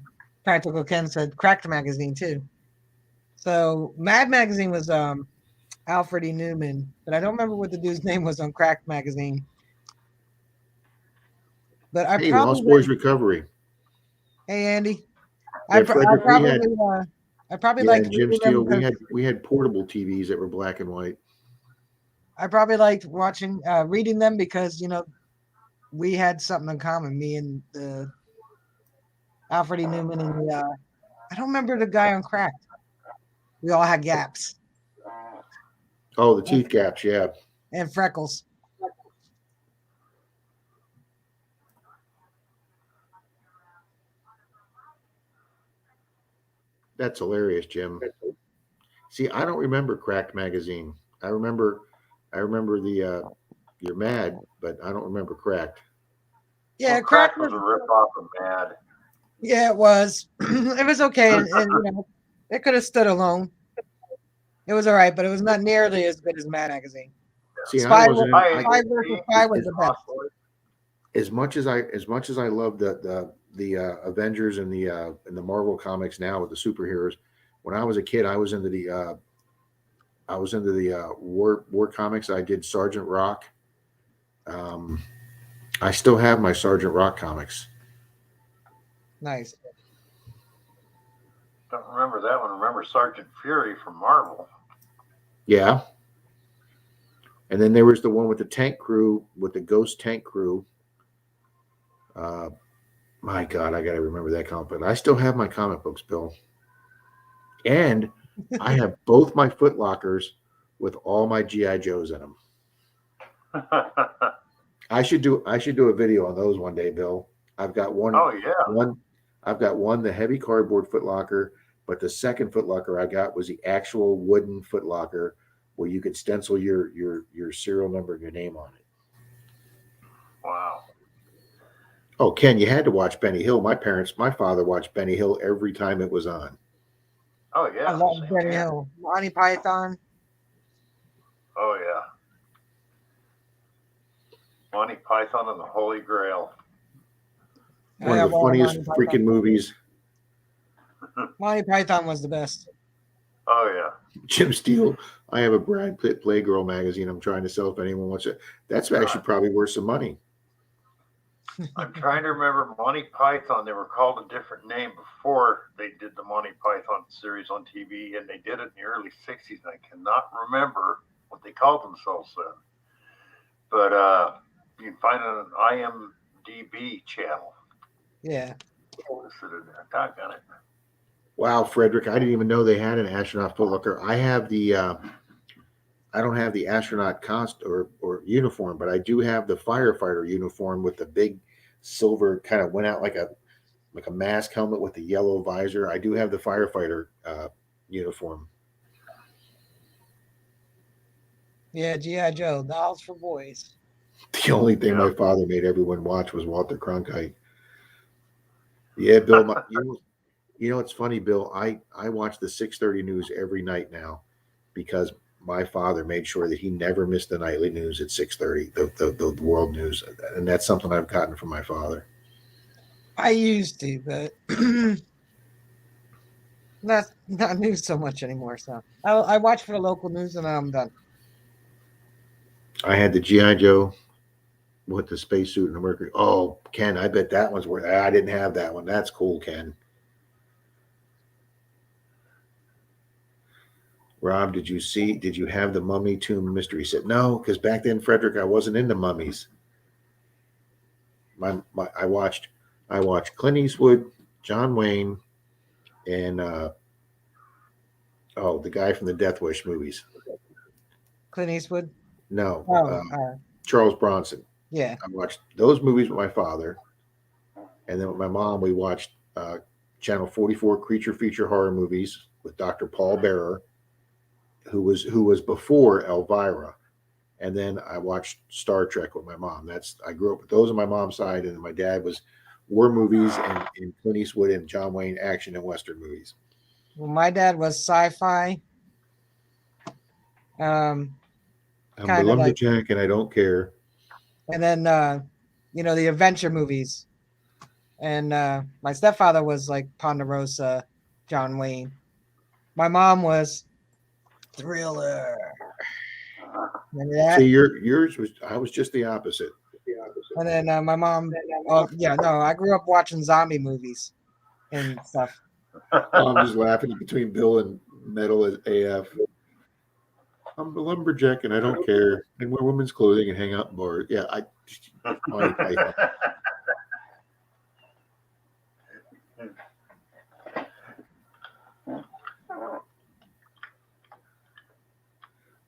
Practical Ken said Cracked magazine too. So Mad magazine was Alfred E. Newman, but I don't remember what the dude's name was on Cracked magazine. But I Hey, probably Lost Boys Recovery. Hey Andy. Yeah, Frederick, I probably yeah, like and Jim reading Steele. them. We had portable TVs that were black and white. I probably liked watching reading them because we had something in common. Me and the Alfred E. Newman and the I don't remember the guy on Cracked. We all had gaps Oh, the teeth gaps, yeah. and freckles. That's hilarious, Jim. See, I don't remember Cracked magazine. I remember the You're Mad, but I don't remember Cracked. Yeah, Well, Cracked Crack was a rip-off of Mad. Yeah, it was. It was okay, and it could have stood alone. It was all right, but it was not nearly as good as Mad magazine. See, Spy I wasn't. Spy versus Spy was the best. As much as I love the Avengers and the Marvel comics now with the superheroes, when I was a kid, I was into the war comics. I did Sergeant Rock. I still have my Sergeant Rock comics. Nice. Don't remember that one. Remember Sergeant Fury from Marvel. Yeah. And then there was the one with the tank crew, with the ghost tank crew. My God, I got to remember that comic book. I still have my comic books, Bill. And I have both my Foot Lockers with all my G.I. Joes in them. I should do a video on those one day, Bill. I've got one. Oh yeah. I've got one, the heavy cardboard Foot Locker, but the second Foot Locker I got was the actual wooden Foot Locker where you could stencil your serial number and your name on it. Wow. Oh, Ken, you had to watch Benny Hill. My father watched Benny Hill every time it was on. Oh yeah. I love Same Benny here. Hill. Monty Python. Oh yeah. Monty Python and the Holy Grail. I One have of the all funniest Monty Python. freaking movies. Monty Python was the best. Oh yeah. Jim Steele. I have a Brad Pitt Playgirl magazine I'm trying to sell if anyone wants it. That's actually probably worth some money. I'm trying to remember Monty Python. They were called a different name before they did the Monty Python series on TV, and they did it in the early 60s. And I cannot remember what they called themselves then. But you can find it on an IMDb channel. Yeah. Listed in there. Doggone it. Wow, Frederick, I didn't even know they had an astronaut Foot Locker. I have the I don't have the astronaut or uniform, but I do have the firefighter uniform with the big silver kind of went out like a mask helmet with the yellow visor. I do have the firefighter uniform. Yeah, G.I. Joe, Dolls for Boys. The only thing my father made everyone watch was Walter Cronkite. Yeah, Bill, you know, it's funny, Bill. I watch the 6:30 news every night now because my father made sure that he never missed the nightly news at 6:30, the world news, and that's something I've gotten from my father. I used to, but not news so much anymore. So I watch for the local news, and then I'm done. I had the G.I. Joe with the spacesuit and the Mercury. Oh, Ken, I bet that one's worth. I didn't have that one. That's cool, Ken. Rob, did you have the Mummy Tomb Mystery Set? No, because back then, Frederick, I wasn't into mummies. I watched Clint Eastwood, John Wayne, and the guy from the Death Wish movies. Clint Eastwood. No, Oh, Charles Bronson. yeah. I watched those movies with my father, and then with my mom, we watched Channel 44 creature feature horror movies with Dr. Paul Bearer, who was before Elvira, and then I watched Star Trek with my mom. I grew up with those on my mom's side, and my dad was war movies and Clint Eastwood and John Wayne action and western movies. Well, my dad was sci-fi. I'm a Kinda like- lumberjack, and I don't care. And then the adventure movies. And my stepfather was like Ponderosa, John Wayne. My mom was thriller. Remember that? See, yours was. I was just the opposite. And then my mom, I grew up watching zombie movies and stuff. I'm just laughing between Bill and Metal as AF. I'm a lumberjack and I don't care. And wear women's clothing and hang out in bars. Yeah,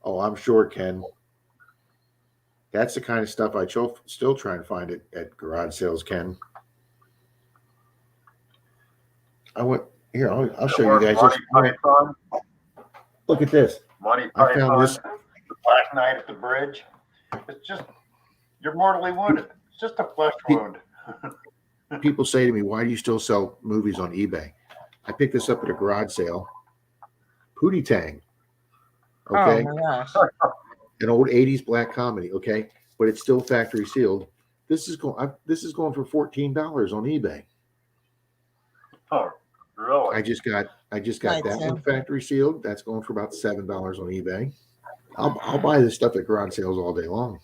Oh, I'm sure, Ken. That's the kind of stuff I still try and find at garage sales, Ken. I went here. I'll show you guys this. Monty Python. Look at this. Monty I found Python. this. The Black Knight at the Bridge. It's just you're mortally wounded. It's just a flesh wound. People say to me, "Why do you still sell movies on eBay?" I picked this up at a garage sale. Pootie Tang. Okay. Oh my gosh. An old 80s black comedy, okay, but it's still factory sealed. This is going for $14 on eBay. Oh, really? I just got Right, that Sam. one factory sealed. That's going for about $7 on eBay. I'll buy this stuff at garage sales all day long.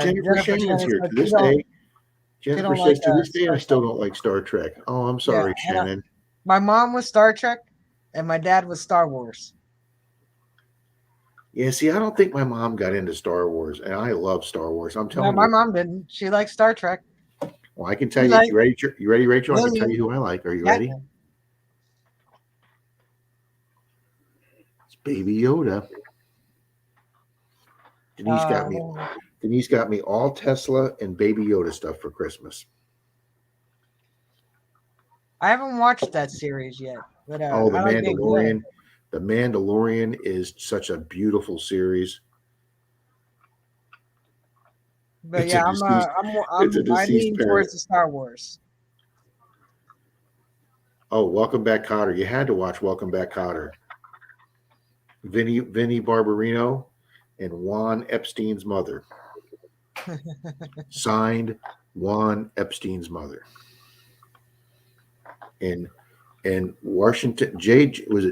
Jennifer Shannon's here to this day. Jennifer don't says like, to this day, Star I still Trek. don't like Star Trek. Oh, I'm sorry, Yeah, I don't- Shannon. My mom was Star Trek, and my dad was Star Wars. Yeah, see, I don't think my mom got into Star Wars, and I love Star Wars. I'm No, telling my you. mom didn't. She liked Star Trek. Well, I can tell you. Like- You ready? You ready, Rachel? I can Lily. tell you who I like. Are you Yeah. ready? It's Baby Yoda. Denise got me all Tesla and Baby Yoda stuff for Christmas. I haven't watched that series yet. But, Oh, The I like Baby Yoda. Mandalorian. The Mandalorian is such a beautiful series. But It's yeah, a I'm it's a I deceased lean parent. towards the Star Wars. Oh, Welcome Back, Kotter. You had to watch Welcome Back, Kotter. Vinny Barbarino and Juan Epstein's mother. Signed, Juan Epstein's mother. And Washington, was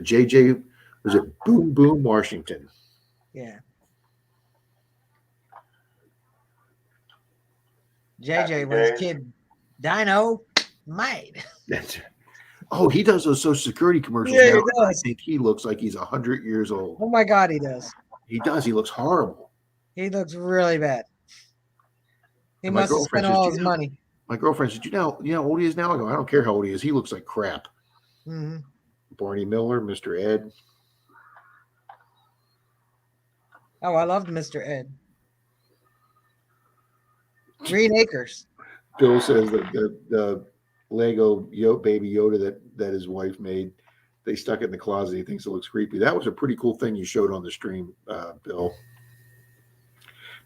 it Boom Boom Washington? Yeah. JJ was days. Kid Dino Mate. That's Oh, he does those Social Security commercials Yeah, he now. I does. think he looks like he's 100 years old. Oh my God, he does. He does. He looks horrible. He looks really bad. He And my must have girlfriend spent says, all "Do his you know-" money. My girlfriend said, you know how old he is now? I go, I don't care how old he is. He looks like crap. Hmm. Barney Miller, Mr. Ed. Oh, I loved Mr. Ed. Green Acres. Bill says that the Lego Baby Yoda that his wife made, they stuck it in the closet. He thinks it looks creepy. That was a pretty cool thing you showed on the stream, Bill.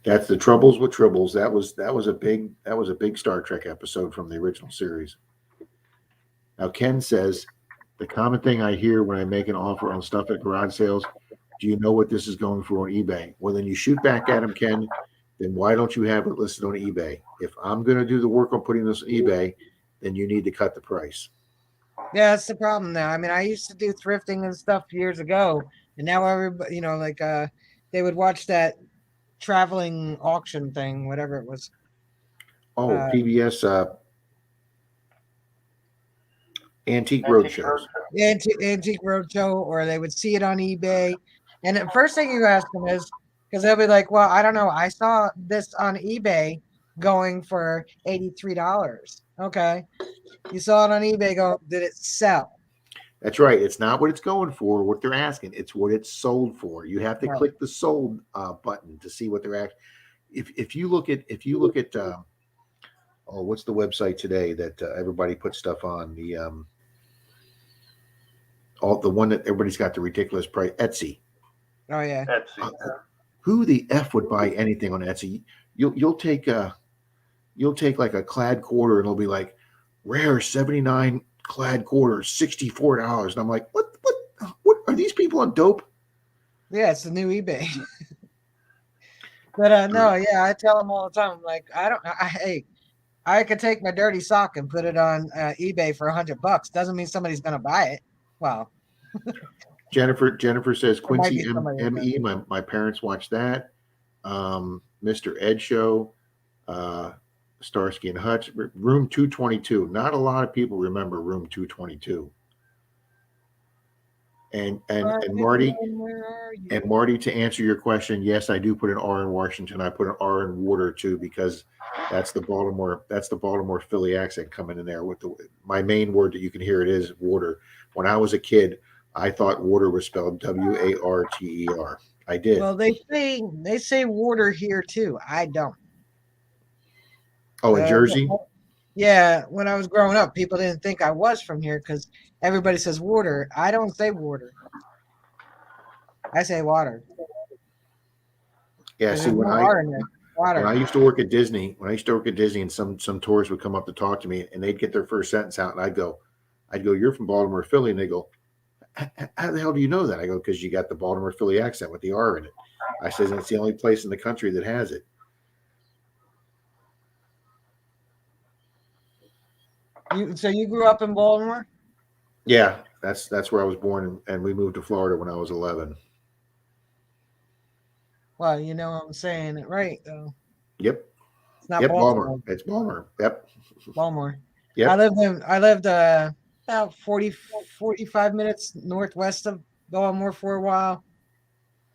That's the Troubles with Tribbles. That was a big Star Trek episode from the original series. Now Ken says the common thing I hear when I make an offer on stuff at garage sales, do you know what this is going for on eBay? Well, then you shoot back at him, Ken. Then why don't you have it listed on eBay? If I'm going to do the work on putting this on eBay, then you need to cut the price. Yeah, that's the problem now. I mean, I used to do thrifting and stuff years ago, and now everybody, they would watch that traveling auction thing, whatever it was. Oh, PBS Antique Roadshows. The Antique Roadshow, or they would see it on eBay. And the first thing you ask them is, because they'll be like, well, I don't know, I saw this on eBay, going for $83. Okay. You saw it on eBay. Go, did it sell? That's right. It's not what it's going for, what they're asking. It's what it's sold for. You have to Right. click the sold button to see what they're at. If you look at oh, what's the website today that everybody puts stuff on, the one that everybody's got the ridiculous price, Etsy. Oh yeah. Etsy. Who the F would buy anything on Etsy? You'll take like a clad quarter and it'll be like rare 79 clad quarters, $64. And I'm like, what are these people on dope? Yeah, it's the new eBay. But no, yeah, I tell them all the time. I'm like, hey, I could take my dirty sock and put it on eBay for $100. Doesn't mean somebody's gonna buy it. Well, Jennifer says There might be Quincy somebody that ME. My parents watched that. Mr. Ed Show, Starsky and Hutch, Room 222. Not a lot of people remember Room 222. And Marty, where are you? and Marty, to answer your question, yes, I do put an R in Washington. I put an R in water too, because that's the Baltimore Philly accent coming in there with my main word that you can hear it is water. When I was a kid, I thought water was spelled WARTER. I did. Well, they say water here too. I don't. Oh, in Jersey? Yeah, when I was growing up, people didn't think I was from here because everybody says water. I don't say water. I say water. Yeah, There's see, no when R in there. Water. I used to work at Disney, and some tourists would come up to talk to me and they'd get their first sentence out and I'd go, you're from Baltimore, Philly. And they go, how the hell do you know that? I go, because you got the Baltimore Philly accent with the R in it. I says, it's the only place in the country that has it. So you grew up in Baltimore? Yeah, that's where I was born, and we moved to Florida when I was 11. Well, you know I'm saying it right though. Yep. It's not Yep, Baltimore. Baltimore. It's Baltimore. Yep. Baltimore. Yep. I lived about 45 minutes northwest of Baltimore for a while.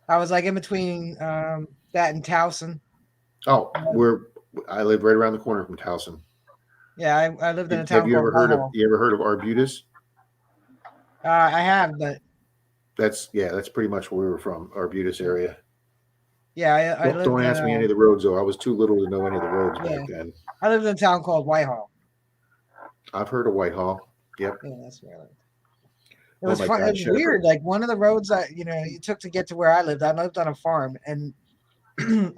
I was like in between that and Towson. Oh, I live right around the corner from Towson. Yeah, I lived in a town Have you called ever heard of Arbutus? I have, but That's pretty much where we were from, Arbutus area. yeah, I Don't ask me any of the roads though. I was too little to know any of the roads back then. I lived in a town called Whitehall. I've heard of Whitehall. Yep. Yeah, that's where I lived. It Oh was my fun. God, It was Jennifer. weird. Like one of the roads that you took to get to where I lived on a farm, and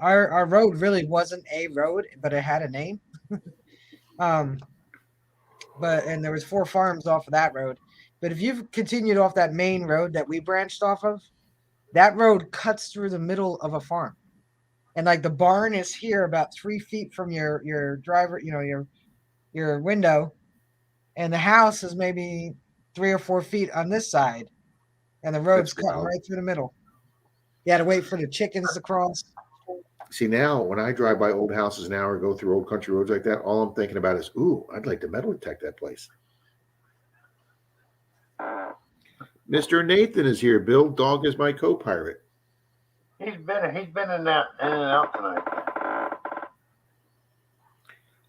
our road really wasn't a road, but it had a name. And there was 4 farms off of that road. But if you've continued off that main road that we branched off of, that road cuts through the middle of a farm. And like the barn is here about 3 feet from your driver, your window, and the house is maybe 3 or 4 feet on this side, and the road's That's cut wild. right through the middle. You had to wait for the chickens to cross. See, now when I drive by old houses now or go through old country roads like that, all I'm thinking about is, ooh, I'd like to metal detect that place. Mr. Nathan is here. Bill, dog is my co-pirate. He's been in and out tonight.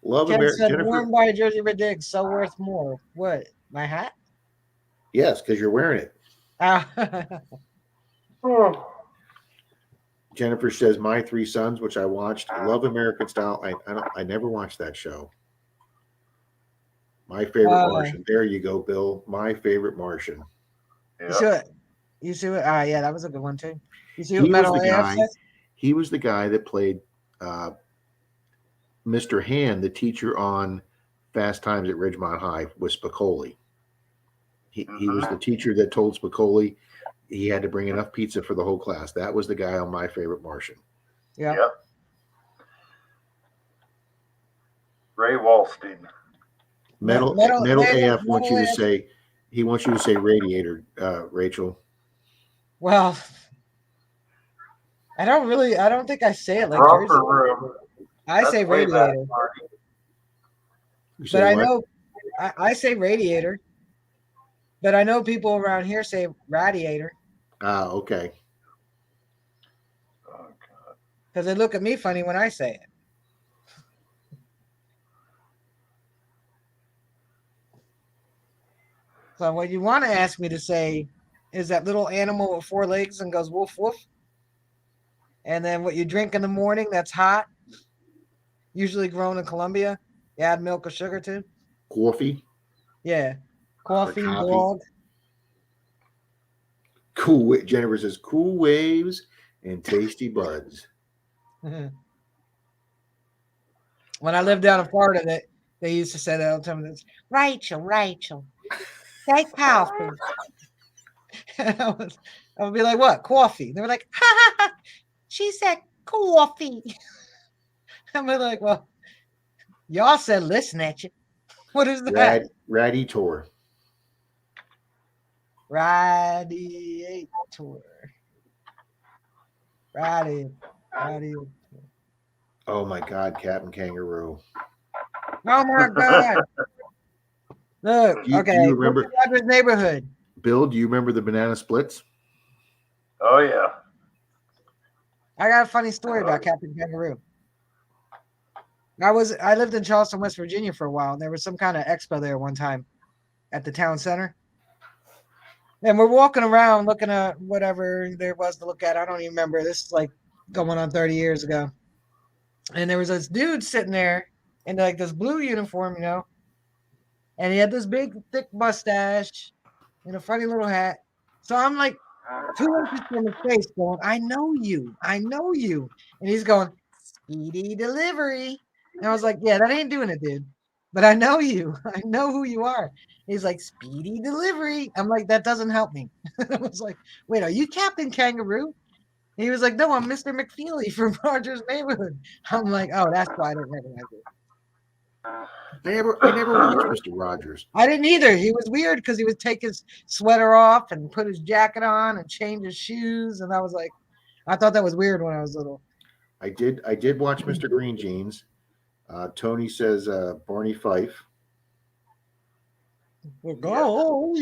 Love Ken America. said, Jennifer. "Worn by Jersey Ridigs, so worth more." What? My hat? Yes, because you're wearing it. Jennifer says, "My 3 Sons," which I watched. Love American Style. I never watched that show. My favorite Martian. There you go, Bill. My favorite Martian. You see what? Yeah, that was a good one too. You see He what was Metal the AF guy. said? He was the guy that played Mr. Hand, the teacher on Fast Times at Ridgemont High with Spicoli. He was the teacher that told Spicoli he had to bring enough pizza for the whole class. That was the guy on My Favorite Martian. Yeah. Yep. Ray Wallstein. Metal AF wants you to say, he wants you to say radiator, Rachel. Well, I don't think I say it like Romper Jersey. room. I That's say way back, radiator, Marty. You say but I what? know I say radiator, but I know people around here say radiator Ah, okay. Oh, God. because they look at me funny when I say it. So what you want to ask me to say is that little animal with 4 legs and goes woof woof. And then what you drink in the morning that's hot, usually grown in Colombia. You add milk or sugar to. Coffee, Yeah. Coffee, coffee. dog. Jennifer says cool waves and tasty buds. When I lived down in Florida, they used to say that all the time. Rachel, take coffee. And I would be like, what? Coffee. They were like, ha ha ha. She said coffee. I'm like, well, y'all said listen at you. What is that? Ratty tour. Radiator. Oh my God, Captain Kangaroo. Oh my God. Look, Do you okay. remember- Mr. Rogers' Neighborhood. Bill, do you remember the banana splits? Oh yeah. I got a funny story about Captain Kangaroo. I lived in Charleston, West Virginia for a while, and there was some kind of expo there one time at the town center. And we're walking around looking at whatever there was to look at. I don't even remember. This is like going on 30 years ago. And there was this dude sitting there in like this blue uniform, you know, and he had this big, thick mustache and a funny little hat. So I'm like 2 inches from his face going, I know you. And he's going, speedy delivery. And I was like, yeah, that ain't doing it, dude. But I know you. I know who you are. He's like, speedy delivery. I'm like, that doesn't help me. I was like, wait, are you Captain Kangaroo? He was like, no, I'm Mr. McFeely from Rogers' Neighborhood. I'm like, oh, that's why I didn't recognize it. I never watched Mr. Rogers. I didn't either. He was weird because he would take his sweater off and put his jacket on and change his shoes. And I was like, I thought that was weird when I was little. I did watch Mr. Green Jeans. Tony says Barney Fife. Go.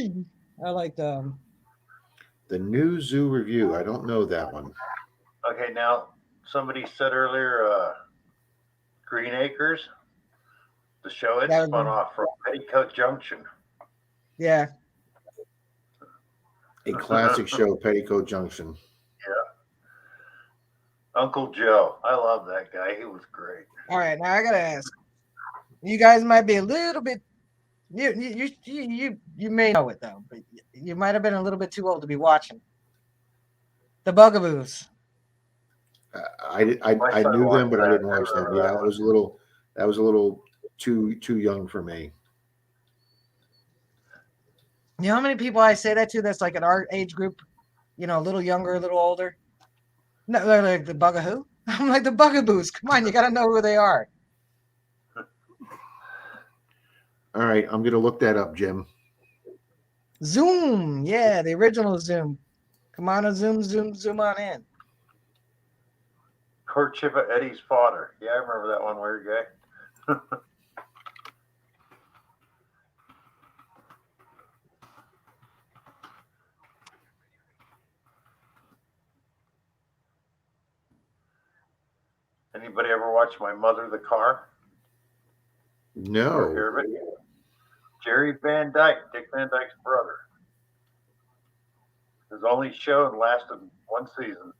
I liked The New Zoo Review. I don't know that one. Okay, now somebody said earlier, Green Acres, the show it That was- spun off from Petticoat Junction. yeah. A classic show, Petticoat Junction. Uncle Joe, I love that guy. He was great. All right, now I gotta ask. You guys might be a little bit. You may know it though, but you might have been a little bit too old to be watching the Bugaboos. I son knew them, watched but I that. didn't watch them. Yeah, that was a little too young for me. You know how many people I say that to? That's like an our age group, you know, a little younger, a little older. No, they're like the Bugahoo. I'm like the Bugaboos. Come on, you gotta know who they are. All right, I'm gonna look that up, Jim. Zoom, yeah, the original Zoom. Come on, zoom on in. Courtship of Eddie's Father. Yeah, I remember that one weird guy. Anybody ever watch My Mother the Car? Or No. hear of it? Jerry Van Dyke, Dick Van Dyke's brother. His only show and lasted 1 season.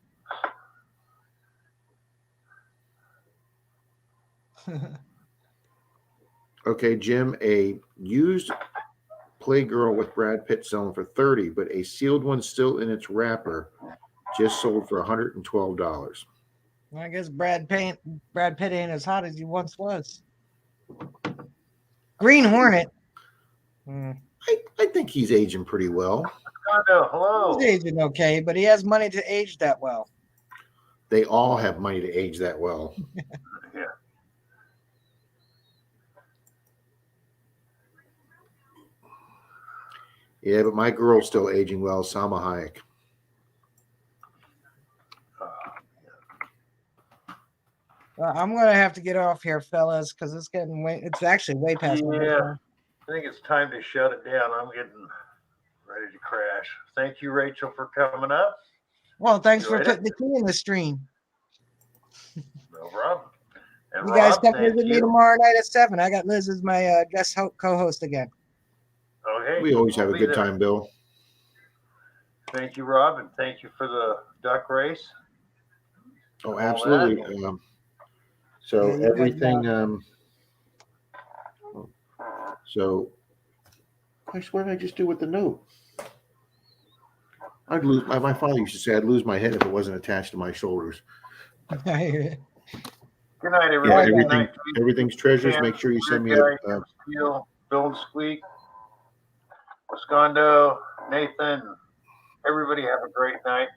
Okay, Jim, a used Playgirl with Brad Pitt selling for $30, but a sealed one still in its wrapper just sold for $112. I guess Brad Pitt ain't as hot as he once was. Green Hornet. I think he's aging pretty well. Condo, hello. He's aging okay, but he has money to age that well. They all have money to age that well. Yeah. Yeah, but my girl's still aging well, Salma Hayek. I'm gonna have to get off here, fellas, because it's actually way past my Yeah. bedtime. I think it's time to shut it down. I'm getting ready to crash. Thank you, Rachel, for coming up. Well, thanks for Enjoyed it. putting the key in the stream. No problem. And You guys Rob, come thank visit me you. tomorrow night at 7. I got Liz as my guest co-host again. Okay. We always have I'll a be good there. time, Bill. Thank you, Rob, and thank you for the duck race. Oh, All absolutely. So Yeah, you guys everything. So, gosh, what did I just do with the note? I'd lose. My father used to say I'd lose my head if it wasn't attached to my shoulders. Good night, Yeah, everybody. Good everything. night. Everything's treasures. Cam, Make sure you send me Weird a. Guy, Steel, Bill and Squeak, Wascondo, Nathan. Everybody have a great night.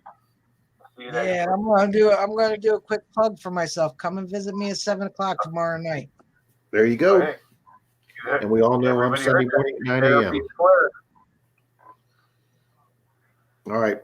See you next Yeah, week. I'm gonna do a quick plug for myself. Come and visit me at 7 o'clock tomorrow night. There you go. Okay. Good. And we all know I'm Everybody Sunday heard that. morning at 9 That'll a.m. be square. All right.